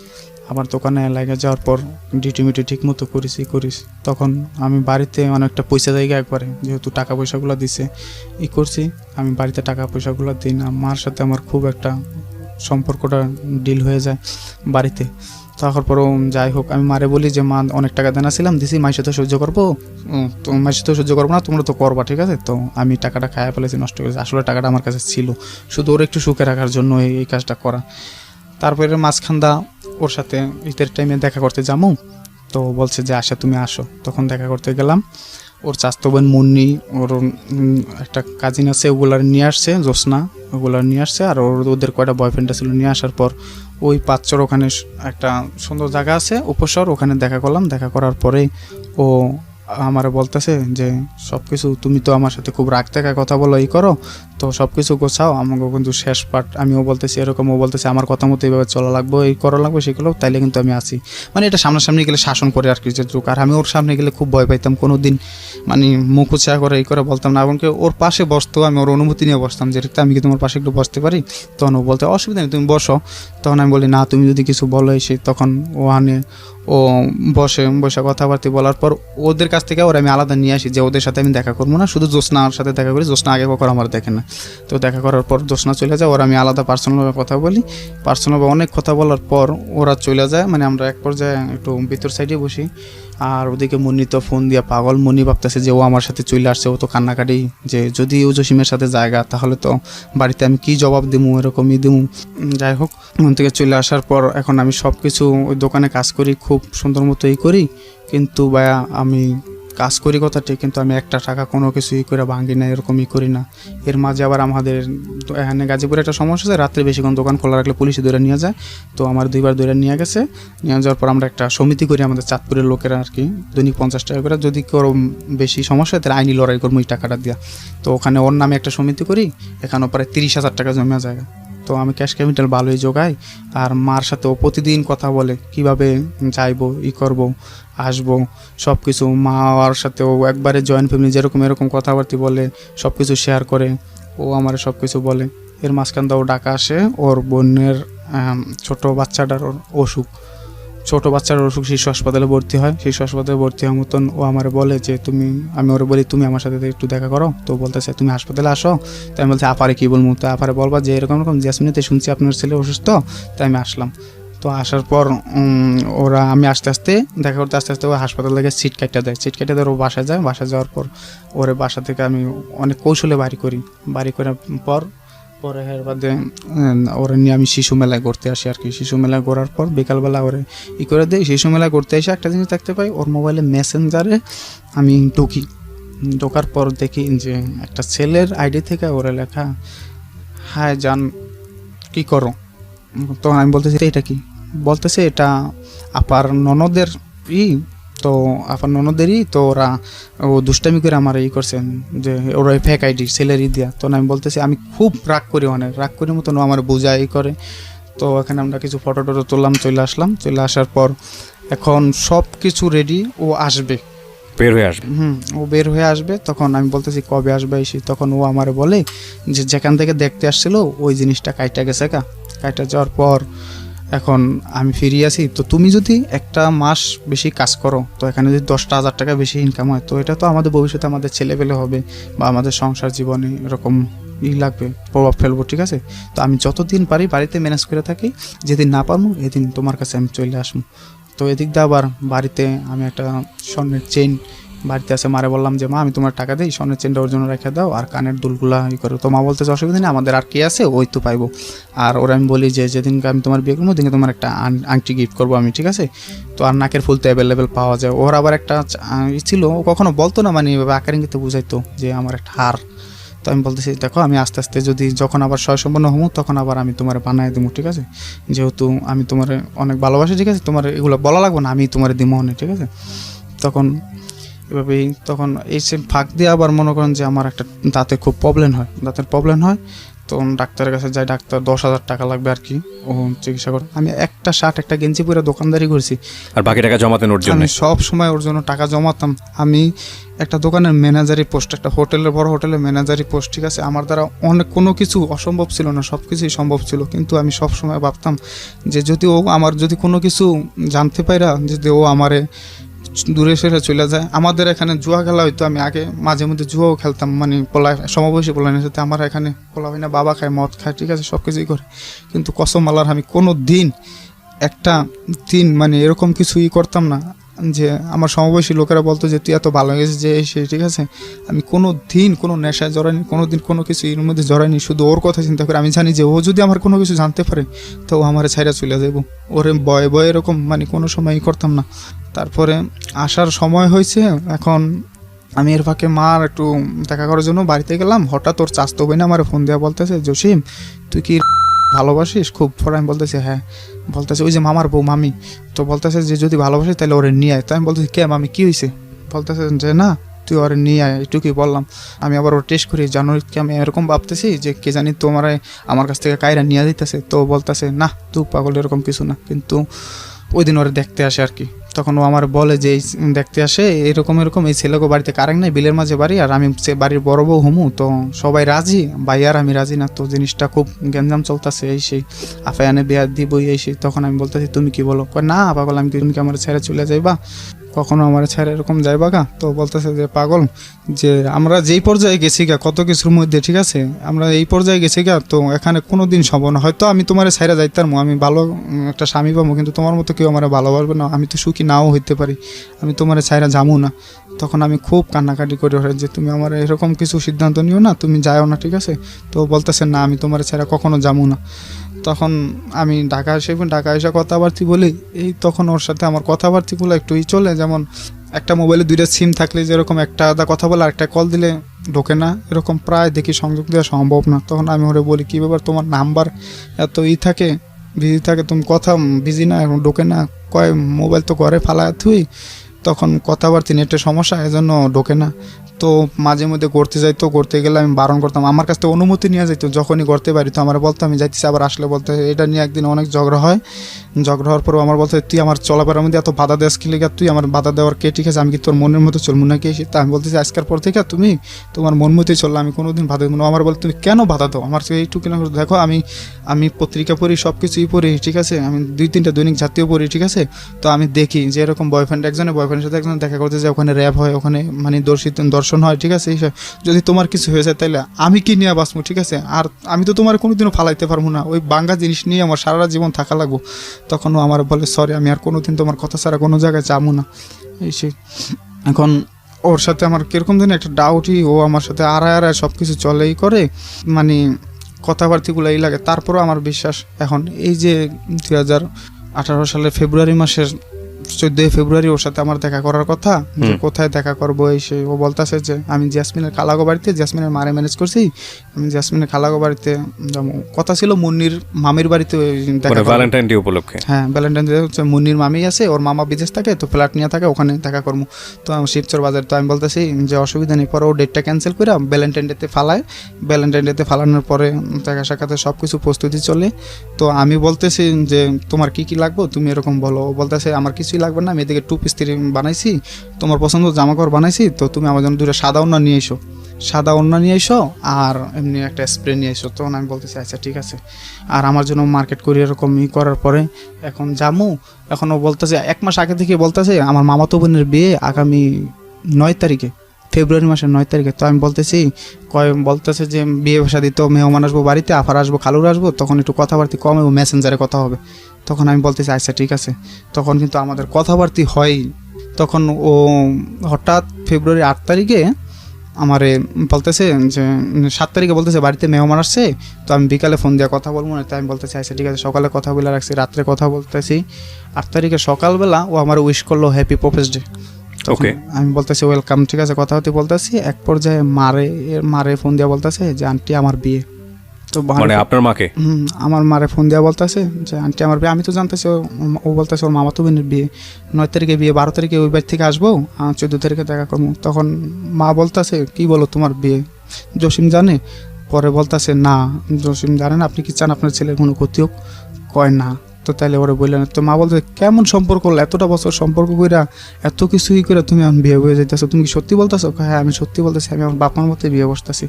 আমার দোকানে লাগে যাওয়ার পর ডিটিমিটি ঠিক মতো করিস, তখন আমি বাড়িতে অনেকটা পয়সা জায়গা একবারে, যেহেতু টাকা পয়সাগুলো দিছে করছি, আমি বাড়িতে টাকা পয়সাগুলো দিই না। মার সাথে আমার খুব একটা সম্পর্কটা ডিল হয়ে যায় বাড়িতে। তারপরও যাই হোক, আমি মারে বলি যে মা অনেক টাকা দেনা ছিলাম, দিছি, মায়ের সাথে সহ্য করবো, তো মায়ের সাথে সহ্য করবো না, তোমরা তো করবা, ঠিক আছে। তো আমি টাকাটা খাইয়া ফেলেছি, নষ্ট করেছি। আসলে টাকাটা আমার কাছে ছিল শুধু ওর একটু সুখে রাখার জন্য এই কাজটা করা। তারপরে মাঝখানদা ওর সাথে ঈদের টাইমে দেখা করতে যাবো, তো বলছে যে আশা তুমি আসো। তখন দেখা করতে গেলাম, ওর চাস্তো বোন মুন্নি, ওর একটা কাজিন আছে, ওগুলার নিয়ে আসছে, জ্যোৎস্না, ওগুলার নিয়ে আসছে, আর ওদের কয়টা বয়ফ্রেন্ড ছিল নিয়ে আসার পর ওই পাঁচচর ওখানে একটা সুন্দর জায়গা আছে উপসর, ওখানে দেখা করলাম। দেখা করার পরে ও আমার বলতেছে যে সব কিছু তুমি তো আমার সাথে খুব রাগ থাকা কথা বলো, এই করো, তো সব কিছু গোছাও, আমাকে কিন্তু শেষ পার্ট। আমিও বলতেছি এরকম, ও বলতেছে আমার কথা মতো এইভাবে চলা লাগবে, এই করা লাগবে, সেগুলো তাইলে কিন্তু আমি আসি। মানে এটা সামনাসামনি গেলে শাসন করে আর কি, যে যুগ। আর আমি ওর সামনে গেলে খুব ভয় পাইতাম, কোনো দিন মানে মুখ উঁচা করে এই করে বলতাম না। এমনকি ওর পাশে বসতো, আমি ওর অনুমতি নিয়ে বসতাম যে আমি কি তোমার পাশে একটু বসতে পারি, তখন ও বলতে অসুবিধা নেই তুমি বসো। তখন আমি বলি না, তুমি যদি কিছু বলো এসে, তখন ও আনে, ও বসে কথাবার্তা বলার পর ওদের কাছ থেকে ওরা আমি আলাদা নিয়ে আসি, যে ওদের সাথে আমি দেখা করবো না, শুধু জ্যোৎস্নার সাথে দেখা করি। জ্যোৎস্না আগে কখনো আমার দেখে না, তো দেখা করার পর জ্যোৎস্না চলে যায়, ওরা আমি আলাদা পার্সোনালভাবে কথা বলি। পার্সোনালভাবে অনেক কথা বলার পর ওরা চলে যায়, মানে আমরা এক পর্যায়ে একটু ভিতর সাইডে বসি। আর ওদিকে মুন্নি তো ফোন দিয়া পাগল, মুন্নি ভাবতেছে যে ও আমার সাথে চলে আসছে, ও তো কান্নাকাটি, যে যদি ও জসিমের সাথে জায়গা তাহলে তো বাড়িতে আমি কি জবাব দিমু, এরকমই দিমু। যাই হোক, ওখান থেকে চলে আসার পর এখন আমি সব কিছু ওই দোকানে কাজ করি, খুব সুন্দর মতোই করি, কিন্তু ভাইয়া আমি কাজ করি কথা ঠিক, কিন্তু আমি একটা টাকা কোনো কিছুই করে ভাঙি না, এরকমই করি না। এর মাঝে আবার আমাদের এখানে গাজীপুরে একটা সমস্যা আছে, রাত্রে বেশিক্ষণ দোকান খোলা রাখলে পুলিশে ধরে নিয়ে যায়। তো আমার 2বার ধরে নিয়ে গেছে, নিয়ে যাওয়ার পর আমরা একটা সমিতি করি, আমাদের চাঁদপুরের লোকেরা আর কি, দৈনিক 50 টাকা করে, যদি কারো বেশি সমস্যা হয় তাহলে আইনি লড়াই করবো এই টাকাটা দিয়া। তো ওখানে ওর নামে একটা সমিতি করি, এখানেও প্রায় 30,000 টাকা জমা যায়। তো আমি ক্যাশ ক্যাপিটাল ভালোই জোগাই। আর মার সাথেও প্রতিদিন কথা বলে কিভাবে যাইবো, করবো, আসবো, সব কিছু। মার সাথেও একবারে জয়েন্ট ফ্যামিলি যেরকম এরকম কথাবার্তা বলে, সব কিছু শেয়ার করে, ও আমার সব কিছু বলে। এর মাঝখান ও ডাকা আসে, ওর বোনের ছোট বাচ্চাটার অসুখ, শিশু হাসপাতালে ভর্তি হয়। শিশু হাসপাতালে ভর্তি হওয়ার মতন ও আমার বলে যে আমি ওরে বলি তুমি আমার সাথে একটু দেখা করো। তো বলতেছে তুমি হাসপাতালে আসো। তাই আমি বলছি আপারে কী বলবো, তো আপারে বলবা যে এরকম জ্যাসমিনেতে শুনছি আপনার ছেলে অসুস্থ, তাই আমি আসলাম। তো আসার পর ওরা আমি আস্তে আস্তে দেখা করতে ও হাসপাতাল থেকে সিট কাটটা দেয়, ও বাসায় যায়। বাসায় যাওয়ার পর ওরে বাসা থেকে আমি অনেক কৌশলে বাড়ি করার পরে এর বাদে ওরা নিয়ে আমি শিশু মেলায় ঘুরতে আসি আর কি। শিশু মেলায় ঘোরার পর বিকালবেলা ওরে করে দিই। শিশু মেলায় ঘুরতে এসে একটা জিনিস দেখতে পাই, ওর মোবাইলে মেসেঞ্জারে আমি ঢোকার পর দেখি যে একটা ছেলের আইডি থেকে ওরে লেখা, হাই জান কি করো। তো আমি বলতেছি এটা কি, বলতেছে এটা আপার ননদের তো আপার ননদেরই, তো ওরা ও দুষ্টামি করে আমার করছেন যে ওরা ফেক আইডি ছেলেরই দিয়া। তো আমি বলতেছি আমি খুব রাগ করি, অনেক রাগ করি মতন ও আমার বোঝাই করে। তো এখানে আমরা কিছু ফটো তুললাম, চলে আসার পর এখন সব কিছু রেডি, ও আসবে, ও বের হয়ে আসবে। তখন আমি বলতেছি কবে আসবে এসে, তখন ও আমার বলে যে যেখান থেকে দেখতে আসছিল ওই জিনিসটা কাইটা গেছে, কাইটা যাওয়ার পর এখন আমি ফিরে আসি। তো তুমি যদি একটা মাস বেশি কাজ করো, তো এখানে যদি 10,000 টাকা বেশি ইনকাম হয়, তো এটা তো আমাদের ভবিষ্যতে আমাদের ছেলেপেলে হবে বা আমাদের সংসার জীবনে এরকম লাগবে, প্রভাব ফেলবো, ঠিক আছে। তো আমি যতদিন পারি বাড়িতে ম্যানেজ করে থাকি, যেদিন না পারবো এদিন তোমার কাছে আমি চলে আসবো। তো এদিক দিয়ে আবার বাড়িতে আমি একটা স্বর্ণের চেইন বাড়িতে আছে, মারে বললাম যে মা আমি তোমার টাকা দিই, স্বর্ণের চেনটা ওর জন্য রেখে দাও, আর কানের দুলগুলা করো। তো মা বলতেছে অসুবিধা নেই, আমাদের আর কে আছে, ওই তো পাইবো। আর ওরা আমি বলি যে যেদিনকে আমি তোমার বিয়ে করবো ওদিনকে তোমার একটা আংটি গিফট করবো আমি, ঠিক আছে। তো আর নাকের ফুল তো অ্যাভেলেবেল পাওয়া যায়। ওর আবার একটা ছিল, ও কখনো বলতো না, মানে আকারিঙ্গিতে বুঝাইতো যে আমার একটা হার। তো আমি বলতেছি দেখো আমি আস্তে আস্তে যখন আবার সম্পন্ন হবো তখন আবার আমি তোমার বানায় দেবো, ঠিক আছে। যেহেতু আমি তোমার অনেক ভালোবাসি, ঠিক আছে, তোমার এগুলো বলা লাগবো না, আমি তোমার দিব না, ঠিক আছে। তখন এভাবেই তখন এই সে ফাঁক দিয়ে আবার মনে করেন যে আমার একটা দাঁতের প্রবলেম হয়। তো ডাক্তারের কাছে যাই, ডাক্তার 10,000 টাকা লাগবে আর কি ও চিকিৎসা করে। আমি একটা শার্ট একটা গেঞ্জি পরে দোকানদারি করছি, আর বাকি টাকা জমাতেন ওর জন্য? আমি সব সময় ওর জন্য টাকা জমাতাম। আমি একটা দোকানের ম্যানেজারি পোস্ট, একটা হোটেলের বড় হোটেলের ম্যানেজারি পোস্ট, ঠিক আছে, আমার দ্বারা অনেক কোনো কিছু অসম্ভব ছিল না, সব কিছুই সম্ভব ছিল। কিন্তু আমি সব সময় ভাবতাম যে যদি ও আমার যদি কোনো কিছু জানতে পাইরা যদি ও আমারে দূরে সরে চলে যায়। আমাদের এখানে জুয়া খেলা হইতো, আমি আগে মাঝে মধ্যে জুয়াও খেলতাম, মানে সমবয়সী পোলানের সাথে। আমার এখানে পোলা হয় না, বাবা খায়, মদ খায়, ঠিক আছে, সব কিছুই করে। কিন্তু কসম আল্লাহর আমি কোনো দিন একটা দিন মানে এরকম কিছুই করতাম না যে আমার সমবয়সী লোকেরা বলতো যে তুই এত ভালো হয়ে গেছিস যে সে, ঠিক আছে। আমি কোনো দিন কোনো নেশায় জড়াইনি, কোনো দিন কোনো কিছু এর মধ্যে জড়াইনি, শুধু ওর কথা চিন্তা করে। আমি জানি যে ও যদি আমার কোনো কিছু জানতে পারে তো ও আমার ছাইরা চলে যাবো। ওরে বয়ে বয়ে এরকম মানে কোনো সময়ই করতাম না। তারপরে আসার সময় হয়েছে, এখন আমি এর ফাঁকে মার একটু দেখা করার জন্য বাড়িতে গেলাম। হঠাৎ ওর চাস্তো বোন আমার ফোন দেওয়া বলতেছে, জসিম তুই কি ভালোবাসিস খুব? পরে আমি বলতেছি হ্যাঁ। বলতেছে ওই যে মামার বউ মামি, তো বলতেছে যে যদি ভালোবাসিস তাহলে ওরে নিয়ে আয়। তো আমি বলতেছি কে মামি, কি হয়েছে? বলতেছে যে না তুই ওরে নিয়ে আয়, এটুকুই বললাম। আমি আবার ওর টেস্ট করি জানুয়ারিতে, আমি এরকম ভাবতেছি যে কে জানি তোমার আমার কাছ থেকে কায়রা নিয়ে দিতেছে। তো বলতেছে না তুই পাগল, এরকম কিছু না। কিন্তু ওই দিন ওরে দেখতে আসে আর কি, তখন ও আমার বলে যে এই দেখতে আসে এরকম এরকম, এই ছেলেকে বাড়িতে কারেন্ট নাই, বিলের মাঝে বাড়ি, আর আমি সে বাড়ির বড় বউ হমু। তো সবাই রাজি, ভাই আর আমি রাজি না। তো জিনিসটা খুব গ্যাঞ্জাম চলতেছে, এই সেই আফায়ানে বিয়া দিবই এই সেই। তখন আমি বলতেছি তুমি কি বলো? কয় না পাগল, আমি তুমি কি আমার ছেড়ে চলে যাইবা? কখনো আমার ছেড়ে এরকম যাইবা গা? তো বলতেছে যে পাগল, যে আমরা যেই পর্যায়ে গেছি গা কত কিছুর মধ্যে, ঠিক আছে, আমরা এই পর্যায়ে গেছি গা, তো এখানে কোনো দিন সম্ভব না। হয়তো আমি তোমার ছেড়ে যাইতাম, আমি ভালো একটা স্বামী পাবো, কিন্তু তোমার মতো কেউ আমার ভালোবাসবে না। আমি তো সুখী নাও হইতে পারি, আমি তোমার ছেড়ে যাবো না। তখন আমি খুব কান্নাকাটি করে ওঠে যে তুমি আমার এরকম কিছু সিদ্ধান্ত নিও না, তুমি যাও না, ঠিক আছে। তো বলতেছে না আমি তোমার ছেড়ে কখনো যাবো না। তখন আমি ঢাকা এসে কথাবার্তি বলি, এই তখন ওর সাথে আমার কথাবার্তিগুলো একটু চলে, যেমন একটা মোবাইলে 2টা সিম থাকলে যেরকম একটা আধা কথা বলে আরেকটা কল দিলে ঢোকে না, এরকম প্রায় দেখি সংযোগ দেওয়া সম্ভব না। তখন আমি ওরে বলি কী ব্যাপার, তোমার নাম্বার এত থাকে, বিজি থাকে, তুমি কথা বিজি না, এখন ঢোকে না। কয় মোবাইল তো ঘরে ফালায় তুই, তখন কথাবার্তি নেটের সমস্যা, এজন্য ঢোকে না। তো মাঝে মধ্যে ঘুরতে যাইতো, ঘুরতে গেলে আমি বারণ করতাম, আমার কাছ থেকে অনুমতি নিয়ে যাইতো। যখনই ঘুরতে পারি তো আমার বলতো আমি যাইতেছি, আবার আসলে বলতে এটা নিয়ে একদিন অনেক ঝগড়া হয়। ঝগড়া হওয়ার পরও আমার বলতে তুই আমার চলাফেরার মধ্যে এত বাধা দেওয়াস কি লেগে, তুই আমার বাধা দেওয়ার কে, ঠিক আছে, আমি কি তোর মনের মতো চলবো নাকি? তা আমি বলতেছি আজকের পর থেকে তুমি তোমার মন মতোই চললো, আমি কোনোদিন বাধা দেবো না। আমার বলতে তুমি কেন বাধা দাও আমার এইটুকু না? দেখো আমি পত্রিকা পড়ি, সব কিছুই পড়ি, ঠিক আছে, আমি 2-3টা দৈনিক জাতীয় পড়ি, ঠিক আছে। তো আমি দেখি যে এরকম বয়ফ্রেন্ডের সাথে একজন দেখা করতে যায়, ওখানে র্যাপ হয়, ওখানে মানে দর্শন হয়, ঠিক আছে। যদি তোমার কিছু হয়ে যায় তাহলে আমি কি নিয়ে বাঁচবো, ঠিক আছে, আর আমি তো তোমার কোনোদিনও ফালাইতে পারবো না, ওই বাঙ্গা জিনিস নিয়ে আমার সারা জীবন থাকা লাগবো। তখন ও আমার বলে সরি, আমি আর কোনোদিন তোমার কথা ছাড়া কোনো জায়গায় যাবো না, এই সে। এখন ওর সাথে আমার কীরকম দিন একটা ডাউটই, ও আমার সাথে আড়ায় সব কিছু চলেই করে, মানে কথাবার্তিগুলো এই লাগে। তারপরও আমার বিশ্বাস এখন এই যে 2018 সালের ফেব্রুয়ারি মাসের 14 ফেব্রুয়ারি ওর সাথে আমার দেখা করার কথা, যে কোথায় দেখা করবো এই সেই। ও বলতেছে যে আমি জ্যাসমিনের খালাগো বাড়িতে, জ্যাসমিনের মারে ম্যানেজ করছি, আমি জ্যাসমিনের খালাগো বাড়িতে যাবো। কথা ছিল মুন্নির মামির বাড়িতে দেখা, ভ্যালেন্টাইন ডে উপলক্ষে। হ্যাঁ ভ্যালেন্টাইন ডে হচ্ছে, মুন্নির মামি আছে, ওর মামা বিদেশ থাকে, তো ফ্ল্যাট নিয়ে থাকে, ওখানে দেখা করবো। তো আমি শিবচর বাজার, তো আমি বলতেছি যে অসুবিধা নেই। পরে ও ডেটটা ক্যান্সেল করে ভ্যালেন্টাইন ডেতে ফালায়। ভ্যালেন্টাইন ডেতে ফালানোর পরে দেখা সাক্ষাতে সব কিছু প্রস্তুতি চলে। তো আমি বলতেছি যে তোমার কি কি লাগবে তুমি এরকম বলো। ও বলতেছে আমার কিছুই লাগবে না, আমি এদিকে 2 পিস বানাইছি, তোমার পছন্দ জামাকাপড় বানাইছি, তো তুমি আমার জন্য 2টা সাদা ওড়না নিয়ে এসো, সাদা ওড়না নিয়ে এসো, আর এমনি একটা স্প্রে নিয়ে এসো। তখন আমি বলতেছি আচ্ছা ঠিক আছে। আর আমার জন্য মার্কেট করি এরকম করার পরে এখন যামু। এখনও বলতেছে 1 মাস আগে থেকে বলতেছে আমার মামাতো বোনের বিয়ে আগামী 9 তারিখে, ফেব্রুয়ারি মাসের 9 তারিখে। তো আমি বলতেছি বলতেছে যে বিয়ে শাদী তো মেহমান আসবো বাড়িতে, আফার আসবো, খালুর আসবো, তখন একটু কথাবার্তি কম হবে, মেসেঞ্জারে কথা হবে। তখন আমি বলতেছি আচ্ছা ঠিক আছে। তখন কিন্তু আমাদের কথাবার্তি হয়। তখন ও হঠাৎ ফেব্রুয়ারি 8 তারিখে আমারে বলতেছে যে 7 তারিখে বলতেছে বাড়িতে মেহমান আসছে, তো আমি বিকালে ফোন দিয়ে কথা বলবো না। তাই আমি বলতেছি আচ্ছা ঠিক আছে, সকালে কথা বলে রাখছি, রাত্রে কথা বলতেছি। 8 তারিখে সকালবেলা ও আমার উইশ করলো হ্যাপি প্রপোজ ডে। ওকে, আমি বলতেছি ওয়েলকাম, ঠিক আছে, কথা হতে বলতেছি। এক পর্যায়ে মারে ফোন দিয়ে বলতেছে যে আন্টি আমার বিয়ে। তো মানে আপনার মাকে? আমার মারে ফোন দেওয়া বলতেছে যে আন্টি আমার বিয়ে। আমি তো জানতেছি ও বলতেছে ওর মামাতো বোনের বিয়ে, 9 তারিখে বিয়ে, 12 তারিখে ওই বাড়ি থেকে আসবো, 14 তারিখে দেখা করবো। তখন মা বলতেছে কি বলো তোমার বিয়ে, জসিম জানে? পরে বলতেছে না জসিম জানেন আপনি কি চান আপনার ছেলের কোনো ক্ষতি হোক? কয় না। তো তাইলে ওরা বললেন, তো মা বলতে কেমন সম্পর্ক হলো, এতটা বছর সম্পর্ক কইরা এত কিছুই করে তুমি এখন বিয়ে হয়ে যাইতেছো, তুমি কি সত্যি বলতেছো? হ্যাঁ আমি সত্যি বলতেছি, আমি আমার বাপার মতো বিয়ে বসতেছি।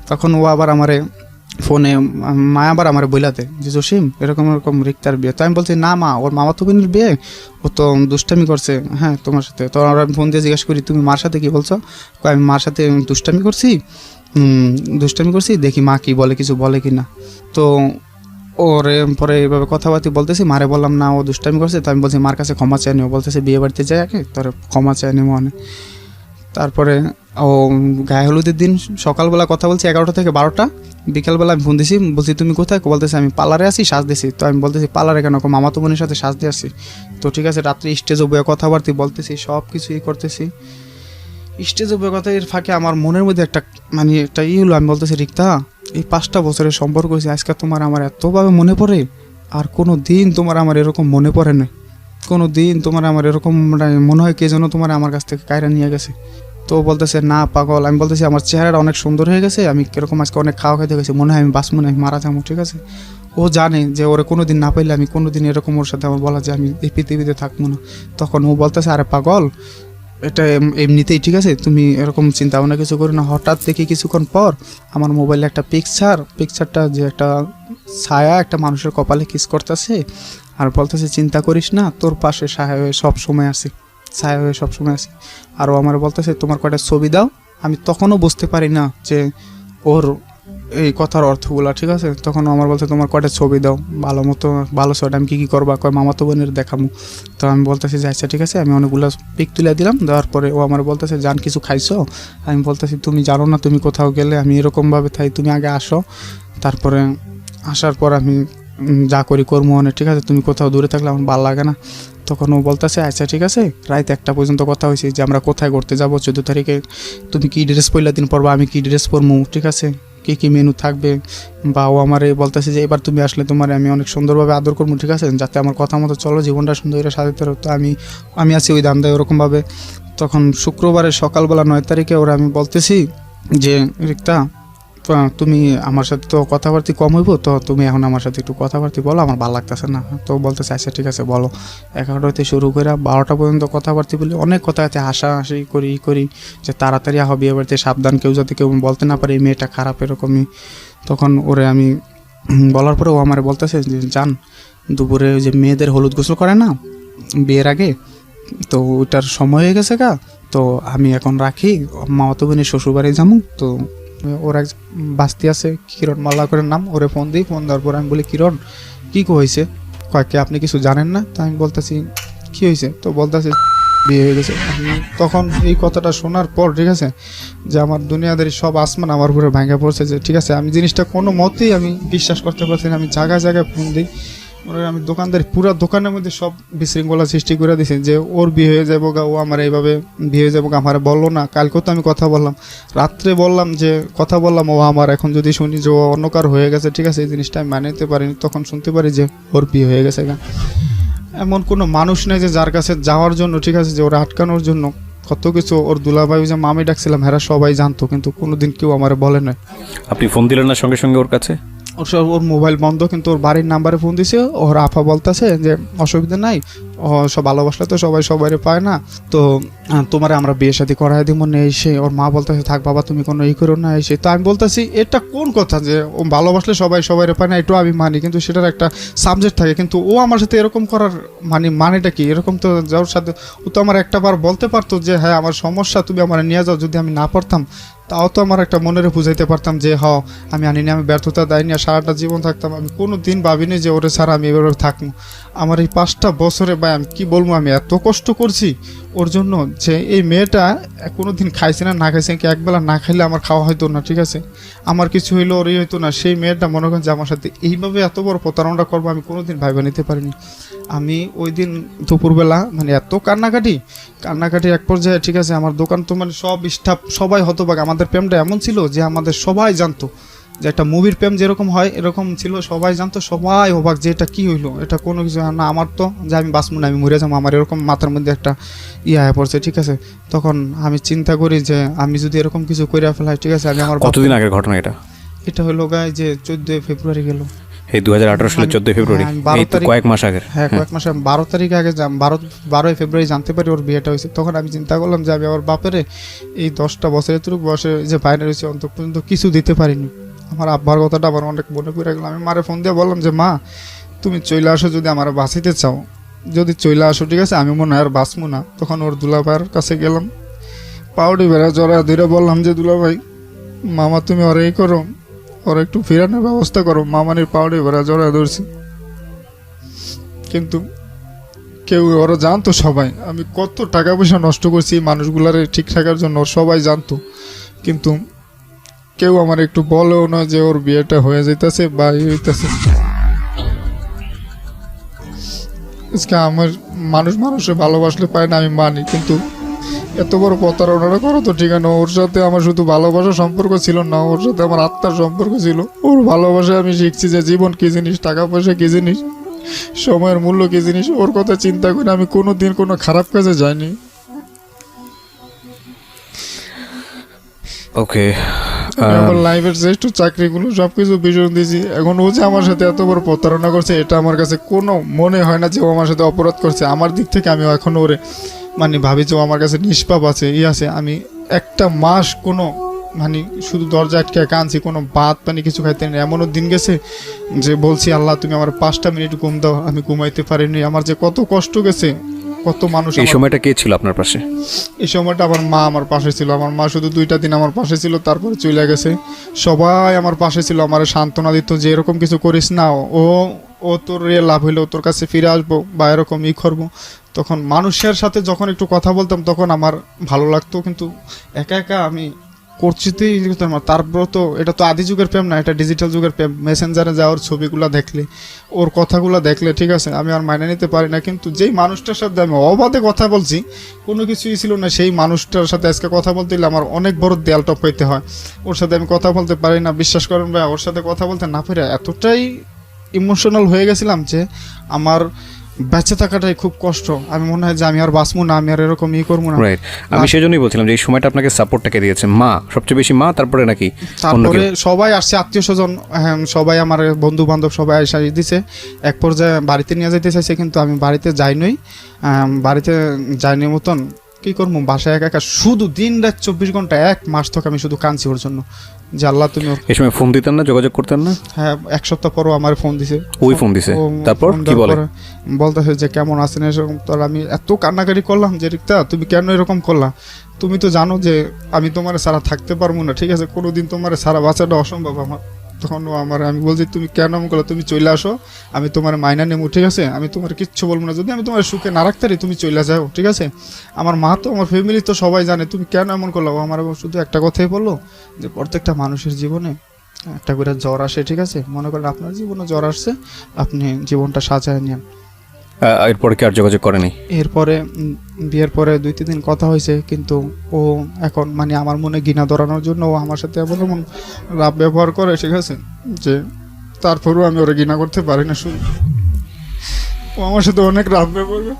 তখন ও আবার আমারে ফোনে মা আবার আমার বইলাতে যে জসিম এরকম এরকম রিক্তার বিয়ে। তো আমি বলছি না মা, ওর মামাতো বোনের বিয়ে, ও তো দুষ্টামি করছে হ্যাঁ তোমার সাথে। তো আমি ফোন দিয়ে জিজ্ঞাসা করি তুমি মার সাথে কি বলছো? আমি মার সাথে দুষ্টামি করছি দেখি মা কি বলে, কিছু বলে কি না। তো ওরে পরে এইভাবে কথাবার্তা বলতেছি, মারে বললাম না ও দুষ্টামি করছে। তো আমি বলছি মার কাছে ক্ষমা চাই নি, ও বলতেছে বিয়ে বাড়িতে যাই আগে তোর ক্ষমা চাই নি মনে। তারপরে ও গায়ে হলুদের দিন সকালবেলা কথা বলছি 11টা থেকে 12টা, বিকালবেলা আমি ফোন দিছি, বলছি তুমি কোথায়? বলতেছে আমি পার্লারে আছি, সাজ দিছি। তো আমি বলতেছি পার্লারে কেন? মামাতো বোনের সাথে সাজ দিয়ে আসছি। তো ঠিক আছে, রাত্রে স্টেজে বয়ে কথাবার্তা বলতেছি, সব কিছুই করতেছি। স্টেজে বয়ে কথা এর ফাঁকে আমার মনের মধ্যে একটা মানে একটা হলো, আমি বলতেছি রিক্তা এই 5টা বছরের সম্পর্ক হয়েছে, আজকে তোমার আমার এতভাবে মনে পড়ে, আর কোনো দিন তোমার আমার এরকম মনে পড়ে না, কোনো দিন তোমার আমার এরকম মনে হয় কে যেন তোমার আমার কাছ থেকে কায়রা নিয়ে গেছে। তো বলতেছে না পাগল। আমি বলতেছি আমার চেহারাটা অনেক সুন্দর হয়ে গেছে, আমি কিরকম আজকে অনেক খাওয়া খাইতে গেছি, মনে হয় আমি বাঁচবো না, আমি মারা যাবো। ঠিক আছে, ও জানে যে ওরে কোনো দিন না পাইলে আমি কোনো দিন এরকম ওর সাথে আমার বলা যে আমি এই পৃথিবীতে থাকবো না। তখন ও বলতেছে আরে পাগল এটা এমনিতেই ঠিক আছে, তুমি এরকম চিন্তা ভাবনা কিছু করো না। হঠাৎ দেখি কিছুক্ষণ পর আমার মোবাইলে একটা পিকচারটা যে একটা ছায়া একটা মানুষের কপালে কিস করতেছে, আর বলতেছে চিন্তা করিস না, তোর পাশে ছায়া হয়ে সব সময় আসি। আর ও আমার বলতেছে তোমার কয়টা ছবি দাও। আমি তখনও বুঝতে পারি না যে ওর এই কথার অর্থগুলা, ঠিক আছে। তখন আমার বলছে তোমার কয়টা ছবি দাও ভালো ছবি, আমি কী করবা? কয় মামাতো বোনের দেখামু। তো আমি বলতেছি যে আচ্ছা ঠিক আছে, আমি অনেকগুলো পিক তুলে দিলাম। দেওয়ার পরে ও আমার বলতেছে জান কিছু খাইছো? আমি বলতেছি তুমি জানো না, তুমি কোথাও গেলে আমি এরকমভাবে থাই, তুমি আগে আসো, তারপরে আসার পর আমি যা করি করবো অনেক, ঠিক আছে। তুমি কোথাও দূরে থাকলে আমার ভালো লাগে না। তখন ও বলতেছে আচ্ছা ঠিক আছে, রাত 1টা পর্যন্ত কথা হয়েছে যে আমরা কোথায় ঘুরতে যাবো 14 তারিখে, তুমি কি ড্রেস পরলা দিন পরবা, আমি কি ড্রেস পরবো, ঠিক আছে, কী মেনু থাকবে। বা ও আমার বলতেছে যে এবার তুমি আসলে তোমার আমি অনেক সুন্দরভাবে আদর করবো, ঠিক আছে, যাতে আমার কথা মতো চলো, জীবনটা সুন্দর করে সাজাতে পারো। তো আমি আছি ওই দামদায় ওরকমভাবে। তখন শুক্রবারের সকালবেলা 9 তারিখে ওরা আমি বলতেছি যে রিক্তা তুমি আমার সাথে তো কথাবার্তা কম হইব, তো তুমি এখন আমার সাথে একটু কথাবার্তা বলো, আমার ভালো লাগতেছে না। তো বলতেছে আচ্ছা ঠিক আছে বলো। 11টাতে শুরু করে 12টা পর্যন্ত কথাবার্তা বলি, অনেক কথা আছে, হাসাহাসি করি যে তাড়াতাড়ি হবে এ বাড়িতে, সাবধান, কেউ বলতে না পারে এই মেয়েটা খারাপ এরকমই। তখন ওরে আমি বলার পরে ও আমার বলতেছে যে জান দুপুরে যে মেয়েদের হলুদ গোসল করে না বিয়ের আগে, তো ওইটার সময় হয়ে গেছে গা, তো আমি এখন রাখি, মামাতো বোনের শ্বশুরবাড়ি যাবো। তো ওর এক বাস্তি আছে কিরণ মাল্লা করে নাম, ওরে ফোন দেওয়ার পর আমি বলি কিরণ কী হয়েছে? কয়েককে আপনি কিছু জানেন না? তো আমি বলতেছি কী হয়েছে? তো বলতেছে বিয়ে হয়ে গেছে। আমি তখন এই কথাটা শোনার পর ঠিক আছে যে আমার দুনিয়াদারি সব আসমান আমার উপরে ভেঙে পড়ছে, যে ঠিক আছে আমি জিনিসটা কোনো মতেই আমি বিশ্বাস করতে পারছি না। আমি জায়গায় ফোন দিই, আমি দোকানদারি পুরো দোকানের মধ্যে সব বিশৃঙ্খলা সৃষ্টি করে দিয়েছি যে ওর বিয়ে হয়ে যাবো গা, ও আমার এইভাবে বিয়ে হয়ে যাবো গা, আমার বললো না। কালকেও তো আমি কথা বললাম, রাত্রে বললাম যে কথা বললাম, ও আমার এখন যদি শুনি যে ও অন্য কার হয়ে গেছে, ঠিক আছে, এই জিনিসটা আমি মানে নিতে পারিনি। তখন শুনতে পারি যে ওর বিয়ে হয়ে গেছে গা। এমন কোনো মানুষ নেই যে যার কাছে যাওয়ার জন্য, ঠিক আছে, যে ওরা আটকানোর জন্য কত কিছু। ওর দুলাভাই যে মামি ডাকছিলাম হেরা সবাই জানতো, কিন্তু কোনোদিন কেউ আমার বলে নাই। আপনি ফোন দিলেন না সঙ্গে সঙ্গে ওর কাছে? ওর মোবাইল বন্ধ, কিন্তু ওর বাড়ির নাম্বারে ফোন দিছে। ওর আফা বলতেছে যে অসুবিধা নাই, সব ভালোবাসলে তো সবাই পায় না, তো তোমার আমরা বিয়ে শাদী করাই দিব না এসে। ওর মা বলতেছে থাক বাবা তুমি কোনো করো না এসে। তো আমি বলতেছি এটা কোন কথা যে ও ভালোবাসলে সবাই পায় না, একটু আমি মানি, কিন্তু সেটার একটা সাবজেক্ট থাকে। কিন্তু ও আমার সাথে এরকম করার মানেটা কি? এরকম তো যাওয়ার সাথে ও তো আমার একটা বার বলতে পারতো যে হ্যাঁ আমার সমস্যা, তুমি আমার নিয়ে যাও। যদি আমি না পারতাম তাও তো আমার একটা মনের বুঝাইতে পারতাম যে আমি আনিনি, আমি ব্যর্থতা দেয়নি, আর সারাটা জীবন থাকতাম। আমি কোনো দিন ভাবিনি যে ওরে ছাড়া আমি এভাবে থাকবো। আমার এই 5টা বছরে ভাই আমি কী বলবো, আমি এত কষ্ট করছি ওর জন্য যে এই মেয়েটা কোনো দিন খাইছে না খাইছে, কি একবেলা না খাইলে আমার খাওয়া হয়তো না, ঠিক আছে, আমার কিছু হইলো ওরই হইতো না। সেই মেয়েটা মনে করেন যে আমার সাথে এইভাবে এত বড় প্রতারণা করবো আমি কোনো দিন ভাইবা নিতে পারিনি। আমি ওই দিন দুপুরবেলা মানে এত কান্নাকাটি এক পর্যায়ে, ঠিক আছে, আমার দোকান তো মানে সব স্টাফ সবাই হতবাক। আমাদের প্রেমটা এমন ছিল যে আমাদের সবাই জানতো যে একটা মুভির প্রেম যেরকম হয় এরকম ছিল, সবাই জানতো, সবাই অবাক যে এটা কী হইলো, এটা কোনো কিছু না। আমার তো যে আমি বাঁচবো না, আমি মরে যাবো, আমার এরকম মাথার মধ্যে একটা হয়ে পড়ছে, ঠিক আছে। তখন আমি চিন্তা করি যে আমি যদি এরকম কিছু করে ফেলাই, ঠিক আছে, আমি আমার কতদিন আগের ঘটনা এটা হলো গায়ে যে 14 ফেব্রুয়ারি গেল। এই 2018 সালের 14 ফেব্রুয়ারি, হ্যাঁ, 12 এই তো তারিখ। কয়েক মাস আগে। হ্যাঁ, কয়েক মাস 12 তারিখ আগে 12 ফেব্রুয়ারি জানতে পারি ওর বিয়েটা হয়েছে। তখন আমি চিন্তা করলাম যে আমি আমার বাপেরে এই 10টা বছর এতটুকু বয়সে যে বাইরে রয়েছে অন্ত পর্যন্ত কিছু দিতে পারিনি। আমার আব্বার কথাটা আমার অনেক মনে পড়ে গেল। আমি মারে ফোন দিয়ে বললাম যে মা, তুমি চলে আসো, যদি আমার বাঁচাইতে চাও, যদি চলে আসো ঠিক আছে, আমি মনে হয় আর বাঁচবো না। তখন ওর দুলাভাইয়ের কাছে গেলাম, পাউডি বেড়া জড়া ধরে বললাম যে দুলাভাই, মামা তুমি ওর এই করো, ওর একটু ফেরানোর ব্যবস্থা করো। মামানির পাউডি বেড়া জড়া ধরছি, কিন্তু কেউ, ওরা জানতো সবাই আমি কত টাকা পয়সা নষ্ট করছি এই মানুষগুলার ঠিক থাকার জন্য, ওর সবাই জানতো, কিন্তু কেউ আমার একটু বলেও না যে ওর বিয়েটা হয়ে যাইতেছে বা হইতেছে। আজকে আমার মানুষে ভালোবাসলে পায় না, আমি মানি, কিন্তু এত বড় প্রতারণাটা করো তো ঠিক আছে। ওর সাথে আমার শুধু ভালোবাসার সম্পর্ক ছিল না, ওর সাথে আমার আত্মার সম্পর্ক ছিল। ওর ভালোবাসায় আমি শিখছি যে জীবন কী জিনিস, টাকা পয়সা কী জিনিস, সময়ের মূল্য কী জিনিস। ওর কথা চিন্তা করে আমি কোনো দিন কোনো খারাপ কাজে যাইনি। ওকে, আমি আমার লাইফের শ্রেষ্ঠ চাকরিগুলো সবকিছু বিসর্জন দিয়েছি। এখন ও যে আমার সাথে এত বড় প্রতারণা করছে, এটা আমার কাছে কোনো মনে হয় না যে ও আমার সাথে অপরাধ করছে। আমার দিক থেকে আমি এখনো ওরে মানে ভাবি যে ও আমার কাছে নিষ্পাপ আছে, আছে। আমি একটা মাস কোনো মানে শুধু দরজা আটকে কাঁদছি, কোনো ভাত পানি কিছু খাইতে নেই। এমনও দিন গেছে যে বলছি আল্লাহ তুমি আমার 5টা মিনিট ঘুম দাও, আমি ঘুমাইতে পারিনি। আমার যে কত কষ্ট গেছে, কত মানুষ। এই সময়টা কে ছিল আপনার পাশে? এই সময়টা আমার মা আমার পাশে ছিল। আমার মা শুধু 2টা দিন আমার পাশে ছিল, তারপরে চলে গেছে। সবাই আমার পাশে ছিল, আমার সান্ত্বনা দিত যে এরকম কিছু করিস না, ও তোর লাভ হইলেও তোর কাছে ফিরে আসবো বা এরকম করবো। তখন মানুষের সাথে যখন একটু কথা বলতাম তখন আমার ভালো লাগতো, কিন্তু একা একা আমি করছিতেই করতাম। তারপর তো এটা তো আদি যুগের প্রেম না, এটা ডিজিটাল যুগের প্রেম। মেসেঞ্জারে যাওয়ার ছবিগুলো দেখলে, ওর কথাগুলো দেখলে ঠিক আছে আমি আর মাইনে নিতে পারি না। কিন্তু যেই মানুষটার সাথে আমি অবাধে কথা বলছি, কোনো কিছুই ছিল না, সেই মানুষটার সাথে আজকে কথা বলতে গেলে আমার অনেক বড় দেয়াল টপ হইতে হয়। ওর সাথে আমি কথা বলতে পারি না, বিশ্বাস করেন ভাই। ওর সাথে কথা বলতে না পেরে এতটাই ইমোশনাল হয়ে গেছিলাম যে আমার বেঁচে থাকাটাই খুব কষ্ট। আমি মনে হয় যে আমি আর বাঁচবো না, আমি আর এরকম করবো না। রাইট, আমি সেজন্যই বলছিলাম যে এই সময়টা আপনাকে সাপোর্টটাকে দিয়েছে মা, সবচেয়ে বেশি মা, তারপরে নাকি তারপরে সবাই আসছে, আত্মীয় স্বজন, সবাই আমার বন্ধু বান্ধব সবাই এসে দিছে। এক পর্যায়ে বাড়িতে নিয়ে যেতে চাইছে, কিন্তু আমি বাড়িতে যাইনি। বাড়িতে যাইনি মতন কী করবো, বাসায় একা একা শুধু দিন রাত 24 ঘন্টা 1 মাস থেকে আমি শুধু কাঁদছি ওর জন্য যে আল্লাহ তুমি। এই সময় ফোন দিতেন না, যোগাযোগ করতেন না? হ্যাঁ, 1 সপ্তাহ পরও আমার ফোন দিছে। ওই ফোন দিছে, তারপর কি বলে? বলতেছে যে কেমন আছেন এরকম। তো আমি এত কান্নাকাটি করলাম যে রিক্তা তুমি কেন এরকম করলা, তুমি তো জানো যে আমি তোমার ছাড়া থাকতে পারবো না, ঠিক আছে, কোনোদিন তোমার ছাড়া বাঁচাটা অসম্ভব আমার। তখন আমি বলছি তুমি কেন এমন করলো, তুমি চলে আসো, আমি তোমার মাইনা নেবো, ঠিক আছে, আমি তোমার কিচ্ছু বলবো না। যদি আমি তোমার সুখে না রাখতে পারি তুমি চলে যাও, ঠিক আছে। আমার মা তো, আমার ফ্যামিলি তো সবাই জানে, তুমি কেন এমন করলো। আমার শুধু একটা কথাই বললো যে প্রত্যেকটা মানুষের জীবনে একটা করে জ্বর আসে, ঠিক আছে, মনে করেন আপনার জীবনে জ্বর আসছে, আপনি জীবনটা সাজায় নেন। এরপরে কি আর যোগাযোগ করেনি? এরপরে বিয়ের পরে 2-3 দিন কথা হয়েছে, কিন্তু ও এখন মানে আমার মনে ঘৃণা ধরানোর জন্য ও আমার সাথে এমন রাব ব্যবহার করে, ঠিক আছে, যে তারপরেও আমি ওরা ঘৃণা করতে পারি না। শুধু ও আমার সাথে অনেক রাব ব্যবহার করে।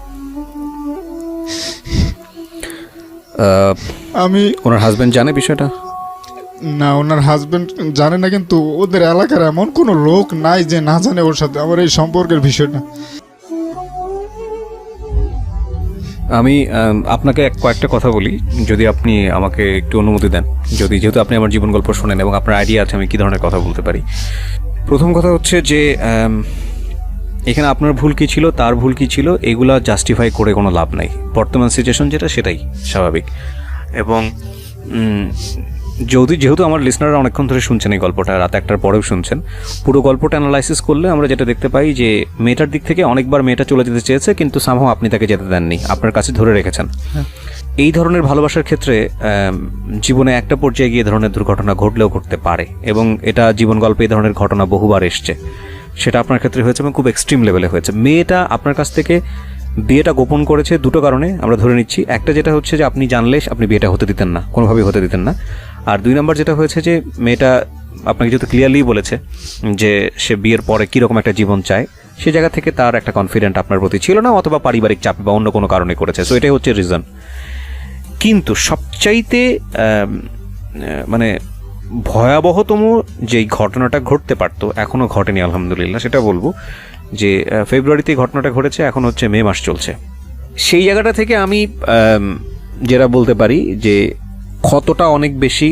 আমি ওনার হাজবেন্ড জানে বিষয়টা? না, ওনার হাজবেন্ড জানে না, কিন্তু ওদের এলাকার এমন কোনো লোক নাই যে না জানে ওর সাথে আমার এই সম্পর্কের বিষয়টা। আমি আপনাকে কয়েকটা কথা বলি, যদি আপনি আমাকে একটু অনুমতি দেন, যেহেতু আপনি আমার জীবন গল্প শোনেন এবং আপনার আইডিয়া আছে আমি কী ধরনের কথা বলতে পারি। প্রথম কথা হচ্ছে যে এখানে আপনার ভুল কী ছিল, তার ভুল কী ছিল, এগুলা জাস্টিফাই করে কোনো লাভ নাই। বর্তমান সিচুয়েশন যেটা সেটাই স্বাভাবিক। এবং যেহেতু আমার লিসনাররা অনেকক্ষণ ধরে শুনছেন এই গল্পটা, রাত 1টার পরেও শুনছেন, পুরো গল্পটা অ্যানালাইসিস করলে আমরা যেটা দেখতে পাই যে মেয়েটার দিক থেকে অনেকবার মেয়েটা চলে যেতে চেয়েছে, কিন্তু সামহাও আপনি তাকে যেতে দেননি, আপনার কাছে ধরে রেখেছেন। এই ধরনের ভালোবাসার ক্ষেত্রে জীবনে একটা পর্যায়ে গিয়ে ধরনের দুর্ঘটনা ঘটলেও ঘটতে পারে, এবং এটা জীবন গল্পে এই ধরনের ঘটনা বহুবার এসছে। সেটা আপনার ক্ষেত্রে হয়েছে এবং খুব এক্সট্রিম লেভেলে হয়েছে। মেয়েটা আপনার কাছ থেকে বিয়েটা গোপন করেছে 2টো কারণে আমরা ধরে নিচ্ছি। একটা যেটা হচ্ছে যে আপনি জানলে আপনি বিয়েটা হতে দিতেন না, কোনোভাবেই হতে দিতেন না। আর 2 নম্বর যেটা হয়েছে যে মেয়েটা আপনাকে যেহেতু ক্লিয়ারলি বলেছে যে সে বিয়ের পরে কীরকম একটা জীবন চায়, সে জায়গা থেকে তার একটা কনফিডেন্ট আপনার প্রতি ছিল না, অথবা পারিবারিক চাপ বা অন্য কোনো কারণে করেছে। সো এটাই হচ্ছে রিজন। কিন্তু সবচাইতে মানে ভয়াবহতম যেই ঘটনাটা ঘটতে পারতো এখনও ঘটেনি আলহামদুলিল্লাহ, সেটা বলবো যে ফেব্রুয়ারিতে ঘটনাটা ঘটেছে, এখন হচ্ছে মে মাস চলছে। সেই জায়গাটা থেকে আমি যেটা বলতে পারি যে ক্ষতটা অনেক বেশি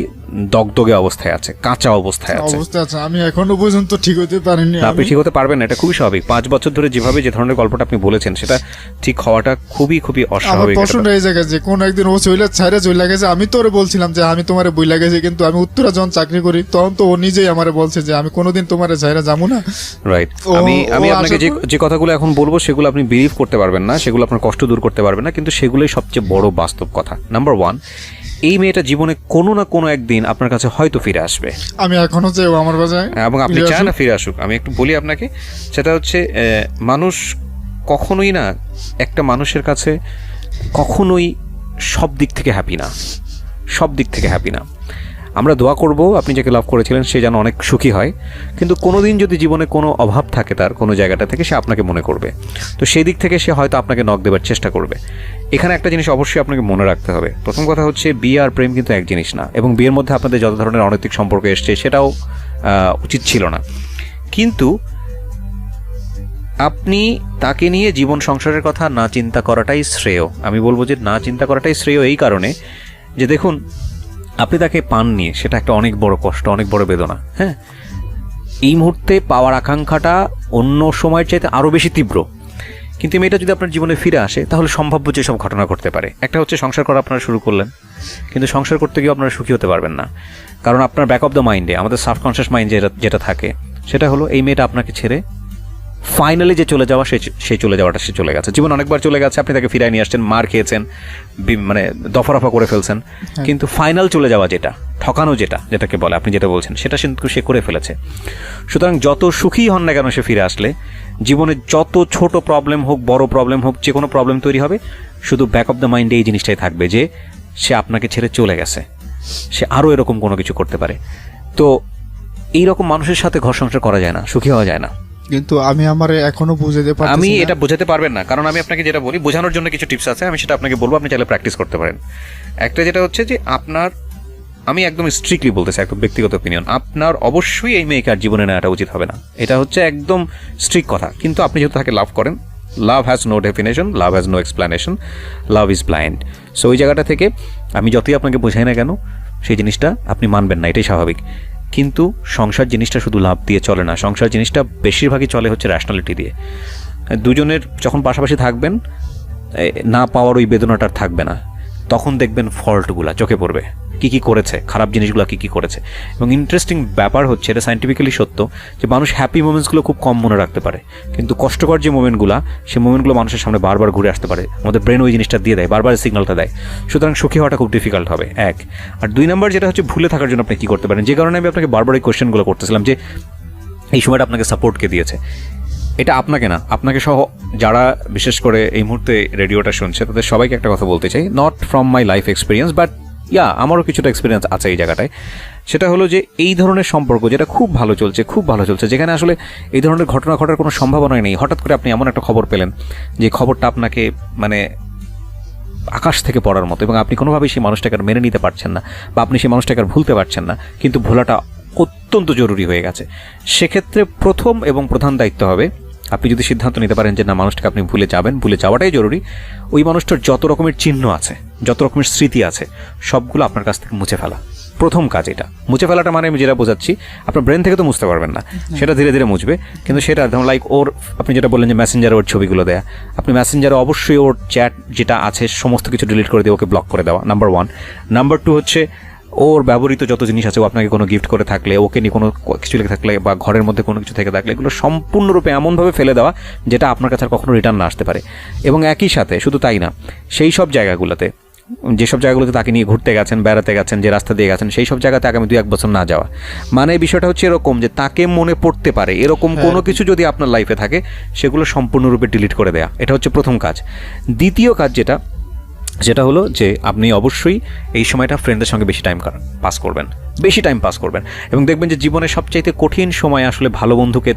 দগদগে অবস্থায় আছে, কাঁচা অবস্থায় আছে। আমি এখনো পর্যন্ত ঠিক হতে পারিনি। আপনি ঠিক হতে পারবেন না, এটা খুবই স্বাভাবিক। 5 বছর ধরে যেভাবে যে ধরনের গল্পটা আপনি বলেছেন সেটা ঠিক হওয়াটা খুবই খুবই আমার অস্বাভাবিক। পছন্দ এই জায়গায় যে কোন একদিন ও চইলা ছাইরা চইলা গেছে, আমি তো ওরে বলছিলাম যে আমি তোমারে বইলা গেছি, কিন্তু আমি উত্তরা যখন চাকরি করি তখন তো ও নিজেই আমারে বলছে যে আমি কোনোদিন তোমারে ছাইরা যাবো না। রাইট। ও- আমি ও আপনাকে আশা যে কথাগুলো এখন বলবো সেগুলো আপনি বিলিভ করতে পারবেন না, সেগুলো আপনার কষ্ট দূর করতে পারবেন না, কিন্তু সেগুলোই সবচেয়ে বড় বাস্তব কথা। নাম্বার 1, এই মেয়েটা জীবনে কোনো না কোনো একদিন আপনার কাছে হয়তো ফিরে আসবে। আমি এখনো চাই ও আমার বাসায়, এবং আপনি চান না ফিরে আসুক। আমি একটু বলি আপনাকে, সেটা হচ্ছে মানুষ কখনোই না, একটা মানুষের কাছে কখনোই সব দিক থেকে হ্যাপি না, সব দিক থেকে হ্যাপি না। আমরা দোয়া করব আপনি যাকে লাভ করেছিলেন সে যেন অনেক সুখী হয়, কিন্তু কোনোদিন যদি জীবনে কোনো অভাব থাকে তার কোনো জায়গাটা থেকে, সে আপনাকে মনে করবে। তো সেই দিক থেকে সে হয়তো আপনাকে নক দেবার চেষ্টা করবে। এখানে একটা জিনিস অবশ্যই আপনাকে মনে রাখতে হবে। প্রথম কথা হচ্ছে বিয়ে আর প্রেম কিন্তু এক জিনিস না, এবং বিয়ের মধ্যে আপনাদের যত ধরনের অনৈতিক সম্পর্ক এসছে সেটাও উচিত ছিল না। কিন্তু আপনি তাকে নিয়ে জীবন সংসারের কথা না চিন্তা করাটাই শ্রেয়। আমি বলবো যে না চিন্তা করাটাই শ্রেয় এই কারণে যে দেখুন, আপনি তাকে পাননি, সেটা একটা অনেক বড় কষ্ট, অনেক বড় বেদনা। হ্যাঁ, এই মুহূর্তে পাওয়ার আকাঙ্ক্ষাটা অন্য সময়ের চাইতে আরও বেশি তীব্র। কিন্তু মেয়েটা যদি আপনার জীবনে ফিরে আসে তাহলে সম্ভাব্য যেসব ঘটনা ঘটতে পারে, একটা হচ্ছে সংসার করা আপনারা শুরু করলেন, কিন্তু সংসার করতে গিয়ে আপনারা সুখী হতে পারবেন না। কারণ আপনার ব্যাক অফ দ্য মাইন্ডে, আমাদের সাবকনশিয়াস মাইন্ড যেটা থাকে, সেটা হলো এই মেয়েটা আপনাকে ছেড়ে ফাইনালি যে চলে যাওয়া, সে চলে যাওয়াটা সে চলে গেছে। জীবন অনেকবার চলে গেছে, আপনি তাকে ফিরায় নিয়ে আসছেন, মার খেয়েছেন, মানে দফারফা করে ফেলছেন, কিন্তু ফাইনাল চলে যাওয়া যেটা, ঠকানো যেটাকে বলে, আপনি যেটা বলছেন, সেটা কিন্তু সে করে ফেলেছে। সুতরাং যত সুখী হন না কেন সে ফিরে আসলে, জীবনে যত ছোট প্রবলেম হোক, বড় প্রবলেম হোক, যে কোনো প্রবলেম তৈরি হবে, শুধু ব্যাক অফ দ্য মাইন্ডে এই জিনিসটাই থাকবে যে সে আপনাকে ছেড়ে চলে গেছে, সে আরও এরকম কোনো কিছু করতে পারে। তো এইরকম মানুষের সাথে ঘর সংসার করা যায় না, সুখী হওয়া যায় না। কিন্তু আমি আমারে এখনো বুঝাতে পারছি না। আমি এটা বোঝাতে পারবেন না, কারণ আমি আপনাকে যেটা বলি, বোঝানোর জন্য কিছু টিপস আছে, আমি সেটা আপনাকে বলবো, আপনি চাইলে প্র্যাকটিস করতে পারেন। একটা যেটা হচ্ছে যে আমি একদম স্ট্রিক্টলি বলতেছি, একদম ব্যক্তিগত অপিনিয়ন, আপনার অবশ্যই এই মেয়েকে আর জীবনে নেওয়াটা উচিত হবে না। এটা হচ্ছে একদম স্ট্রিক্ট কথা। কিন্তু আপনি যেহেতু তাকে লাভ করেন, love has no definition, love has no explanation, love is blind. So ওই জায়গাটা থেকে আমি যতই আপনাকে বোঝাই না কেন, সেই জিনিসটা আপনি মানবেন না, এটাই স্বাভাবিক। কিন্তু সংসার জিনিসটা শুধু লাভ দিয়ে চলে না, সংসার জিনিসটা বেশিরভাগই চলে হচ্ছে র্যাশনালিটি দিয়ে। দুজনের যখন পাশাপাশি থাকবেন, না পাওয়ার ওই বেদনাটা থাকবে না, তখন দেখবেন ফল্টগুলা চোখে পড়বে, কী করেছে, খারাপ জিনিসগুলো কী করেছে। এবং ইন্টারেস্টিং ব্যাপার হচ্ছে, এটা সায়েন্টিফিক্যালি সত্য, যে মানুষ হ্যাপি মোমেন্টসগুলো খুব কম মনে রাখতে পারে, কিন্তু কষ্টকর যে মোমেন্টগুলো, সেই মোমেন্টগুলো মানুষের সামনে বারবার ঘুরে আসতে পারে, আমাদের ব্রেন ওই জিনিসটা দিয়ে দেয়, বারবার সিগন্যালটা দেয়। সুতরাং সুখী হওয়াটা খুব ডিফিকাল্ট হবে, এক। আর 2 নাম্বার যেটা হচ্ছে, ভুলে থাকার জন্য আপনি কী করতে পারেন, যে কারণে আমি আপনাকে বারবার এই কোয়েশ্চেনগুলো করতেছিলাম যে এই সময়টা আপনাকে সাপোর্টকে দিয়েছে। এটা আপনাকে না, আপনাকে সহ যারা বিশেষ করে এই মুহূর্তে রেডিওটা শুনছে তাদের সবাইকে একটা কথা বলতে চাই, not from my life experience, but আমারও কিছুটা এক্সপিরিয়েন্স আছে এই জায়গাটায়। সেটা হলো যে এই ধরনের সম্পর্ক যেটা খুব ভালো চলছে, যেখানে আসলে এই ধরনের ঘটনা ঘটার কোনো সম্ভাবনাই নেই, হঠাৎ করে আপনি এমন একটা খবর পেলেন যে খবরটা আপনাকে মানে আকাশ থেকে পড়ার মতো, এবং আপনি কোনোভাবেই সেই মানুষটাকে আর মেনে নিতে পারছেন না, বা আপনি সেই মানুষটাকে আর ভুলতে পারছেন না, কিন্তু ভোলাটা অত্যন্ত জরুরি হয়ে গেছে। সেক্ষেত্রে প্রথম এবং প্রধান দায়িত্ব হবে, আপনি যদি সিদ্ধান্ত নিতে পারেন যে না, মানুষটাকে আপনি ভুলে যাবেন, ভুলে যাওয়াটাই জরুরি, ওই মানুষটার যত রকমের চিহ্ন আছে, যত রকমের স্মৃতি আছে, সবগুলো আপনার কাছ থেকে মুছে ফেলা। প্রথম কাজ এটা। মুছে ফেলাটা মানে আমি যেটা বোঝাচ্ছি, আপনার ব্রেন থেকে তো মুছতে পারবেন না, সেটা ধীরে ধীরে মুছবে। কিন্তু সেটা ধরুন লাইক ওর, আপনি যেটা বললেন যে মেসেঞ্জারে ওর ছবিগুলো দেয়া, আপনি মেসেঞ্জারে অবশ্যই ওর চ্যাট যেটা আছে সমস্ত কিছু ডিলিট করে দিয়ে ওকে ব্লক করে দেওয়া, নাম্বার 1। নাম্বার 2 হচ্ছে ওর ব্যবহৃত যত জিনিস আছে, ও আপনাকে কোনো গিফট করে থাকলে, ওকে নিয়ে কোনো কিছু লিখে থাকলে, বা ঘরের মধ্যে কোনো কিছু থেকে থাকলে, এগুলো সম্পূর্ণরূপে এমনভাবে ফেলে দেওয়া যেটা আপনার কাছে আর কখনো রিটার্ন না আসতে পারে। এবং একই সাথে শুধু তাই না, সেই সব জায়গাগুলোতে, যেসব জায়গাগুলোতে তাকে নিয়ে ঘুরতে গেছেন, বেড়াতে গেছেন, যে রাস্তা দিয়ে গেছেন, সেই সব জায়গাতে আগামী 2-1 বছর না যাওয়া। মানে বিষয়টা হচ্ছে এরকম যে তাকে মনে পড়তে পারে এরকম কোনো কিছু যদি আপনার লাইফে থাকে, সেগুলো সম্পূর্ণরূপে ডিলিট করে দেয়া। এটা হচ্ছে প্রথম কাজ। দ্বিতীয় কাজ যেটা হলো যে আপনি অবশ্যই এই সময়টা ফ্রেন্ডদের সঙ্গে বেশি টাইম পাস করবেন, এবং দেখবেন যে জীবনের সবচাইতে কঠিন সময় আসলে ভালো বন্ধুকে